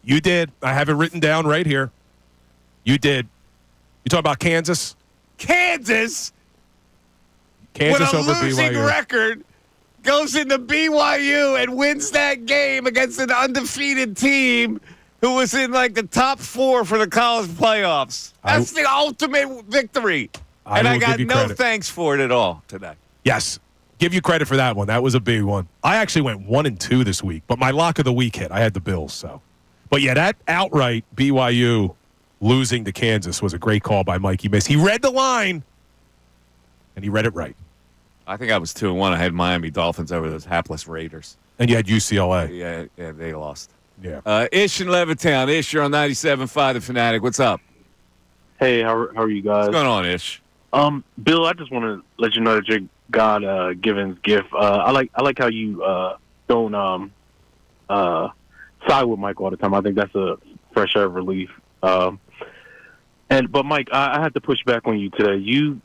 You did. I have it written down right here. You did. You talking about Kansas? Kansas Kansas with a over losing BYU. record goes into BYU and wins that game against an undefeated team who was in like the top 4 for the college playoffs. That's the ultimate victory. And I got no credit. thanks for it at all today. Yes. Give you credit for that one. That was a big one. I actually went 1-2 this week, but my lock of the week hit. I had the Bills, so. But yeah, that outright BYU losing to Kansas was a great call by Mikey Miss. He read the line, and he read it right. I think I was 2-1. I had Miami Dolphins over those hapless Raiders. And you had UCLA. Yeah, they lost. Yeah. Ish in Levittown. Ish, you're on 97.5 The Fanatic. What's up? Hey, how are you guys? What's going on, Ish? Bill, I just want to let you know that you're God given gift. I like how you don't side with Mike all the time. I think that's a fresh air relief. But Mike, I had to push back on you today. You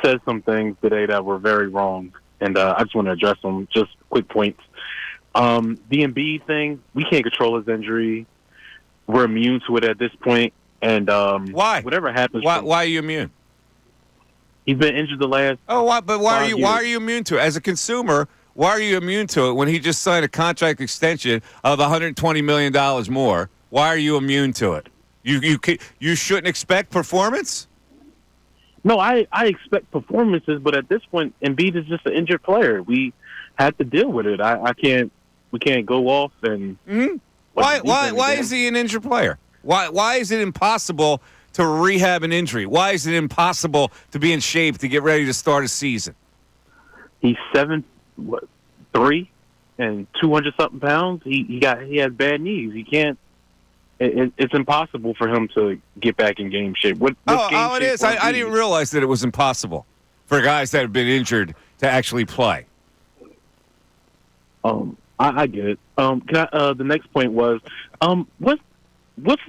said some things today that were very wrong, and I just want to address them. Just quick points. The Embiid thing, we can't control his injury. We're immune to it at this point. And why? Whatever happens, why are you immune? He's been injured the last. Oh, why? But why years. Why are you immune to it as a consumer? Why are you immune to it when he just signed a contract extension of $120 million more? Why are you immune to it? You shouldn't expect performance. No, I expect performances, but at this point, Embiid is just an injured player. We had to deal with it. We can't go off and. Mm-hmm. Why is he an injured player? Why is it impossible to rehab an injury? Why is it impossible to be in shape to get ready to start a season? He's 7'3" and 200-something pounds. He has bad knees. He can't. It's impossible for him to get back in game shape. It is. I didn't realize that it was impossible for guys that have been injured to actually play. I get it. The next point was, what's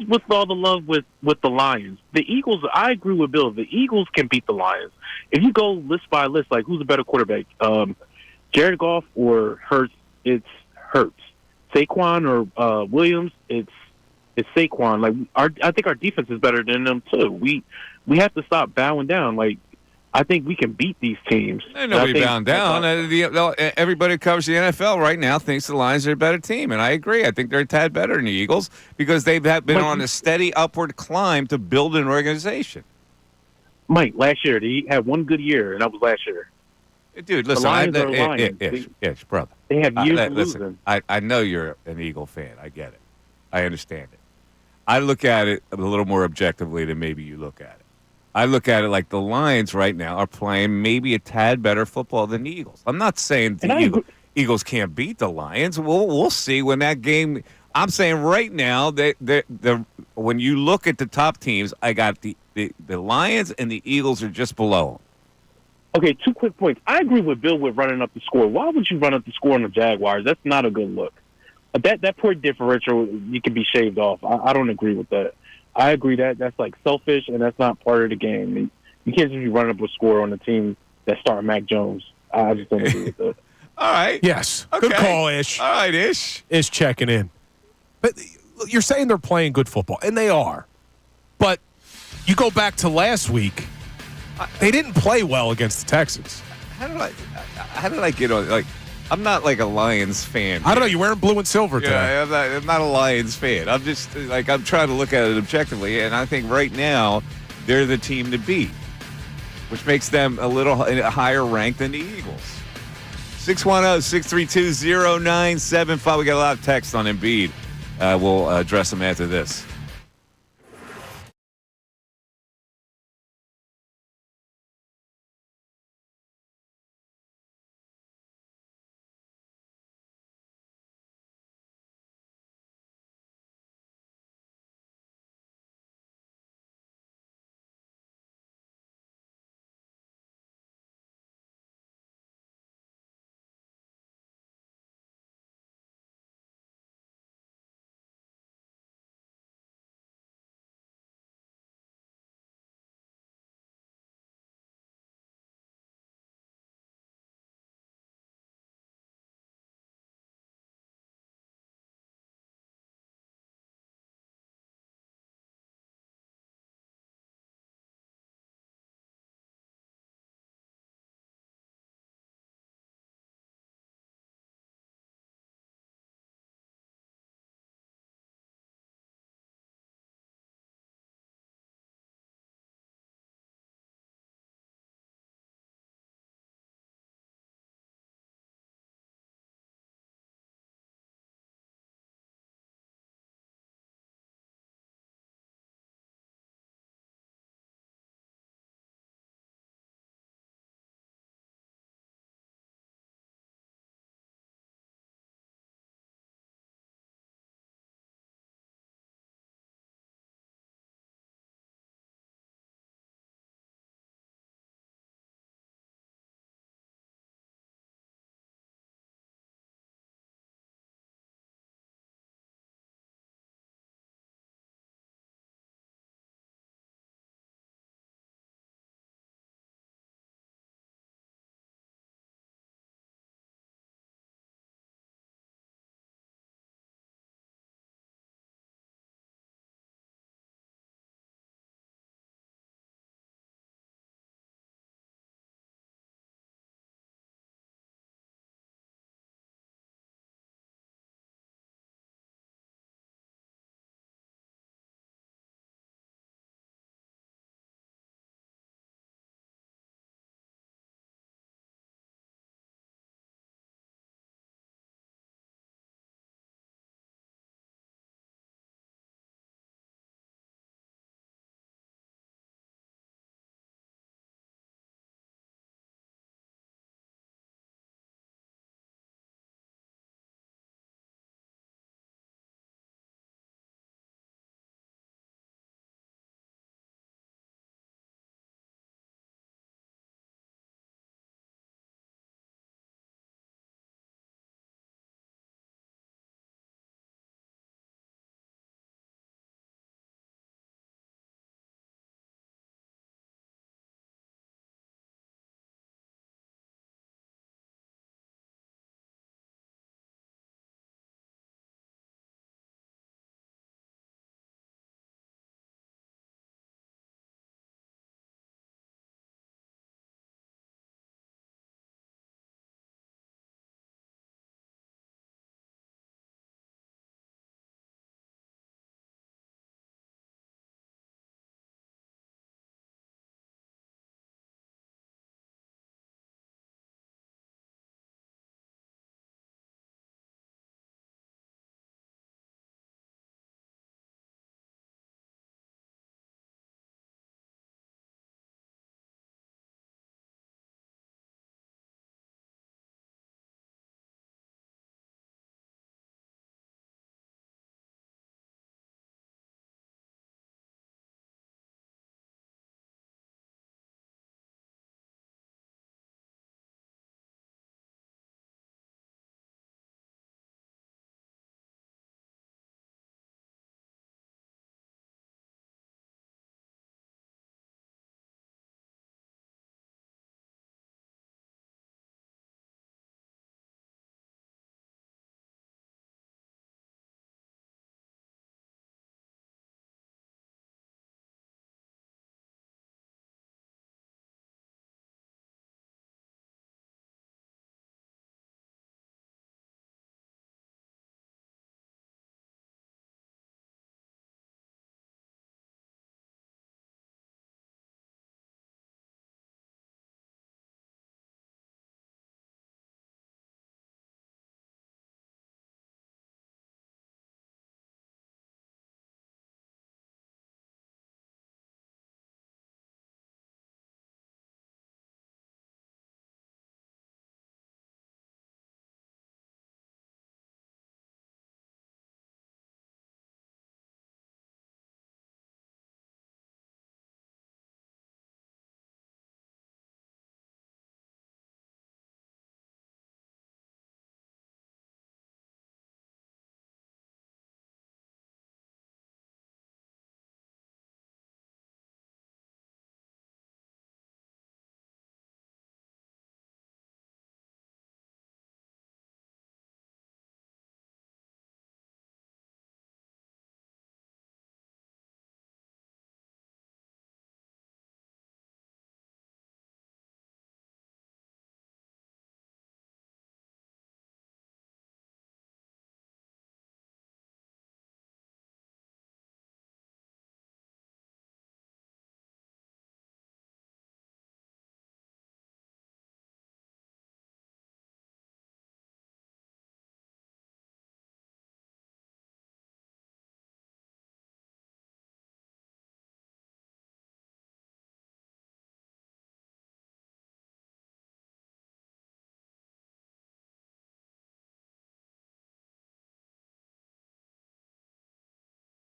with all the love with the Lions? The Eagles. I agree with Bill. The Eagles can beat the Lions. If you go list by list, like who's a better quarterback, Jared Goff or Hurts? It's Hurts. Saquon or Williams? It's Saquon. Like I think our defense is better than them too. We have to stop bowing down. Like I think we can beat these teams. Ain't nobody bowing down. Everybody who covers the NFL right now thinks the Lions are a better team, and I agree. I think they're a tad better than the Eagles because they've been on a steady upward climb to build an organization. Mike, last year they had one good year, and that was last year. Dude, listen, Ish, brother. They have years of listen, losing. I know you're an Eagle fan. I get it. I understand it. I look at it a little more objectively than maybe you look at it. I look at it like the Lions right now are playing maybe a tad better football than the Eagles. I'm not saying the Eagles can't beat the Lions. We'll see when that game. I'm saying right now that when you look at the top teams, I got the Lions and the Eagles are just below them. Okay, 2 quick points. I agree with Bill with running up the score. Why would you run up the score on the Jaguars? That's not a good look. That poor differential, you can be shaved off. I don't agree with that. I agree that's like selfish and that's not part of the game. You can't just be running up a score on a team that's starting Mac Jones. I just don't agree with that. All right. Yes. Okay. Good call, Ish. All right, Ish. Ish checking in. But you're saying they're playing good football, and they are. But you go back to last week, they didn't play well against the Texans. How did I get on? Like, I'm not like a Lions fan. I don't know. You're wearing blue and silver today. Yeah, I'm not a Lions fan. I'm just like, I'm trying to look at it objectively, and I think right now they're the team to beat, which makes them a little higher ranked than the Eagles. 610-632-0975. We got a lot of text on Embiid. We'll address them after this.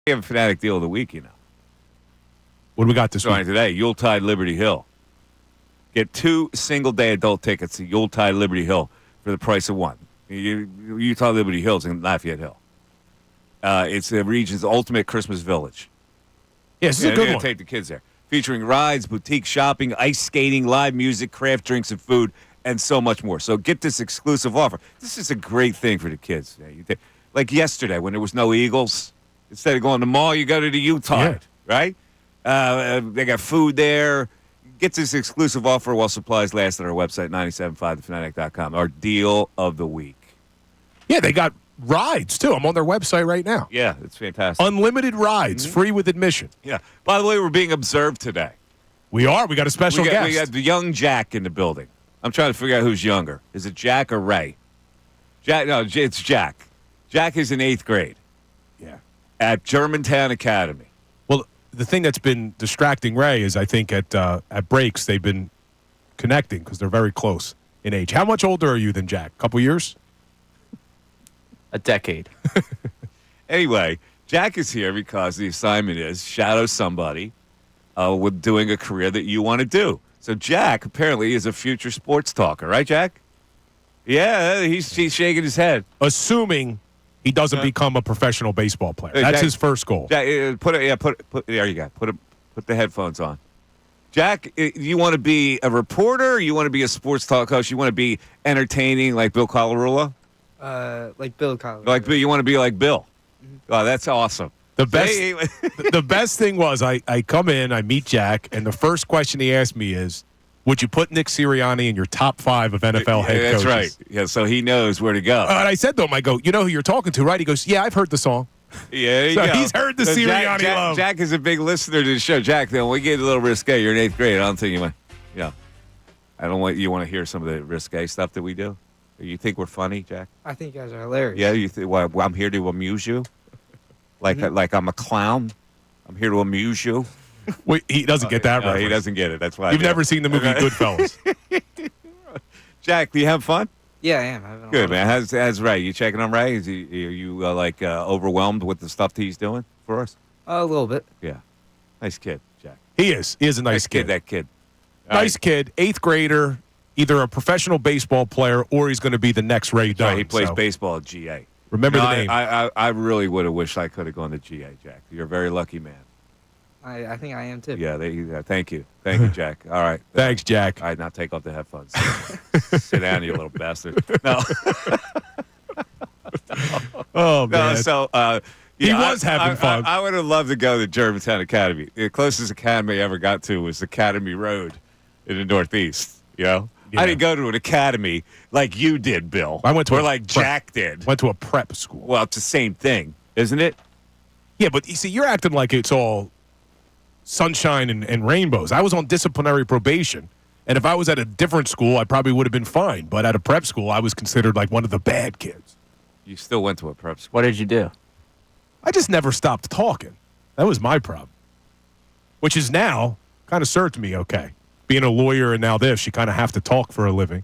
We have a Fanatic deal of the week, you know. What do we got this Starting week? today, Yuletide Liberty Hill. Get 2 single-day adult tickets to Yuletide Liberty Hill for the price of one. Utah Liberty Hills in Lafayette Hill. It's the region's ultimate Christmas village. Yeah, this is a good one. Take the kids there. Featuring rides, boutique shopping, ice skating, live music, craft drinks and food, and so much more. So get this exclusive offer. This is a great thing for the kids. Like yesterday when there was no Eagles, instead of going to the mall, you go to the Utah, right? They got food there. Get this exclusive offer while supplies last on our website, 975thefanatic.com. Our deal of the week. Yeah, they got rides, too. I'm on their website right now. Yeah, it's fantastic. Unlimited rides, free with admission. Yeah. By the way, we're being observed today. We are. We got a special guest. We got the young Jack in the building. I'm trying to figure out who's younger. Is it Jack or Ray? Jack? No, it's Jack. Jack is in 8th grade. Yeah. At Germantown Academy. Well, the thing that's been distracting Ray is I think at breaks they've been connecting because they're very close in age. How much older are you than Jack? A couple years? A decade. Anyway, Jack is here because the assignment is shadow somebody with doing a career that you want to do. So Jack apparently is a future sports talker, right, Jack? Yeah, he's shaking his head. Assuming he doesn't become a professional baseball player. That's Jack, his first goal. Jack, there you go. Put the headphones on. Jack, you want to be a reporter? You want to be a sports talk coach? You want to be entertaining like Bill Colarulo? Like Bill Collins. Like you want to be like Bill? Oh, that's awesome. The best thing was I come in, I meet Jack, and the first question he asked me is, would you put Nick Sirianni in your top 5 of NFL head coaches? That's right. Yeah, so he knows where to go. And I said to him, I go, you know who you're talking to, right? He goes, yeah, I've heard the song. Yeah, so he's heard the Sirianni love. Jack is a big listener to the show. Jack, then we get a little risque. You're in 8th grade. I don't think I don't want you want to hear some of the risque stuff that we do. You think we're funny, Jack? I think you guys are hilarious. Yeah, you think well, I'm here to amuse you, like I'm a clown. I'm here to amuse you. Wait, he doesn't get that right. He doesn't get it. That's why you've never seen the movie Goodfellas. Jack, do you have fun? Yeah, I am. Good, man. How's Ray? You checking on Ray? Are you overwhelmed with the stuff that he's doing for us? A little bit. Yeah. Nice kid, Jack. He is. He is a nice kid. That kid. Nice kid. 8th grader. Either a professional baseball player or he's going to be the next Ray Dunn. Right, he plays baseball at GA. Remember the name. I really would have wished I could have gone to GA, Jack. You're a very lucky man. I think I am too. Yeah, thank you. Thank you, Jack. All right. Thanks, Jack. All right, now take off the headphones. Sit down, you little bastard. No. Oh, man. No, so he was having fun. I would have loved to go to Germantown Academy. The closest academy I ever got to was Academy Road in the Northeast, you know? Yeah. I didn't go to an academy like you did, Bill. I went to like Jack did. Went to a prep school. Well, it's the same thing, isn't it? Yeah, but you see, you're acting like it's all sunshine and rainbows. I was on disciplinary probation, and if I was at a different school, I probably would have been fine. But at a prep school, I was considered like one of the bad kids. You still went to a prep school. What did you do? I just never stopped talking. That was my problem. Which is now kind of served me okay. Being a lawyer and now this, you kind of have to talk for a living.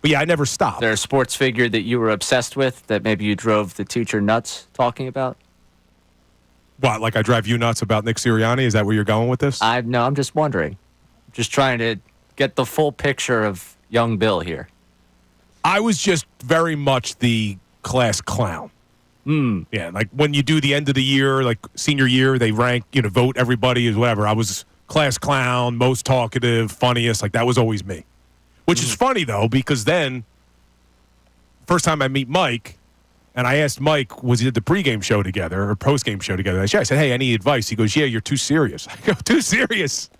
But yeah, I never stopped. Is there a sports figure that you were obsessed with that maybe you drove the teacher nuts talking about? What, like I drive you nuts about Nick Sirianni? Is that where you're going with this? No, I'm just wondering. Just trying to get the full picture of young Bill here. I was just very much the class clown. Yeah, like when you do the end of the year, like senior year, they rank, vote everybody as whatever. I was class clown, most talkative, funniest. Like that was always me. Which is funny, though, because then first time I meet Mike, and I asked Mike, was he at the pregame show together or postgame show together? I said, hey, any advice? He goes, yeah, you're too serious. I go, too serious?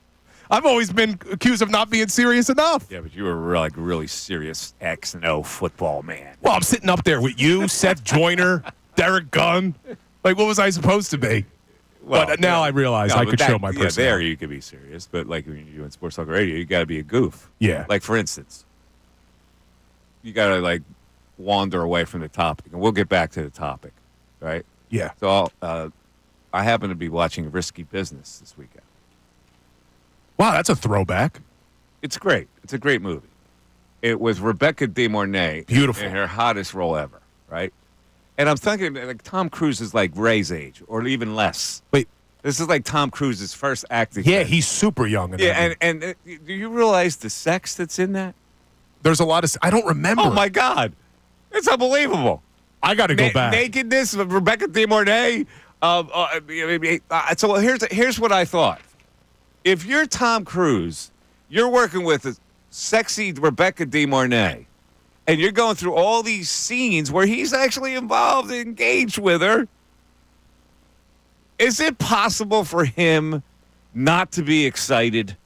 I've always been accused of not being serious enough. Yeah, but you were really serious X and O football man. Well, I'm sitting up there with you, Seth Joyner, Derek Gunn. Like, what was I supposed to be? Well, but now I realize I could show my personality. Yeah, there you could be serious, but like when you're doing Sports Talk Radio, you got to be a goof. Yeah. Like, for instance, you got to, wander away from the topic, and we'll get back to the topic, right? Yeah. So I happen to be watching Risky Business this weekend. Wow, that's a throwback. It's great. It's a great movie. It was Rebecca De Mornay. Beautiful. In her hottest role ever, right? And I'm thinking like Tom Cruise is like Ray's age or even less. Wait. This is like Tom Cruise's first acting. Yeah, film. he's super young. In that movie. and do you realize the sex that's in that? There's a lot of. I don't remember. Oh my God, it's unbelievable. I got to go back. Nakedness of Rebecca De Mornay. So here's what I thought. If you're Tom Cruise, you're working with a sexy Rebecca De Mornay, and you're going through all these scenes where he's actually involved, engaged with her. Is it possible for him not to be excited?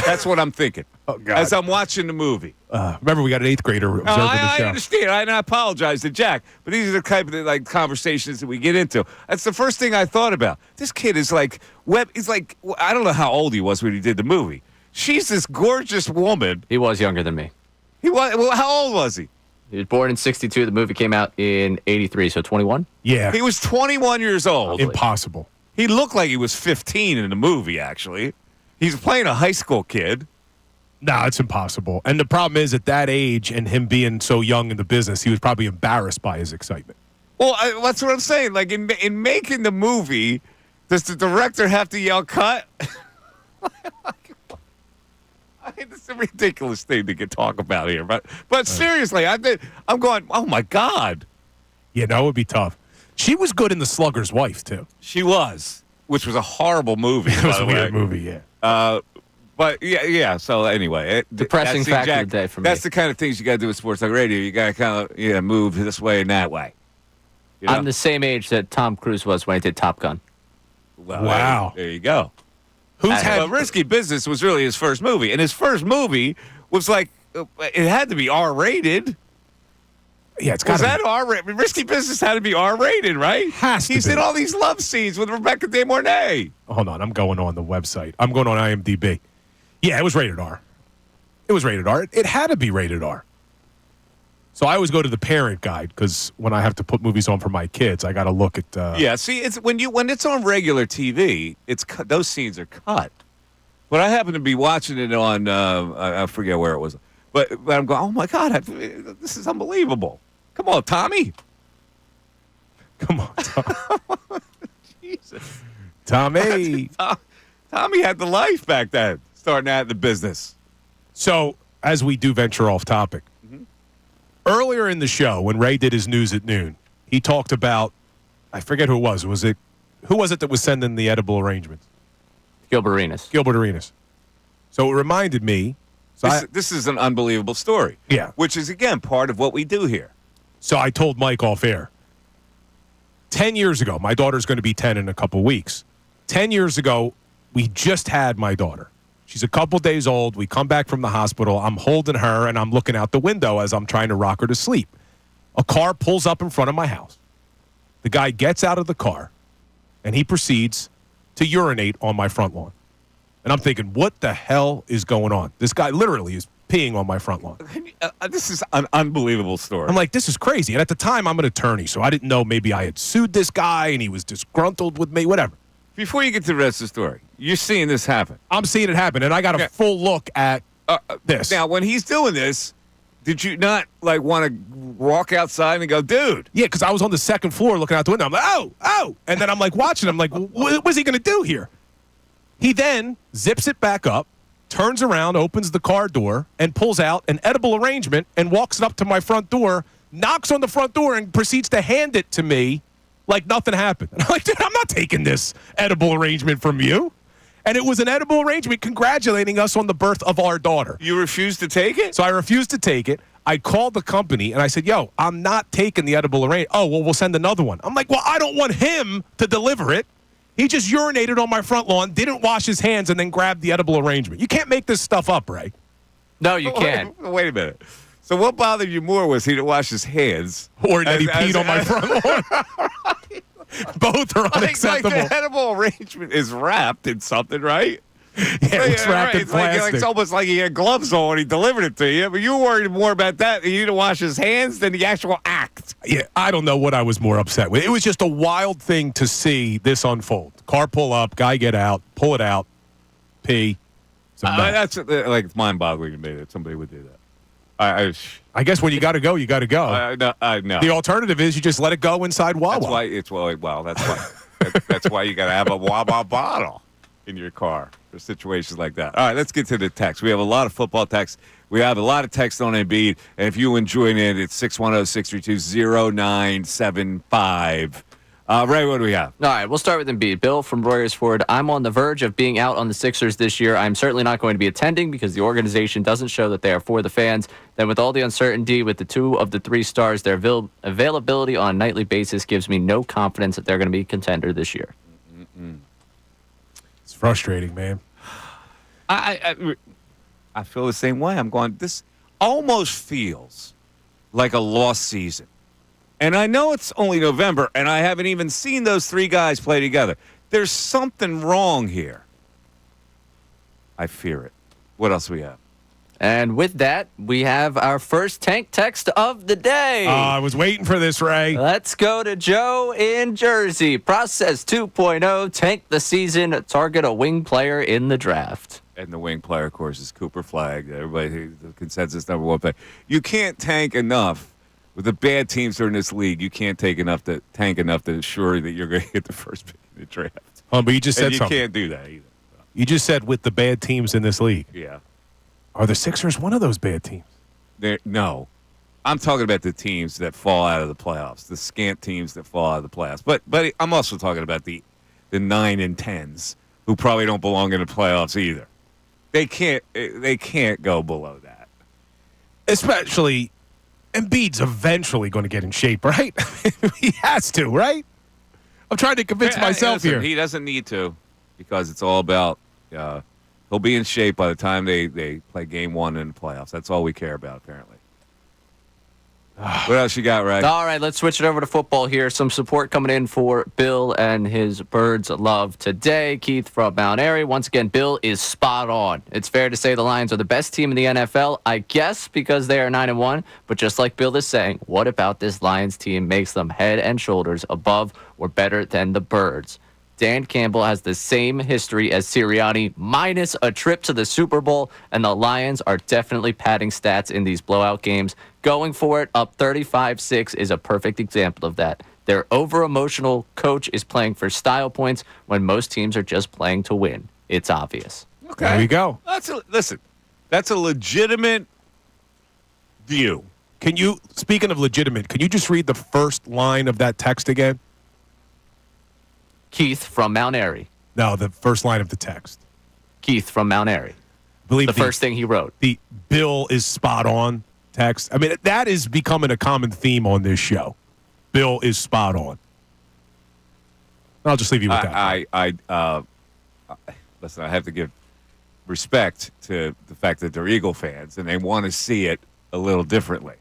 That's what I'm thinking. Oh, God. As I'm watching the movie. Remember, we got an 8th grader observing the show. I understand. I apologize to Jack, but these are the type of like conversations that we get into. That's the first thing I thought about. This kid is like He's like, I don't know how old he was when he did the movie. She's this gorgeous woman. He was younger than me. He was. Well, how old was he? He was born in 62. The movie came out in 83, so 21? Yeah. He was 21 years old. Impossible. He looked like he was 15 in the movie, actually. He's playing a high school kid. No, it's impossible. And the problem is, at that age and him being so young in the business, he was probably embarrassed by his excitement. Well, that's what I'm saying. Like, in making the movie, does the director have to yell, cut? I mean, it's a ridiculous thing to talk about here. But seriously, I'm going, oh, my God. Yeah, that would be tough. She was good in The Slugger's Wife, too. She was, which was a horrible movie. It was a weird movie, yeah. But, yeah, so anyway. Depressing fact of the day for me. That's the kind of things you got to do with Sports Talk Radio. You got to kind of move this way and that way. You know? I'm the same age that Tom Cruise was when he did Top Gun. Well, wow. There you go. Risky Business was really his first movie. And his first movie was like, it had to be R-rated. Yeah, it's got Was that R-rated? Risky Business had to be R-rated, right? He's in all these love scenes with Rebecca De Mornay. Hold on, I'm going on the website. I'm going on IMDb. Yeah, it was rated R. It was rated R. It had to be rated R. So I always go to the parent guide because when I have to put movies on for my kids, I got to look at. Yeah, see, it's when it's on regular TV, those scenes are cut. But I happen to be watching it on I forget where it was, but I'm going, oh my God, this is unbelievable. Come on, Tommy. Come on, Tommy. Jesus, Tommy. Tommy had the life back then, starting out in the business. So as we do venture off topic. Earlier in the show, when Ray did his news at noon, he talked about, I forget who it was. Who was it that was sending the edible arrangements? Gilbert Arenas. Gilbert Arenas. So it reminded me. This is an unbelievable story. Yeah. Which is, again, part of what we do here. So I told Mike off air. 10 years ago, my daughter's going to be 10 in a couple weeks. 10 years ago, we just had my daughter. She's a couple days old. We come back from the hospital. I'm holding her, and I'm looking out the window as I'm trying to rock her to sleep. A car pulls up in front of my house. The guy gets out of the car, and he proceeds to urinate on my front lawn. And I'm thinking, what the hell is going on? This guy literally is peeing on my front lawn. This is an unbelievable story. I'm like, this is crazy. And at the time, I'm an attorney, so I didn't know maybe I had sued this guy, and he was disgruntled with me, whatever. Before you get to the rest of the story, you're seeing this happen. I'm seeing it happen, and I got a full look at this. Now, when he's doing this, did you not want to walk outside and go, dude? Yeah, because I was on the second floor looking out the window. I'm like, oh. And then I'm like watching him, like, what's he going to do here? He then zips it back up, turns around, opens the car door, and pulls out an edible arrangement and walks it up to my front door, knocks on the front door, and proceeds to hand it to me like nothing happened. And I'm like, dude, I'm not taking this edible arrangement from you. And it was an edible arrangement congratulating us on the birth of our daughter. You refused to take it? So I refused to take it. I called the company, and I said, yo, I'm not taking the edible arrangement. Oh, well, we'll send another one. I'm like, well, I don't want him to deliver it. He just urinated on my front lawn, didn't wash his hands, and then grabbed the edible arrangement. You can't make this stuff up, Ray. No, you can't. Wait a minute. So what bothered you more was he didn't wash his hands? Or that he peed on my front lawn. Both are unacceptable. Like the edible arrangement is wrapped in something, right? Yeah, it's wrapped in plastic. It's almost like he had gloves on when he delivered it to you. But you were worried more about that. He didn't wash his hands than the actual act. Yeah, I don't know what I was more upset with. It was just a wild thing to see this unfold. Car pull up, guy get out, pull it out, pee. That's like mind-boggling to me that somebody would do that. I guess when you got to go, you got to go. No. The alternative is you just let it go inside Wawa. That's why you got to have a Wawa bottle in your car for situations like that. All right, let's get to the text. We have a lot of football texts. We have a lot of text on Embiid, and if you enjoy it, it's 610-632-0975. Ray, what do we have? All right, we'll start with Embiid. Bill from Royersford. I'm on the verge of being out on the Sixers this year. I'm certainly not going to be attending because the organization doesn't show that they are for the fans. Then with all the uncertainty with the 2 of the 3 stars, their availability on a nightly basis gives me no confidence that they're going to be a contender this year. It's frustrating, man. I feel the same way. I'm going, this almost feels like a lost season. And I know it's only November, and I haven't even seen those 3 guys play together. There's something wrong here. I fear it. What else we have? And with that, we have our first tank text of the day. I was waiting for this, Ray. Let's go to Joe in Jersey. Process 2.0, tank the season, target a wing player in the draft. And the wing player, of course, is Cooper Flagg. Everybody, the consensus number 1 player. You can't tank enough. With the bad teams that are in this league, you can't tank enough to ensure that you're going to get the first pick in the draft. But you just said something. You can't do that either. You just said with the bad teams in this league. Yeah. Are the Sixers one of those bad teams? No. I'm talking about the teams that fall out of the playoffs, the scant teams that fall out of the playoffs. But I'm also talking about the 9 and 10s who probably don't belong in the playoffs either. They can't go below that. Especially Embiid's eventually going to get in shape, right? He has to, right? I'm trying to convince myself here. He doesn't need to because it's all about he'll be in shape by the time they play game 1 in the playoffs. That's all we care about, apparently. What else you got, Ray? All right, let's switch it over to football here. Some support coming in for Bill and his Birds love today. Keith from Mount Airy. Once again, Bill is spot on. It's fair to say the Lions are the best team in the NFL, I guess, because they are 9-1. But just like Bill is saying, what about this Lions team makes them head and shoulders above or better than the Birds? Dan Campbell has the same history as Sirianni, minus a trip to the Super Bowl, and the Lions are definitely padding stats in these blowout games. Going for it, up 35-6 is a perfect example of that. Their over-emotional coach is playing for style points when most teams are just playing to win. It's obvious. Okay. There you go. Listen, that's a legitimate view. Speaking of legitimate, can you just read the first line of that text again? Keith from Mount Airy. No, the first line of the text. Keith from Mount Airy. I believe the first thing he wrote. The Bill is spot on text. I mean, that is becoming a common theme on this show. Bill is spot on. I'll just leave you with that. Listen, I have to give respect to the fact that they're Eagle fans and they want to see it a little differently.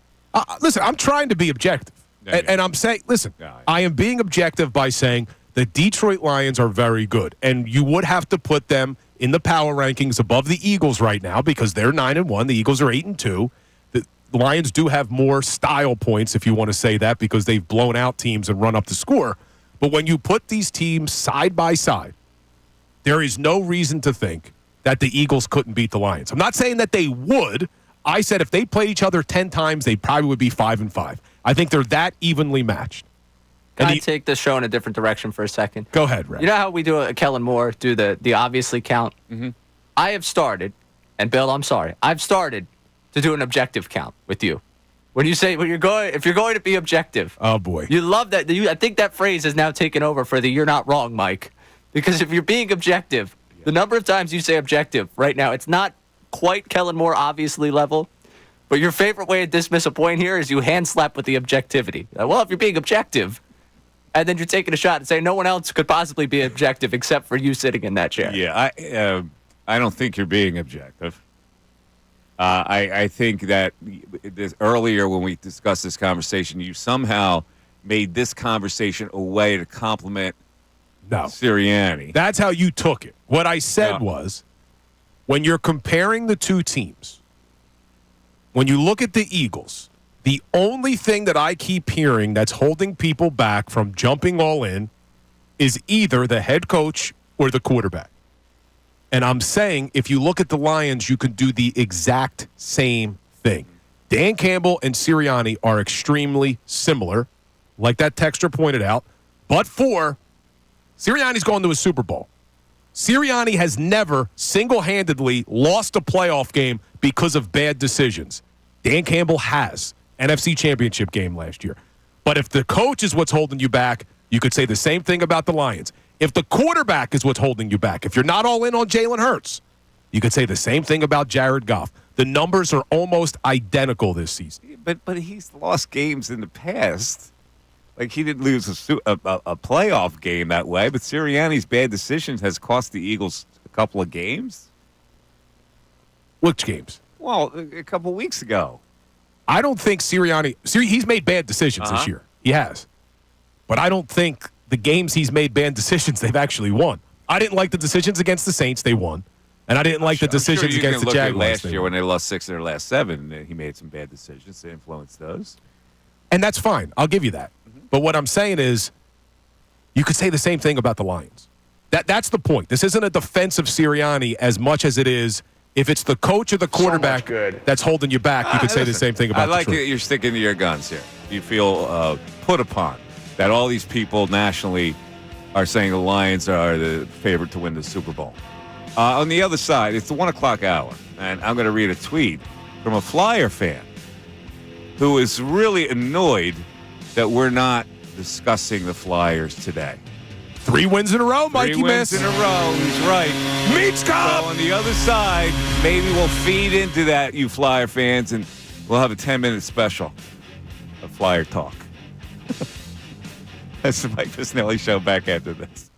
Listen, I'm trying to be objective. And I'm saying, listen, I am being objective by saying the Detroit Lions are very good. And you would have to put them in the power rankings above the Eagles right now because they're 9-1. The Eagles are 8-2. The Lions do have more style points, if you want to say that, because they've blown out teams and run up the score. But when you put these teams side by side, there is no reason to think that the Eagles couldn't beat the Lions. I'm not saying that they would. I said if they played each other 10 times, they probably would be 5-5. I think they're that evenly matched. Can I take this show in a different direction for a second? Go ahead, Ray. You know how we do Kellen Moore, do the obviously count? Mm-hmm. I have started, and Bill, I'm sorry, I've started to do an objective count with you. When you say, if you're going to be objective. Oh, boy. You love that. I think that phrase is now taken over for the you're not wrong, Mike. Because if you're being objective, the number of times you say objective right now, it's not quite Kellen Moore obviously level. But your favorite way to dismiss a point here is you hand slap with the objectivity. Well, if you're being objective, and then you're taking a shot and saying no one else could possibly be objective except for you sitting in that chair. Yeah, I don't think you're being objective. I think that earlier when we discussed this conversation, you somehow made this conversation a way to compliment Sirianni. That's how you took it. What I said was, when you're comparing the two teams, when you look at the Eagles, the only thing that I keep hearing that's holding people back from jumping all in is either the head coach or the quarterback. And I'm saying if you look at the Lions, you can do the exact same thing. Dan Campbell and Sirianni are extremely similar, like that texter pointed out. But Sirianni's going to a Super Bowl. Sirianni has never single-handedly lost a playoff game because of bad decisions. Dan Campbell has. NFC Championship game last year. But if the coach is what's holding you back, you could say the same thing about the Lions. If the quarterback is what's holding you back, if you're not all in on Jalen Hurts, you could say the same thing about Jared Goff. The numbers are almost identical this season. But he's lost games in the past. Like, he didn't lose a playoff game that way, but Sirianni's bad decisions has cost the Eagles a couple of games. Which games? Well, a couple of weeks ago. I don't think he's made bad decisions this year. He has. But I don't think the games he's made bad decisions, they've actually won. I didn't like the decisions against the Saints, they won. And I didn't like the decisions against the Jaguars. Last year when they lost 6 of their last 7, he made some bad decisions to influence those. And that's fine. I'll give you that. But what I'm saying is, you could say the same thing about the Lions. That's the point. This isn't a defense of Sirianni as much as it is, if it's the coach or the quarterback that's holding you back, you could say the same thing about I like Detroit. that you're sticking to your guns here. You feel put upon that all these people nationally are saying the Lions are the favorite to win the Super Bowl. On the other side, it's the 1 o'clock hour, and I'm going to read a tweet from a Flyer fan who is really annoyed that we're not discussing the Flyers today. 3 wins in a row, Mikey. 3 wins in a row. He's right. Meats Cup! So on the other side, maybe we'll feed into that, you Flyer fans, and we'll have a 10-minute special of Flyer talk. That's the Mike Missanelli Show back after this.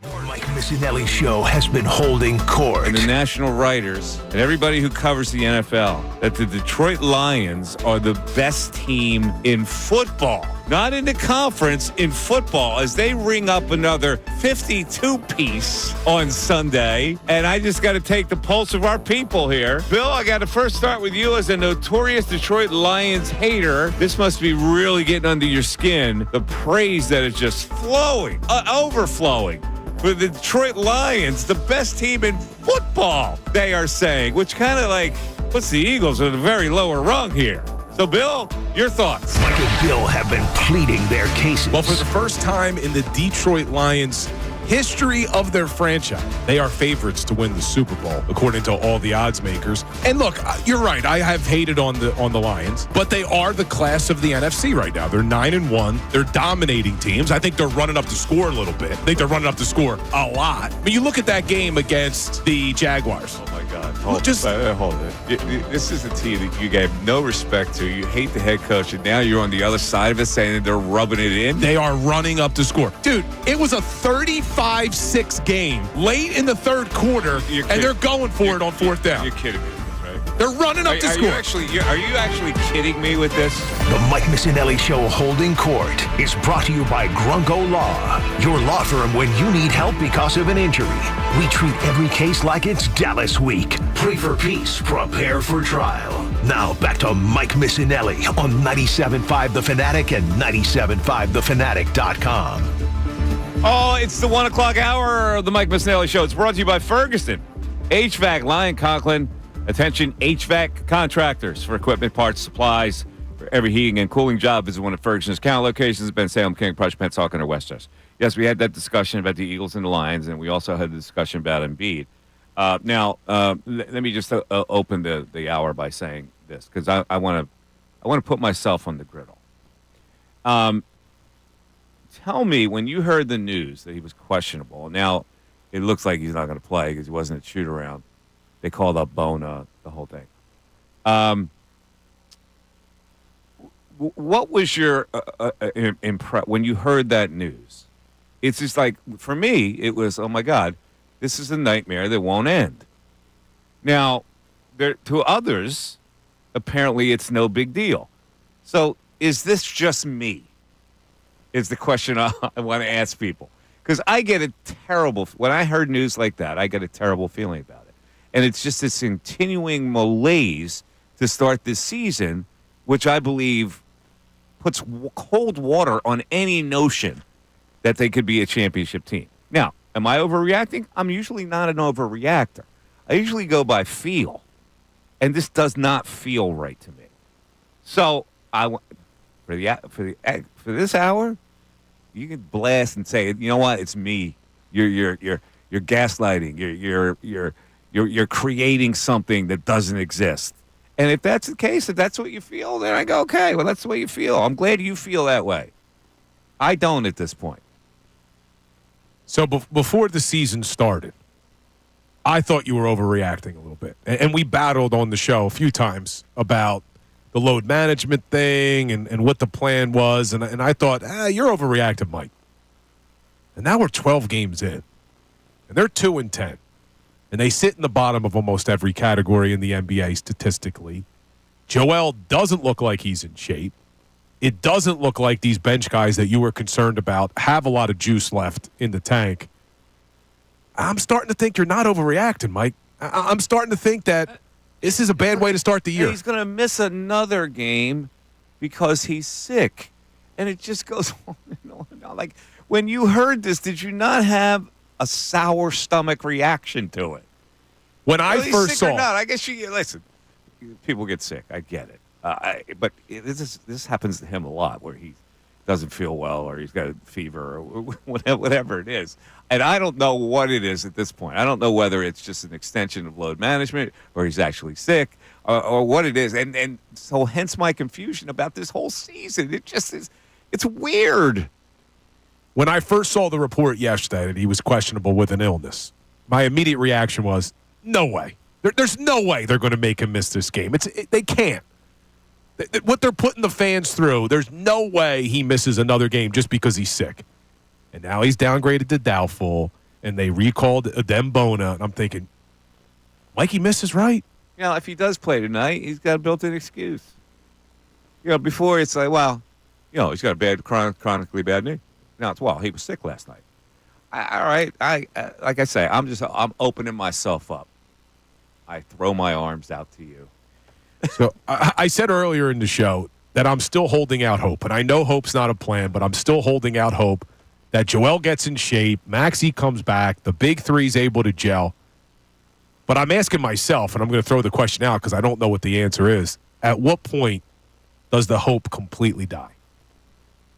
Mike Missanelli Show has been holding court. And the national writers and everybody who covers the NFL that the Detroit Lions are the best team in football. Not in the conference, in football, as they ring up another 52-piece on Sunday. And I just got to take the pulse of our people here. Bill, I got to first start with you as a notorious Detroit Lions hater. This must be really getting under your skin. The praise that is just flowing, overflowing. For the Detroit Lions, the best team in football, they are saying, which kind of like puts the Eagles at a very lower rung here. So, Bill, your thoughts? Mike and Bill have been pleading their cases. Well, for the first time in the Detroit Lions history of their franchise, they are favorites to win the Super Bowl, according to all the odds makers. And look, you're right. I have hated on the Lions, but they are the class of the NFC right now. They're 9-1. They're dominating teams. I think they're running up the score a little bit. I think they're running up the score a lot. But you look at that game against the Jaguars. Oh, my God. Hold it. This is a team that you gave no respect to. You hate the head coach, and now you're on the other side of it saying that they're rubbing it in. They are running up the score. Dude, it was a 35-6 game late in the third quarter, and they're going for it on fourth down. You're kidding me, right? They're running up the score. Are you actually kidding me with this? The Mike Missanelli Show Holding Court is brought to you by Grunko Law, your law firm when you need help because of an injury. We treat every case like it's Dallas Week. Pray for peace, prepare for trial. Now back to Mike Missanelli on 97.5 The Fanatic and 97.5thefanatic.com. Oh, it's the 1 o'clock hour of the Mike Missanelli Show. It's brought to you by Ferguson, HVAC, Lion Conklin. Attention, HVAC contractors for equipment, parts, supplies, for every heating and cooling job. Visit one of Ferguson's county locations, Ben Salem, King, Prussia, Pensacola, or Westchester. Yes, we had that discussion about the Eagles and the Lions, and we also had the discussion about Embiid. Now, let me just open the hour by saying this, because I want to put myself on the griddle. Tell me, when you heard the news that he was questionable, now it looks like he's not going to play because he wasn't at shoot-around. They called up Bona, the whole thing. What was your when you heard that news? It's just like, for me, it was, oh, my God, this is a nightmare that won't end. Now, to others, apparently it's no big deal. So is this just me? Is the question I want to ask people. Because I get a terrible, when I heard news like that, I get a terrible feeling about it. And it's just this continuing malaise to start this season, which I believe puts cold water on any notion that they could be a championship team. Now, am I overreacting? I'm usually not an overreactor. I usually go by feel. And this does not feel right to me. So for this hour, you can blast and say, you know what? It's me. You're gaslighting. You're creating something that doesn't exist. And if that's the case, if that's what you feel, then I go, okay, well, that's the way you feel. I'm glad you feel that way. I don't at this point. So before the season started, I thought you were overreacting a little bit. And we battled on the show a few times about the load management thing and what the plan was. And I thought, you're overreacting, Mike. And now we're 12 games in. And they're 2-10. And they sit in the bottom of almost every category in the NBA statistically. Joel doesn't look like he's in shape. It doesn't look like these bench guys that you were concerned about have a lot of juice left in the tank. I'm starting to think you're not overreacting, Mike. I'm starting to think that this is a bad way to start the year. He's going to miss another game because he's sick. And it just goes on and on and on. Like, when you heard this, did you not have a sour stomach reaction to it? When I first saw, or not, I guess listen. People get sick. I get it. But this happens to him a lot, where he doesn't feel well, or he's got a fever, or whatever it is. And I don't know what it is at this point. I don't know whether it's just an extension of load management, or he's actually sick, or what it is. And so hence my confusion about this whole season. It just is. It's weird. When I first saw the report yesterday that he was questionable with an illness, my immediate reaction was, no way. There's no way they're going to make him miss this game. They can't. What they're putting the fans through, there's no way he misses another game just because he's sick. And now he's downgraded to doubtful. and they recalled Dembona, and I'm thinking, Mikey misses right. You know, if he does play tonight, he's got a built-in excuse. You know, before it's like, well, you know, he's got a bad, chronically bad knee. Now it's, well, he was sick last night. All right, like I say, I'm opening myself up. I throw my arms out to you. So I said earlier in the show that I'm still holding out hope, and I know hope's not a plan, but I'm still holding out hope that Joel gets in shape, Maxey comes back, the big three's able to gel. But I'm asking myself, and I'm going to throw the question out because I don't know what the answer is. At what point does the hope completely die?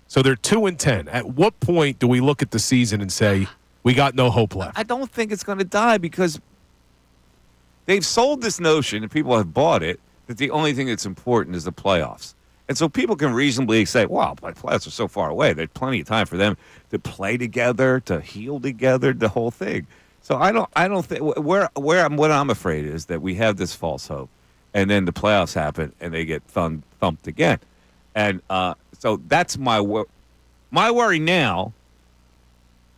So they're 2-10. At what point do we look at the season and say, we got no hope left? I don't think it's going to die because they've sold this notion, and people have bought it, that the only thing that's important is the playoffs. And so people can reasonably say, wow, the playoffs are so far away. There's plenty of time for them to play together, to heal together, the whole thing. So I don't think what I'm afraid is that we have this false hope, and then the playoffs happen and they get thumped again. And so that's my worry now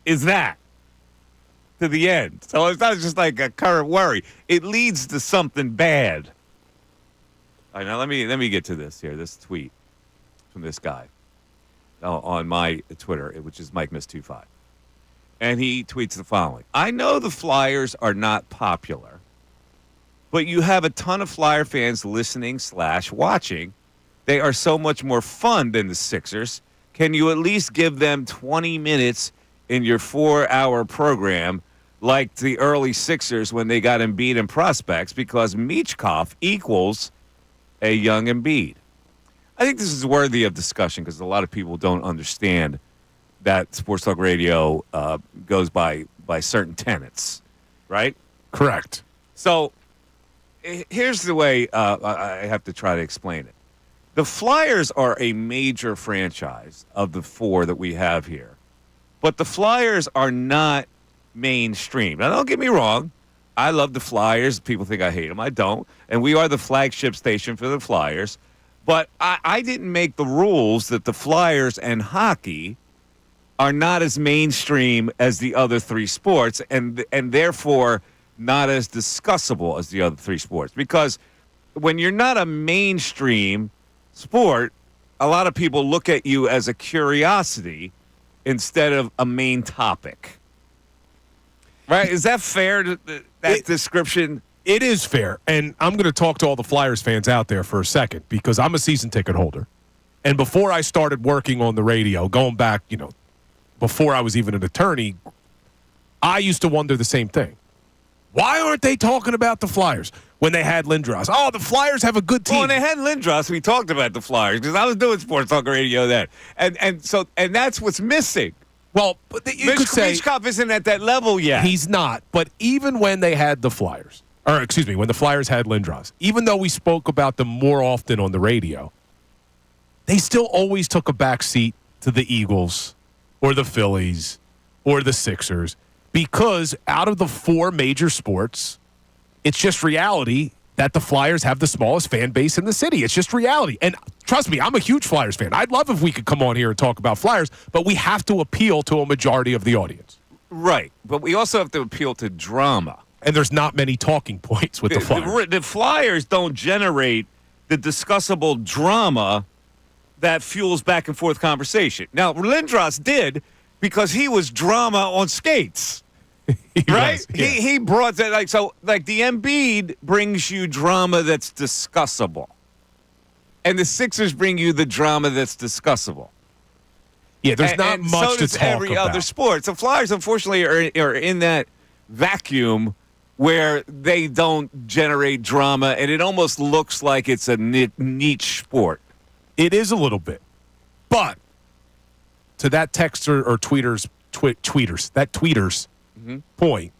is that to the end. So it's not just like a current worry. It leads to something bad. All right, now let me get to this here. This tweet from this guy on my Twitter, which is MikeMiss25. And he tweets the following. I know the Flyers are not popular, but you have a ton of Flyer fans listening/watching. They are so much more fun than the Sixers. Can you at least give them 20 minutes in your 4-hour program like the early Sixers when they got Embiid and prospects, because Michkov equals a young Embiid? I think this is worthy of discussion because a lot of people don't understand that Sports Talk Radio goes by certain tenets, right? Correct. So here's the way I have to try to explain it. The Flyers are a major franchise of the four that we have here, but the Flyers are not mainstream. Now, don't get me wrong. I love the Flyers. People think I hate them. I don't. And we are the flagship station for the Flyers. But I didn't make the rules that the Flyers and hockey are not as mainstream as the other three sports, and therefore not as discussable as the other three sports. Because when you're not a mainstream sport, a lot of people look at you as a curiosity instead of a main topic. Right? Is that fair, that description? It is fair. And I'm going to talk to all the Flyers fans out there for a second because I'm a season ticket holder. And before I started working on the radio, going back, before I was even an attorney, I used to wonder the same thing. Why aren't they talking about the Flyers when they had Lindros? Oh, the Flyers have a good team. Well, when they had Lindros, we talked about the Flyers because I was doing Sports Talk Radio then. And that's what's missing. Well, you could say Michkov isn't at that level yet. He's not. But even when they had the Flyers, when the Flyers had Lindros, even though we spoke about them more often on the radio, they still always took a back seat to the Eagles or the Phillies or the Sixers because out of the four major sports, it's just reality that the Flyers have the smallest fan base in the city. It's just reality. And trust me, I'm a huge Flyers fan. I'd love if we could come on here and talk about Flyers, but we have to appeal to a majority of the audience. Right. But we also have to appeal to drama. And there's not many talking points with the Flyers. The Flyers don't generate the discussable drama that fuels back and forth conversation. Now, Lindros did because he was drama on skates. Right? Yeah. He brought that, the Embiid brings you drama that's discussable. And the Sixers bring you the drama that's discussable. Yeah, there's not much so to does talk every about. other sport. The Flyers, unfortunately, are in that vacuum where they don't generate drama, and it almost looks like it's a niche sport. It is a little bit. But to that texter or tweeter's point,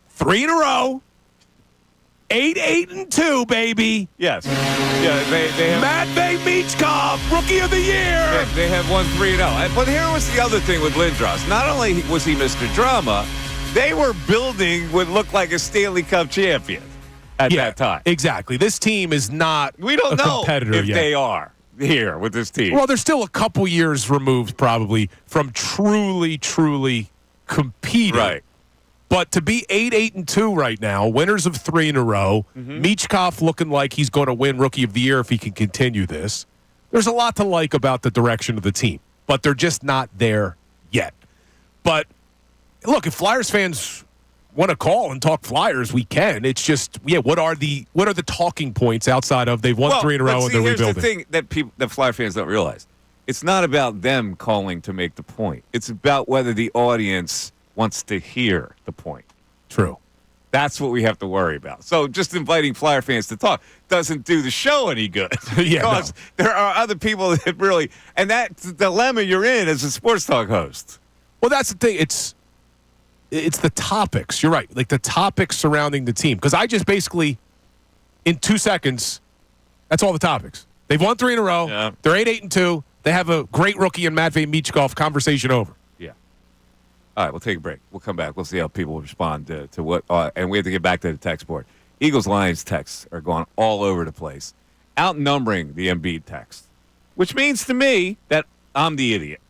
3 in a row, 8-2, baby. Yes. Yeah, they have Matvei Michkov, Rookie of the Year. They have won 3-0. But here was the other thing with Lindros. Not only was he Mr. Drama, they were building what looked like a Stanley Cup champion at that time. Exactly. This team is not We don't a know competitor if yet. they are here with this team. Well, they're still a couple years removed probably from truly competing But to be 8-8-2 right now, winners of 3 in a row, Michkov looking like he's going to win Rookie of the Year if he can continue this. There's a lot to like about the direction of the team, but they're just not there yet. But look, if Flyers fans want to call and talk Flyers, we can. It's just, what are the talking points outside of they've won 3 in a row and they're rebuilding? Here's the thing that Flyer fans don't realize. It's not about them calling to make the point. It's about whether the audience wants to hear the point. True. That's what we have to worry about. So just inviting Flyer fans to talk doesn't do the show any good. Because there are other people that really, and that's the dilemma you're in as a sports talk host. Well, that's the thing. It's the topics. You're right. Like the topics surrounding the team. Because I just basically, in 2 seconds, that's all the topics. They've won 3 in a row. Yeah. They're 8-8-2. They have a great rookie in Matvei Michkov. Conversation over. Yeah. All right, we'll take a break. We'll come back. We'll see how people respond to what, and we have to get back to the text board. Eagles-Lions texts are going all over the place, outnumbering the Embiid text, which means to me that I'm the idiot.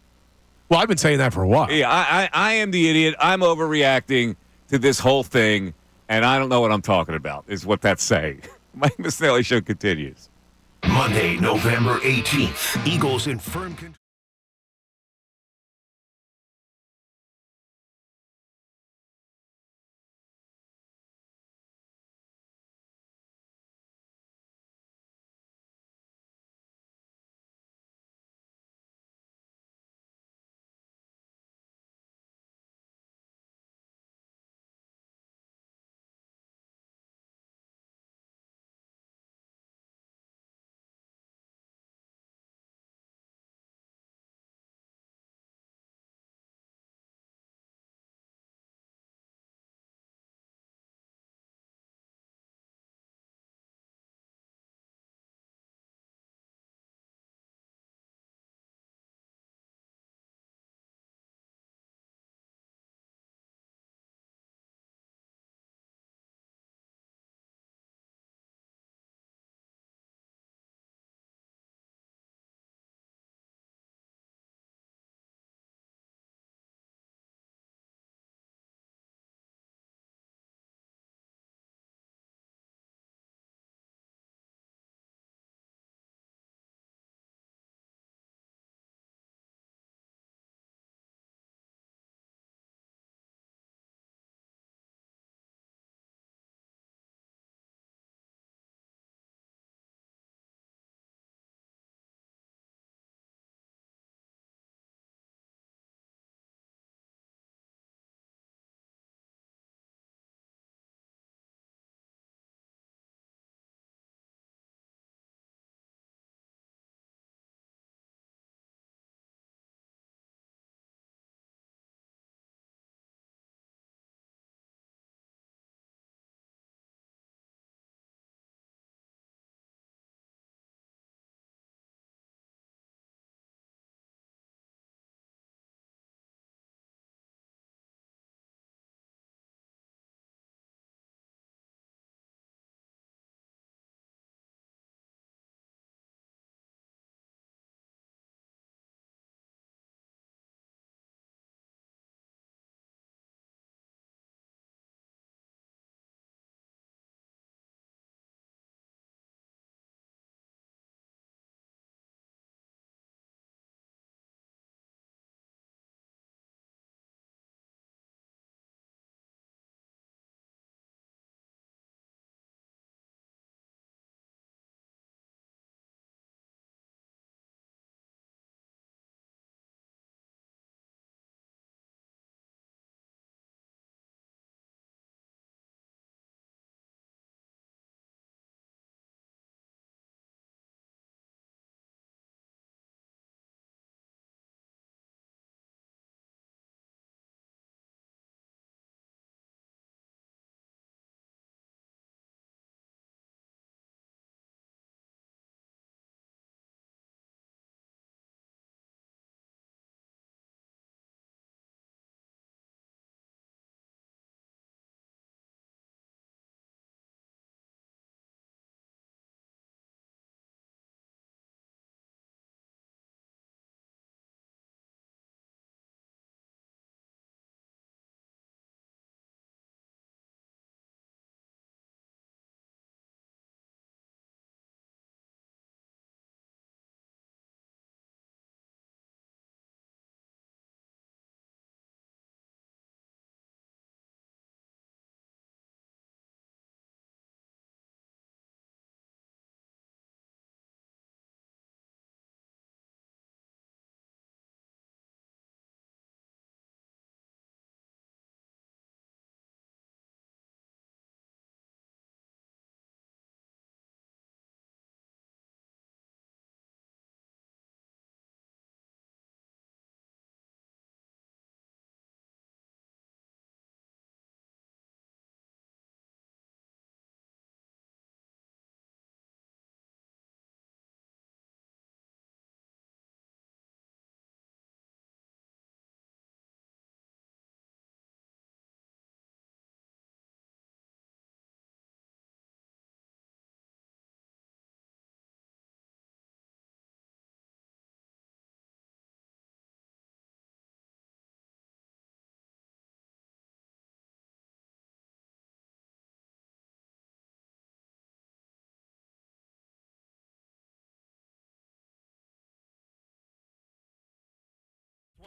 Well, I've been saying that for a while. Yeah, I am the idiot. I'm overreacting to this whole thing, and I don't know what I'm talking about, is what that's saying. Mike Missanelli Show continues. Monday, November 18th. Eagles in firm control.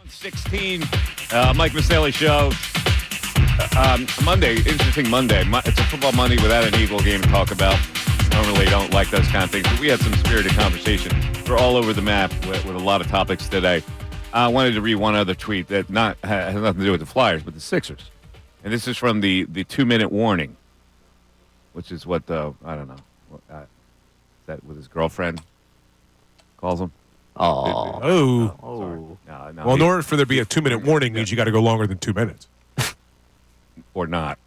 16, Mike Missanelli show. Monday, interesting Monday. It's a football Monday without an Eagle game to talk about. Normally don't like those kind of things, but we had some spirited conversation. We're all over the map with a lot of topics today. I wanted to read one other tweet that has nothing to do with the Flyers, but the Sixers. And this is from the 2-minute warning, which is what, I don't know, is that what his girlfriend calls him? Oh. No, Well, in order for there to be a 2-minute warning means you got to go longer than 2 minutes. Or not.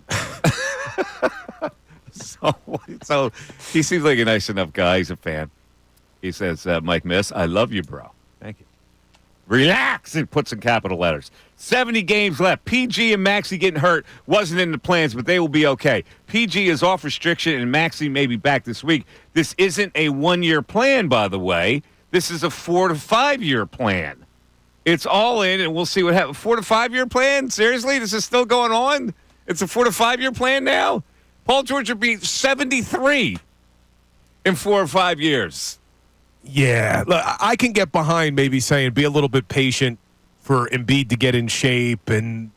So he seems like a nice enough guy. He's a fan. He says, Mike Miss, I love you, bro. Thank you. Relax, and puts in capital letters. 70 games left. PG and Maxey getting hurt wasn't in the plans, but they will be okay. PG is off restriction, and Maxey may be back this week. This isn't a one-year plan, by the way. This is a 4 to 5 year plan. It's all in, and we'll see what happens. 4 to 5 year plan? Seriously? This is still going on? It's a 4 to 5 year plan now? Paul George would be 73 in 4 or 5 years. Yeah. Look, I can get behind maybe saying be a little bit patient for Embiid to get in shape and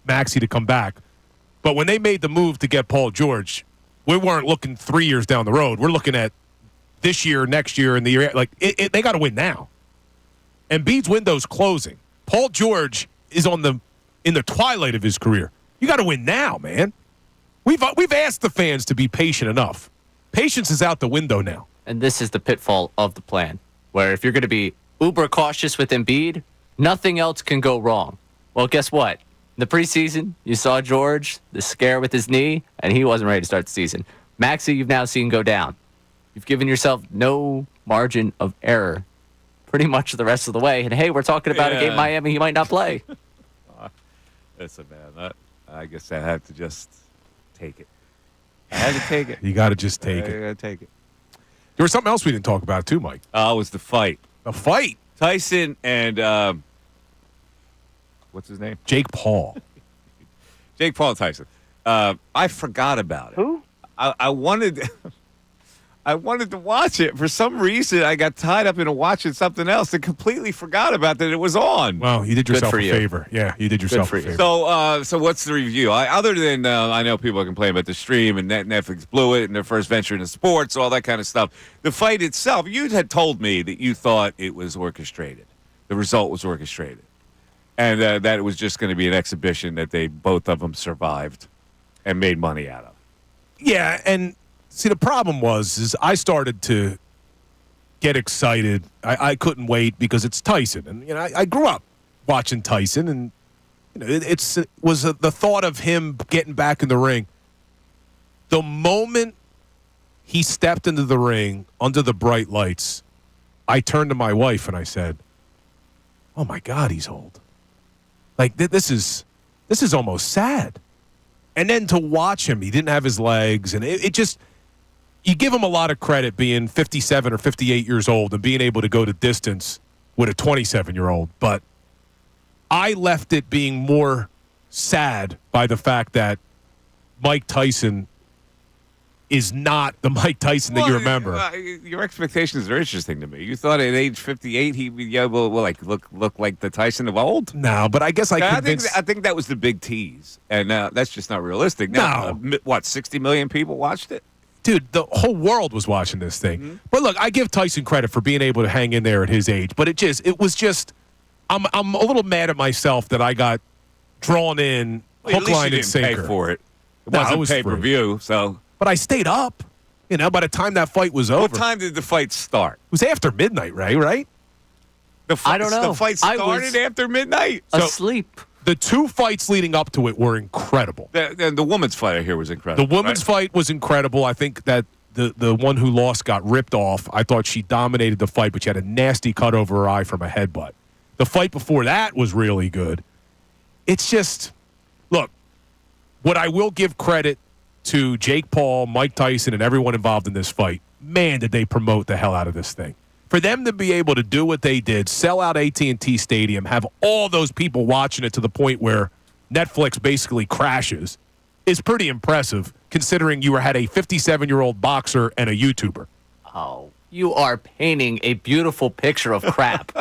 Maxey to come back. But when they made the move to get Paul George, we weren't looking 3 years down the road. We're looking at this year, next year, and the year. Like, they got to win now. Embiid's window's closing. Paul George is in the twilight of his career. You got to win now, man. We've asked the fans to be patient enough. Patience is out the window now. And this is the pitfall of the plan, where if you're going to be uber cautious with Embiid, nothing else can go wrong. Well, guess what? In the preseason, you saw George, the scare with his knee, and he wasn't ready to start the season. Maxey, you've now seen go down. You've given yourself no margin of error pretty much the rest of the way. And, hey, we're talking about a game in Miami he might not play. Listen, man, I guess I have to just take it. I had to take it. You got to just take it. I got to take it. There was something else we didn't talk about, too, Mike. It was the fight. The fight? Tyson and, what's his name? Jake Paul. Jake Paul and Tyson. I forgot about it. Who? I wanted... I wanted to watch it. For some reason, I got tied up in watching something else and completely forgot about that it was on. Well, you did yourself a favor. Yeah, you did yourself a favor. So what's the review? Other than I know people are complaining about the stream and Netflix blew it and their first venture into sports, all that kind of stuff. The fight itself, you had told me that you thought it was orchestrated. The result was orchestrated. And that it was just going to be an exhibition that both of them survived and made money out of. Yeah, and... See, the problem is I started to get excited. I couldn't wait because it's Tyson. And, I grew up watching Tyson, and, it was the thought of him getting back in the ring. The moment he stepped into the ring under the bright lights, I turned to my wife and I said, oh, my God, he's old. Like, this is almost sad. And then to watch him, he didn't have his legs, and it just... You give him a lot of credit being 57 or 58 years old and being able to go to distance with a 27-year-old. But I left it being more sad by the fact that Mike Tyson is not the Mike Tyson that you remember. Your expectations are interesting to me. You thought at age 58 he would look like the Tyson of old? No, but I guess I think that was the big tease. And that's just not realistic. Now, 60 million people watched it? Dude, the whole world was watching this thing. Mm-hmm. But look, I give Tyson credit for being able to hang in there at his age. But it was just, I'm a little mad at myself that I got drawn in hook, line, and sinker. Pay for it. It wasn't pay-per-view, so. But I stayed up. By the time that fight was over. What time did the fight start? It was after midnight, right? I don't know. The fight started after midnight. Asleep. The two fights leading up to it were incredible. The woman's fight, I hear, was incredible. The woman's fight was incredible. I think that the one who lost got ripped off. I thought she dominated the fight, but she had a nasty cut over her eye from a headbutt. The fight before that was really good. It's just, look, what I will give credit to Jake Paul, Mike Tyson, and everyone involved in this fight, man, did they promote the hell out of this thing. For them to be able to do what they did, sell out AT&T Stadium, have all those people watching it to the point where Netflix basically crashes, is pretty impressive, considering you had a 57-year-old boxer and a YouTuber. Oh, you are painting a beautiful picture of crap.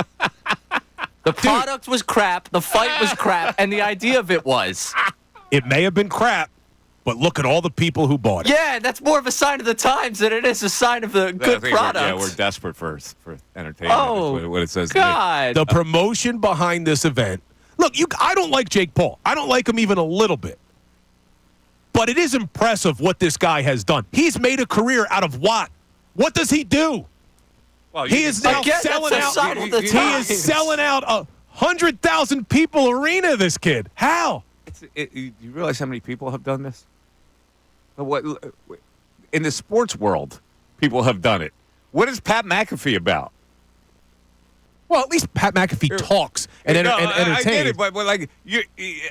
The product was crap, the fight was crap, and the idea of it was. It may have been crap, but look at all the people who bought it. Yeah, that's more of a sign of the times than it is a sign of the good product. We're desperate for entertainment. Oh, That's what it says. God. The promotion behind this event. Look, I don't like Jake Paul. I don't like him even a little bit. But it is impressive what this guy has done. He's made a career out of what? What does he do? Well, he is now selling out. He is selling out a 100,000 people arena. This kid. How? You realize how many people have done this? What in the sports world, people have done it. What is Pat McAfee about? Well, at least Pat McAfee talks and entertains. I get it, but like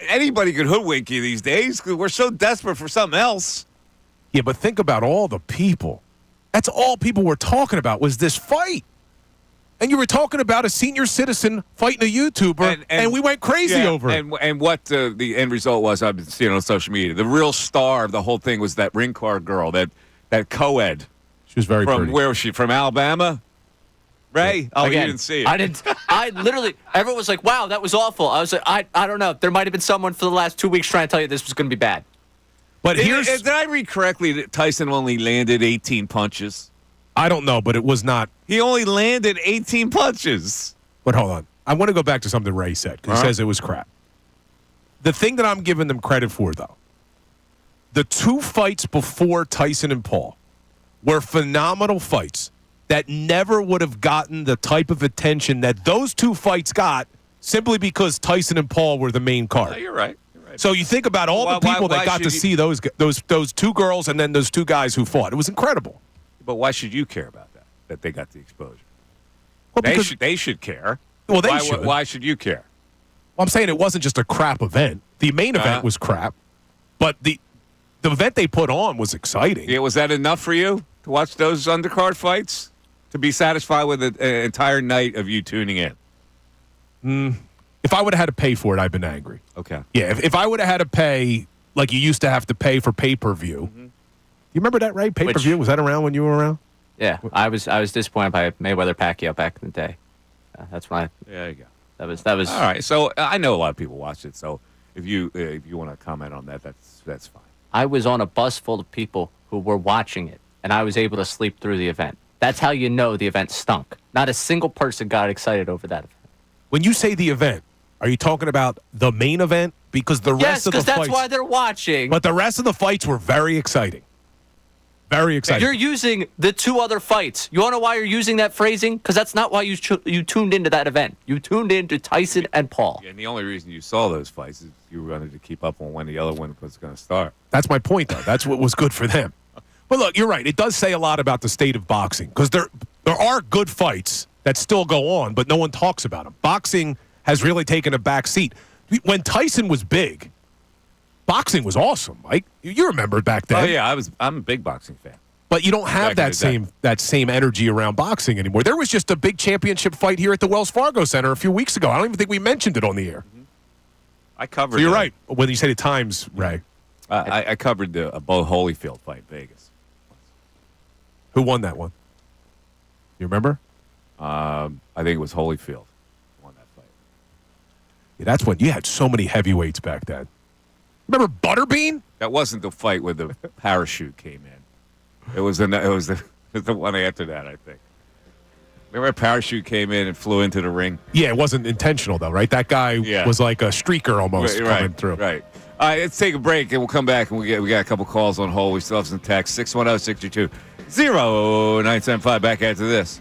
anybody could hoodwink you these days because we're so desperate for something else. Yeah, but think about all the people. That's all people were talking about was this fight. And you were talking about a senior citizen fighting a YouTuber, and we went crazy over it. And what the end result was, I've been seeing on social media. The real star of the whole thing was that ring car girl, that co-ed. She was very pretty. Where was she? From Alabama? Ray? Yeah. Oh, Again, you didn't see it. I didn't. I literally, everyone was like, wow, that was awful. I was like, I don't know. There might have been someone for the last 2 weeks trying to tell you this was going to be bad. But did I read correctly that Tyson only landed 18 punches? I don't know, but it was not. He only landed 18 punches. But hold on. I want to go back to something Ray said. He says it was crap. The thing that I'm giving them credit for, though, the 2 fights before Tyson and Paul were phenomenal fights that never would have gotten the type of attention that those 2 fights got simply because Tyson and Paul were the main card. No, you're right. So you think about all the people that got to see those 2 girls and then those 2 guys who fought. It was incredible. But why should you care about that they got the exposure? Well, they should care. Well, they should. Why should you care? Well, I'm saying it wasn't just a crap event. The main event was crap, but the event they put on was exciting. Yeah, was that enough for you to watch those undercard fights? To be satisfied with an entire night of you tuning in? If I would have had to pay for it, I'd been angry. Okay. Yeah, if I would have had to pay like you used to have to pay for pay-per-view. Mm-hmm. You remember that, right? Pay-per-view? Was that around when you were around? Yeah, I was disappointed by Mayweather-Pacquiao back in the day. That's when There you go. That was all right. So I know a lot of people watch it. So if you want to comment on that, that's fine. I was on a bus full of people who were watching it, and I was able to sleep through the event. That's how you know the event stunk. Not a single person got excited over that event. When you say the event, are you talking about the main event? Because the rest of the fights... Yes, because that's why they're watching. But the rest of the fights were very exciting. Very exciting. You're using the 2 other fights. You want to know why you're using that phrasing? Because that's not why you tuned into that event. You tuned into Tyson and Paul. Yeah, and the only reason you saw those fights is you wanted to keep up on when the other one was going to start. That's my point, though. That's what was good for them. But look, you're right. It does say a lot about the state of boxing because there are good fights that still go on, but no one talks about them. Boxing has really taken a back seat. When Tyson was big, boxing was awesome, Mike. You remember back then. Oh, yeah. I'm a big boxing fan. But you don't have that same energy around boxing anymore. There was just a big championship fight here at the Wells Fargo Center a few weeks ago. I don't even think we mentioned it on the air. Mm-hmm. I covered. So you're right when you say the times, Ray. I covered the Bo Holyfield fight in Vegas. Who won that one? You remember? I think it was Holyfield won that fight. Yeah, that's when you had so many heavyweights back then. Remember Butterbean? That wasn't the fight where the parachute came in. It was the one after that, I think. Remember parachute came in and flew into the ring? Yeah, it wasn't intentional though, right? That guy was like a streaker almost coming through. Right. All right, let's take a break and we'll come back and we got a couple calls on hold. We still have some text. 610-622-0975. Back after this.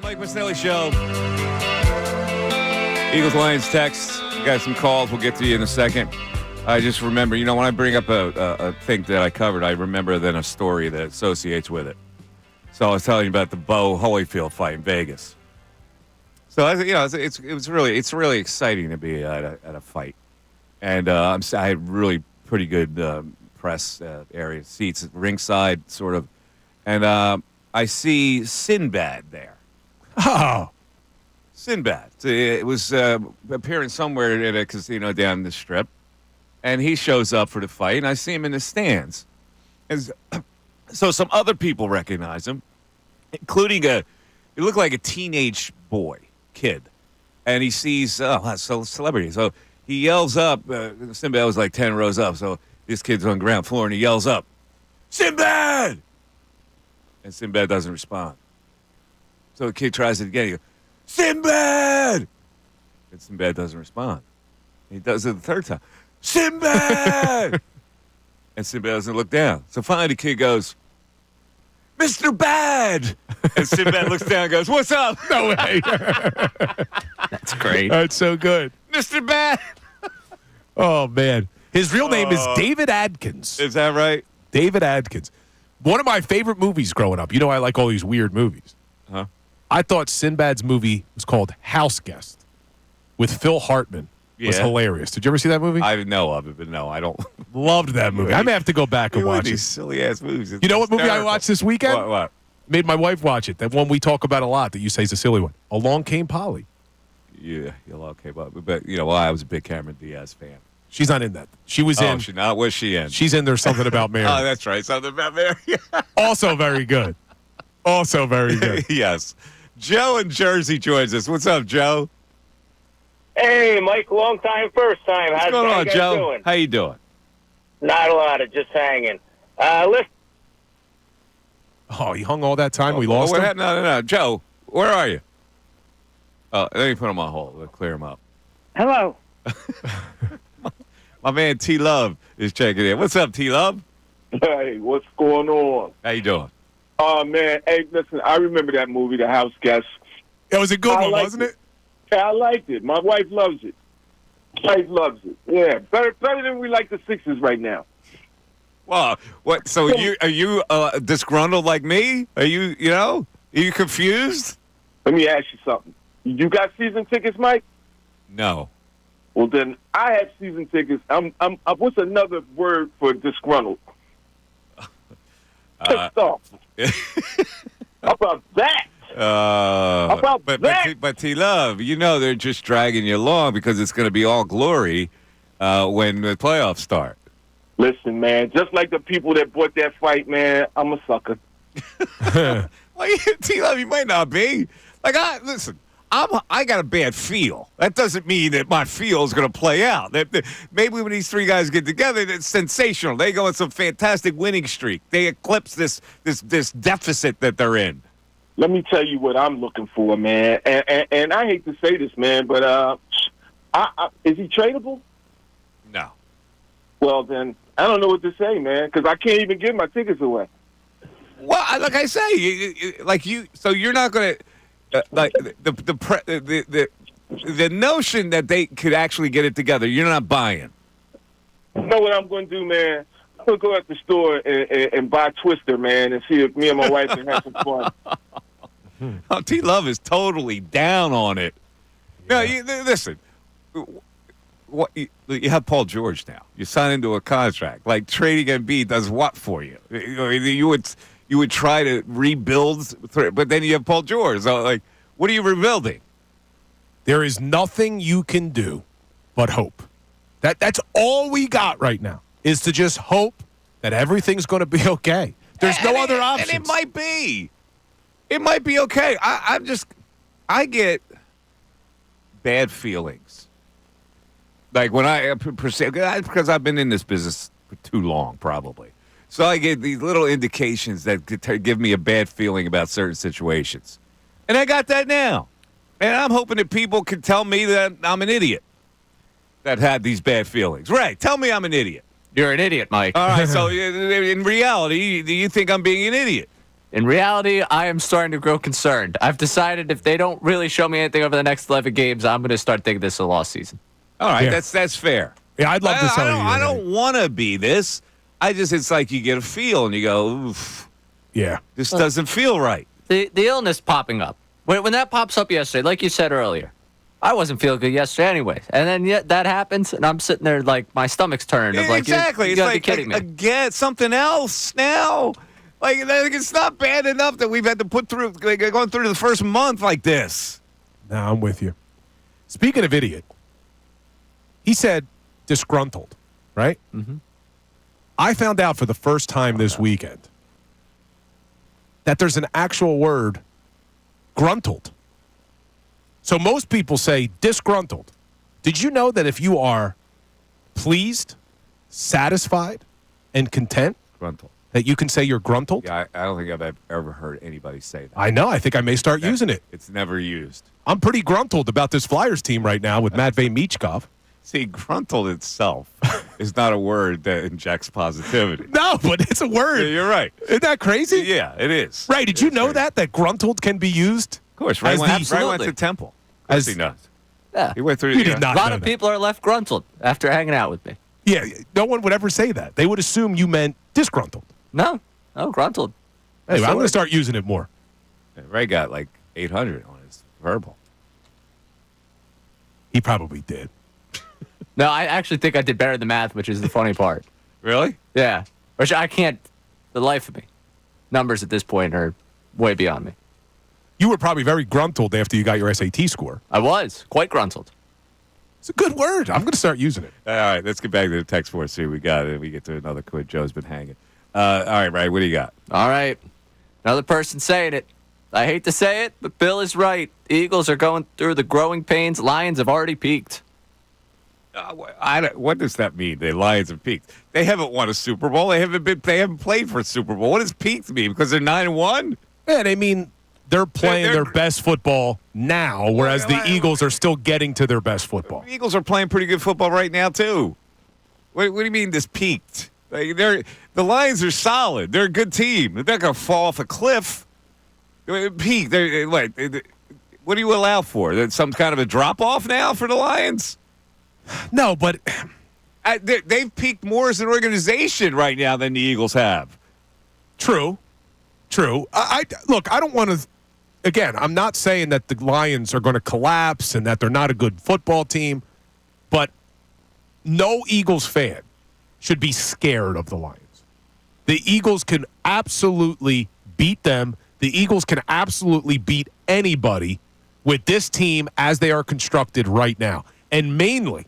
Mike Missanelli Show. Eagles Lions text. We got some calls. We'll get to you in a second. I just remember, when I bring up a thing that I covered, I remember then a story that associates with it. So I was telling you about the Bo Holyfield fight in Vegas. So it's really exciting to be at a fight, and I had really pretty good press area seats, ringside sort of, and I see Sinbad there. Oh, Sinbad. It was appearing somewhere at a casino down the strip, and he shows up for the fight, and I see him in the stands. And so some other people recognize him, including he looked like a teenage kid, and he sees that's a celebrity. So he yells up. Sinbad was like 10 rows up, so this kid's on the ground floor, and he yells up, "Sinbad!" And Sinbad doesn't respond. So the kid tries it again. He goes, "Sinbad!" And Sinbad doesn't respond. He does it the third time. "Sinbad!" And Sinbad doesn't look down. So finally the kid goes, "Mr. Bad!" And Sinbad looks down and goes, "What's up?" no way. That's great. That's so good. "Mr. Bad!" Oh, man. His real name is David Adkins. Is that right? David Adkins. One of my favorite movies growing up. I like all these weird movies. Huh? I thought Sinbad's movie was called House Guest with Phil Hartman. It was hilarious. Did you ever see that movie? I know of it, but no, I don't. Loved that movie. I may have to go back and watch it. These silly-ass movies. You know what movie I watched this weekend? What? Made my wife watch it. That one we talk about a lot that you say is a silly one. Along Came Polly. Yeah, okay, but I was a big Cameron Diaz fan. She's not in that. She was in. She not? Where's she in? She's in There's Something About Mary. Oh, that's right. Something About Mary. Also very good. Also very good. Yes. Joe in Jersey joins us. What's up, Joe? Hey, Mike, long time, first time. What's going on, Joe? Doing? How you doing? Not a lot of just hanging. Listen. Oh, he hung all that time? We lost him? No. Joe, where are you? Let me put him on hold. We'll clear him up. Hello. My man T-Love is checking in. What's up, T-Love? Hey, what's going on? How you doing? Oh, man. Hey, listen, I remember that movie, The House Guest. It was a good one, wasn't it? Yeah, I liked it. My wife loves it. Wife loves it. Yeah, better than we like the Sixers right now. Wow. What? So are you disgruntled like me? Are you confused? Let me ask you something. You got season tickets, Mike? No. Well, then I have season tickets. I'm what's another word for disgruntled? Pissed off. How about that? How about that? But T-Love, they're just dragging you along because it's going to be all glory when the playoffs start. Listen, man, just like the people that bought that fight, man, I'm a sucker. Well, T-Love, you might not be. Listen. I got a bad feel. That doesn't mean that my feel is going to play out. Maybe when these three guys get together, it's sensational. They go on some fantastic winning streak. They eclipse this deficit that they're in. Let me tell you what I'm looking for, man. And I hate to say this, man, but is he tradable? No. Well, then I don't know what to say, man, because I can't even give my tickets away. Well, like I say, so you're not going to. The notion that they could actually get it together, you're not buying. You know what I'm going to do, man? I'm going to go at the store and buy Twister, man, and see if me and my wife can have some fun. T-Love is totally down on it. No, listen. You have Paul George now. You sign into a contract. Like trading Embiid does what for you? You would try to rebuild, but then you have Paul George. So, what are you rebuilding? There is nothing you can do but hope. That's all we got right now is to just hope that everything's going to be okay. There's no other options. And it might be. It might be okay. I get bad feelings. Like when because I've been in this business for too long, probably. So I get these little indications that give me a bad feeling about certain situations. And I got that now. And I'm hoping that people can tell me that I'm an idiot that had these bad feelings. Right. Tell me I'm an idiot. You're an idiot, Mike. All right. So in reality, do you think I'm being an idiot? In reality, I am starting to grow concerned. I've decided if they don't really show me anything over the next 11 games, I'm going to start thinking this is a lost season. All right, Yeah. that's fair. Yeah, I'd love to tell you. I don't want to be this. It's like you get a feel and you go, oof, Yeah. this doesn't feel right. The illness popping up. When that pops up yesterday, like you said earlier, I wasn't feeling good yesterday anyways. And then yet that happens, and I'm sitting there like my stomach's turning. Like, Exactly. You It's gotta like, be kidding me. again, something else now. Like, it's not bad enough that we've had to put through, going through the first month like this. No, I'm with you. Speaking of idiot, he said disgruntled, right? Mm-hmm. I found out for the first time this weekend that there's an actual word, gruntled. So most people say disgruntled. Did you know that if you are pleased, satisfied, and content, Gruntled. that you can say you're gruntled? Yeah, I don't think I've ever heard anybody say that. I know. I think I may start using it. It's never used. I'm pretty gruntled about this Flyers team right now with Matvei Michkov. See, gruntled itself is not a word that injects positivity. No, but it's a word. Yeah, you're right. Isn't that crazy? Yeah, it is. Right. Did you know that gruntled can be used? Of course. Ray As went Absolutely. to Temple. Of course he knows. Yeah. He went through. You did not A lot know of that. people are left gruntled after hanging out with me. Yeah, no one would ever say that. They would assume you meant disgruntled. No, gruntled. Anyway, the I'm going word. to start using it more. Ray got like 800 on his verbal. He probably did. No, I actually think I did better than math, which is the funny part. Really? Yeah. Which I can't, the life of me. Numbers at this point are way beyond me. You were probably very gruntled after you got your SAT score. I was quite gruntled. It's a good word. I'm going to start using it. All right, let's get back to the text force. See what we got. And we get to another quiz. Joe's been hanging. All right, Ray, what do you got? All right. Another person saying it. I hate to say it, but Bill is right. The Eagles are going through the growing pains. Lions have already peaked. What does that mean? The Lions have peaked. They haven't won a Super Bowl. They haven't played for a Super Bowl. What does peaked mean? Because they're 9-1? Yeah, they mean they're playing their best football now, whereas the Eagles are still getting to their best football. The Eagles are playing pretty good football right now too. What do you mean this peaked? Like the Lions are solid. They're a good team. They're not going to fall off a cliff. Peak. What do you allow for? That some kind of a drop off now for the Lions? No, but they've peaked more as an organization right now than the Eagles have. True. Look, I don't want to. Again, I'm not saying that the Lions are going to collapse and that they're not a good football team, but no Eagles fan should be scared of the Lions. The Eagles can absolutely beat them. The Eagles can absolutely beat anybody with this team as they are constructed right now. And mainly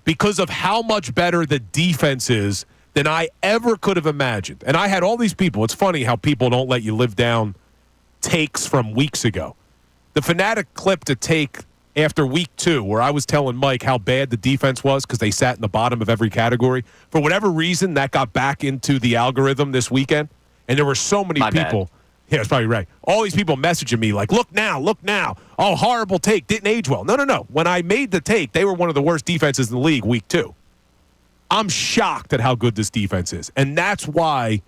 because of how much better the defense is than I ever could have imagined. And I had all these people. It's funny how people don't let you live down takes from weeks ago. The Fanatic clip to take after week 2 where I was telling Mike how bad the defense was because they sat in the bottom of every category. For whatever reason, that got back into the algorithm this weekend. And there were so many people. Yeah, that's probably right. All these people messaging me like, look now. Oh, horrible take. Didn't age well. No. When I made the take, they were one of the worst defenses in the league week 2. I'm shocked at how good this defense is. And that's why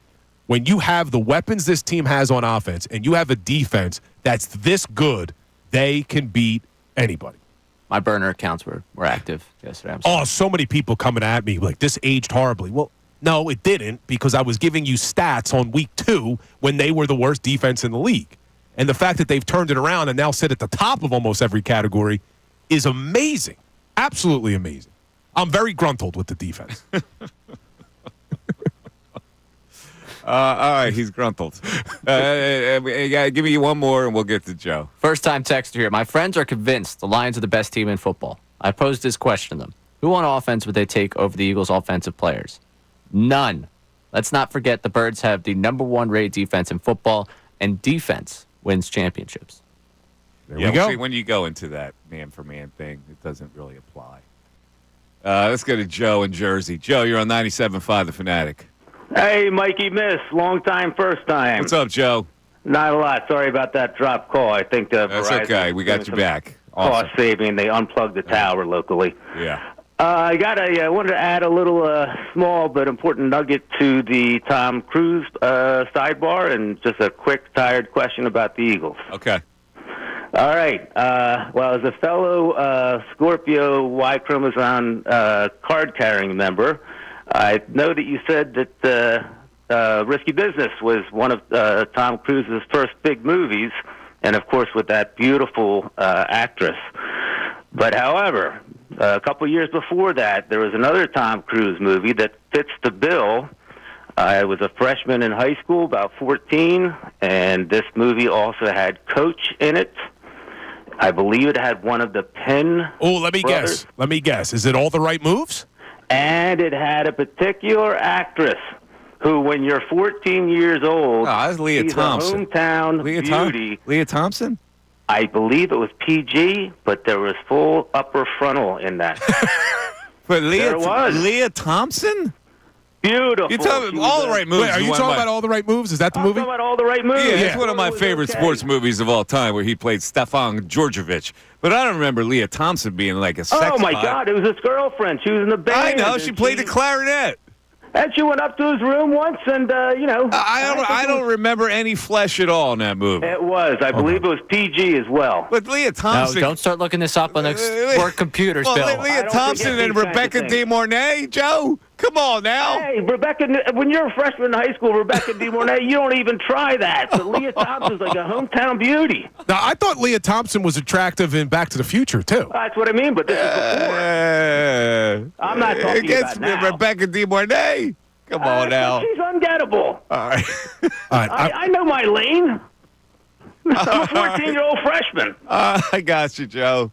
when you have the weapons this team has on offense and you have a defense that's this good, they can beat anybody. My burner accounts were active yesterday. Oh, so many people coming at me like this aged horribly. Well, no, it didn't, because I was giving you stats on week 2 when they were the worst defense in the league. And the fact that they've turned it around and now sit at the top of almost every category is amazing. Absolutely amazing. I'm very gruntled with the defense. All right, he's gruntled. Give me one more and we'll get to Joe. First time texter here. My friends are convinced the Lions are the best team in football. I posed this question to them. Who on offense would they take over the Eagles' offensive players? None. Let's not forget the Birds have the number 1 rated defense in football, and defense wins championships. There we go. See, when you go into that man-for-man thing, it doesn't really apply. Let's go to Joe in Jersey. Joe, you're on 97.5 The Fanatic. Hey, Mikey Miss, long time, first time. What's up, Joe? Not a lot. Sorry about that drop call. I think That's Verizon okay. We got you back. Cost Awesome. saving. They unplugged the tower locally. Yeah. I wanted to add a little small but important nugget to the Tom Cruise sidebar, and just a quick, tired question about the Eagles. Okay. All right. Well, as a fellow Scorpio Y chromosome card-carrying member, I know that you said that Risky Business was one of Tom Cruise's first big movies, and of course with that beautiful actress. But however, a couple years before that, there was another Tom Cruise movie that fits the bill. I was a freshman in high school, about 14, and this movie also had Coach in it. I believe it had one of the Penn let me brothers. guess. Let me guess. Is it All the Right Moves? And it had a particular actress who, when you're 14 years old, that's Leah she's Thompson. a hometown beauty. Leah Thompson? I believe it was PG, but there was full upper frontal in that. But There was. Leah Thompson? Beautiful. You're talking She was All the Right Moves. Wait, are you talking about All the Right Moves? Is that the I'm movie? talking about All the Right Moves. Yeah, it's one of my It was favorite okay. sports movies of all time, where he played Stefan Djordjevic. But I don't remember Leah Thompson being like a sex Oh, my pot. God. It was his girlfriend. She was in the band. I know. and She played the clarinet. And she went up to his room once and, I don't remember any flesh at all in that movie. It was. I believe it was PG as well. But Leah No, Thompson. don't start looking this up on the work computers, Well, Bill. Leah don't Thompson forget and these kinds of Rebecca things. De Mornay, Joe. Come on now. Hey, Rebecca, when you're a freshman in high school, Rebecca De Mornay, you don't even try that. So Leah Thompson's like a hometown beauty. Now, I thought Leah Thompson was attractive in Back to the Future, too. That's what I mean, but this is before. I'm not talking against about now. Rebecca De Mornay. Come on now. She's ungettable. All right. All right, I know my lane. I'm a 14-year-old freshman. I got you, Joe.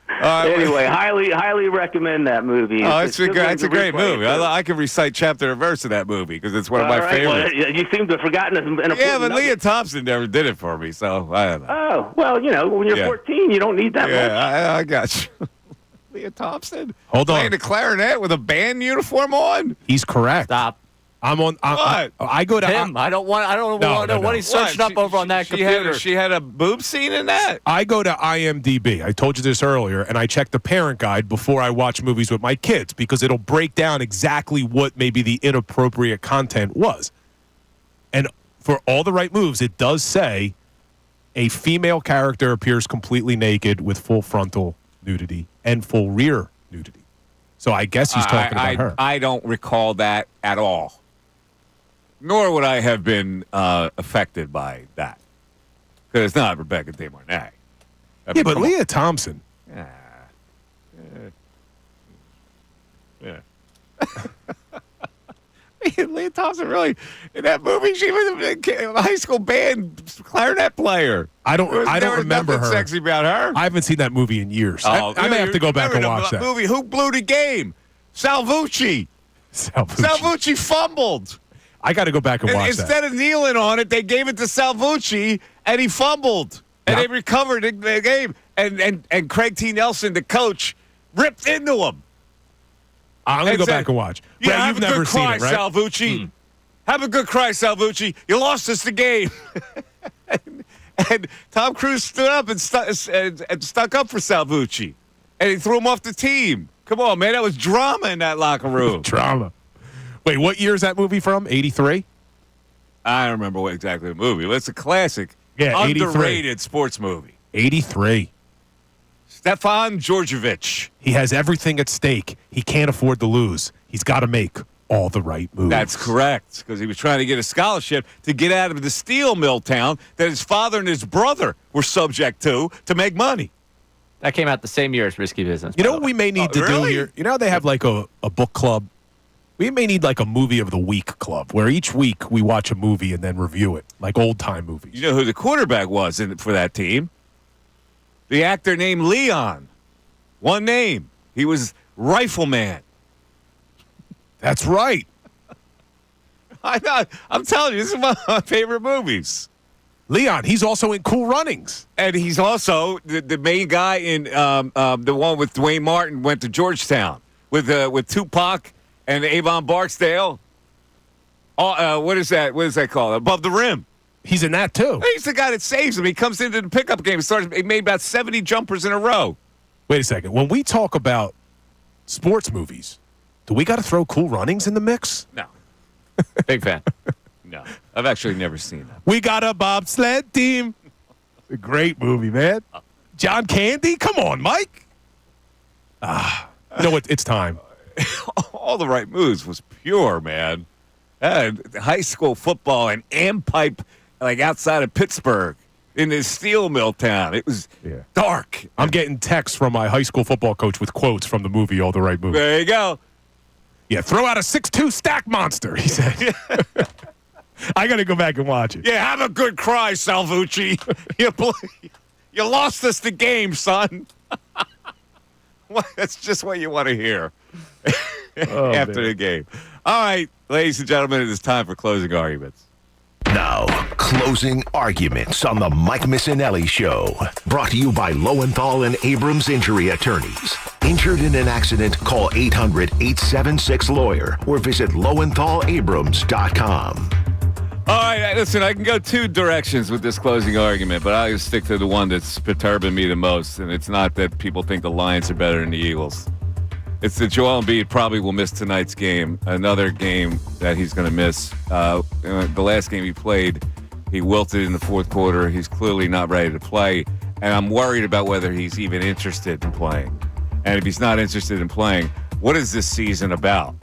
All right. Anyway, highly recommend that movie. Oh, it's a great movie. replay, so- I can recite chapter and verse of that movie because it's one of All my right, favorites. well, you seem to have forgotten an important Yeah, but nugget. Leah Thompson never did it for me, so I don't know. Oh, well, when you're Yeah. 14, you don't need that much. Yeah, I got you. Leah Thompson? Hold on. Playing the clarinet with a band uniform on? He's correct. Stop. I'm on. What? I go to Him. I don't want to know what he's searching What? up over on that computer. She had a boob scene in that? I go to IMDb. I told you this earlier, and I check the parent guide before I watch movies with my kids because it'll break down exactly what maybe the inappropriate content was. And for All the Right Moves, it does say a female character appears completely naked with full frontal nudity and full rear nudity. So I guess he's talking about her. I don't recall that at all. Nor would I have been affected by that. Because it's not Rebecca De Mornay. Yeah, but Leah Thompson. Yeah. Leah Thompson, really, in that movie, she was a high school band clarinet player. I don't There was remember nothing her. sexy about her. I haven't seen that movie in years. I may have to go back and watch that. Movie, Who Blew the Game? Salvucci. Salvucci fumbled. I got to go back and watch that. Instead of kneeling on it, they gave it to Salvucci, and he fumbled. And they recovered the game. And Craig T. Nelson, the coach, ripped into him. I'm going to go back and watch. Yeah, Ray, have you've a never good seen cry, it, right? Salvucci. Have a good cry, Salvucci. You lost us the game. and Tom Cruise stood up and stuck up for Salvucci. And he threw him off the team. Come on, man. That was drama in that locker room. Drama. Wait, what year is that movie from? 83? I don't remember what exactly the movie, but it's a classic, Yeah, 83. underrated sports movie. 83. Stefan Djordjevic. He has everything at stake. He can't afford to lose. He's got to make all the right moves. That's correct, because he was trying to get a scholarship to get out of the steel mill town that his father and his brother were subject to make money. That came out the same year as Risky Business. You know what we may need to do really? here? You know how they have like a book club? We may need like a movie of the week club where each week we watch a movie and then review it, like old-time movies. You know who the quarterback was for that team? The actor named Leon. One name. He was Rifleman. That's right. I'm telling you, this is one of my favorite movies. Leon, he's also in Cool Runnings. And he's also the main guy in the one with Dwayne Martin went to Georgetown with Tupac and Avon Barksdale. What is that? What is that called? Above the Rim. He's in that too. He's the guy that saves him. He comes into the pickup game. He made about 70 jumpers in a row. Wait a second. When we talk about sports movies, do we got to throw Cool Runnings in the mix? No. Big fan. No. I've actually never seen that. We got a bobsled team. A great movie, man. John Candy? Come on, Mike. You know what? It's time. All the right moves was pure, man. High school football and Ampipe, like outside of Pittsburgh in this steel mill town. It was dark. I'm getting texts from my high school football coach with quotes from the movie All the Right Moves. There you go. Yeah, throw out a 6'2" stack monster, he said. I got to go back and watch it. Yeah, have a good cry, Salvucci. You lost us the game, son. That's just what you want to hear after the game. All right, ladies and gentlemen, it is time for closing arguments. Now, closing arguments on the Mike Missanelli Show. Brought to you by Lowenthal and Abrams Injury Attorneys. Injured in an accident, call 800-876-LAWYER or visit lowenthalabrams.com. All right, listen, I can go two directions with this closing argument, but I'll stick to the one that's perturbing me the most, and it's not that people think the Lions are better than the Eagles. It's that Joel Embiid probably will miss tonight's game, another game that he's going to miss. The last game he played, he wilted in the fourth quarter. He's clearly not ready to play, and I'm worried about whether he's even interested in playing. And if he's not interested in playing, what is this season about?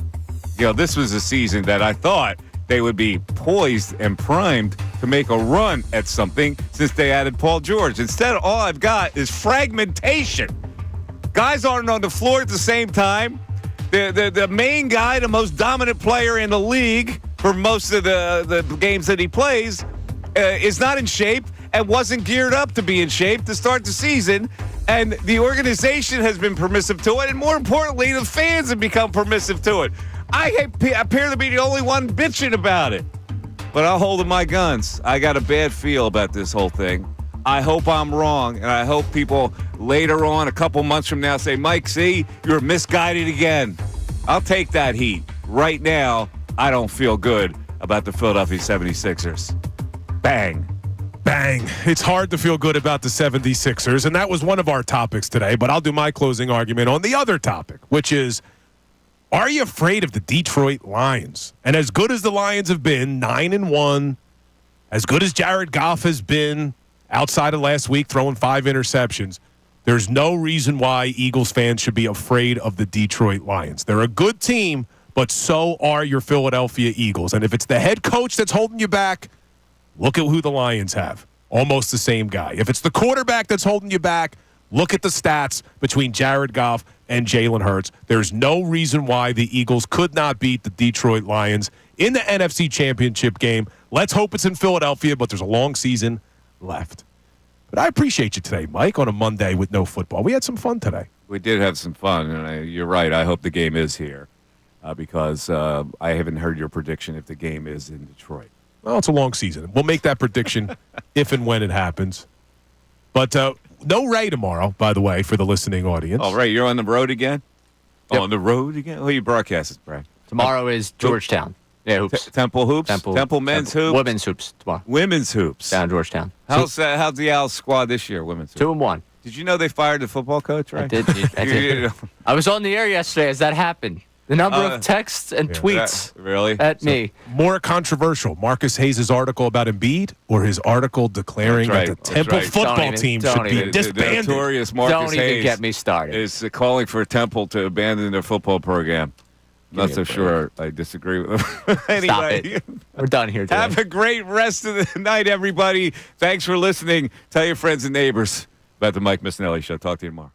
You know, this was a season that I thought they would be poised and primed to make a run at something since they added Paul George. Instead, all I've got is fragmentation. Guys aren't on the floor at the same time. The main guy, the most dominant player in the league for most of the games that he plays, is not in shape and wasn't geared up to be in shape to start the season. And the organization has been permissive to it. And more importantly, the fans have become permissive to it. I appear to be the only one bitching about it. But I'll hold my guns. I got a bad feel about this whole thing. I hope I'm wrong, and I hope people later on, a couple months from now, say, Mike, see, you're misguided again. I'll take that heat. Right now, I don't feel good about the Philadelphia 76ers. Bang. Bang. It's hard to feel good about the 76ers, and that was one of our topics today, but I'll do my closing argument on the other topic, which is, are you afraid of the Detroit Lions? And as good as the Lions have been, 9-1, as good as Jared Goff has been outside of last week throwing 5 interceptions, there's no reason why Eagles fans should be afraid of the Detroit Lions. They're a good team, but so are your Philadelphia Eagles. And if it's the head coach that's holding you back, look at who the Lions have. Almost the same guy. If it's the quarterback that's holding you back, look at the stats between Jared Goff and Jalen Hurts. There's no reason why the Eagles could not beat the Detroit Lions in the NFC Championship game. Let's hope it's in Philadelphia, but there's a long season left. But I appreciate you today, Mike, on a Monday with no football. We had some fun today. We did have some fun, and you're right. I hope the game is here because I haven't heard your prediction if the game is in Detroit. Well, it's a long season. We'll make that prediction if and when it happens. But no Ray tomorrow, by the way, for the listening audience. Oh, Ray, you're on the road again? Yep. Oh, on the road again? Who you broadcast it, Brad? Tomorrow is Georgetown. Yeah, hoops. Temple hoops? Temple men's hoops? Women's hoops tomorrow. Women's hoops. Down in Georgetown. How's the Owls squad this year, women's hoops? 2-1. Did you know they fired the football coach, right? I did. I was on the air yesterday as that happened. The number of texts and tweets really at me. More controversial, Marcus Hayes' article about Embiid or his article declaring that the Temple football team should be disbanded? The notorious Marcus Don't even Hayes get me started. is calling for Temple to abandon their football program. Not so sure I disagree with him. Anyway, Stop it. We're done here today. Have a great rest of the night, everybody. Thanks for listening. Tell your friends and neighbors about the Mike Missanelli Show. Talk to you tomorrow.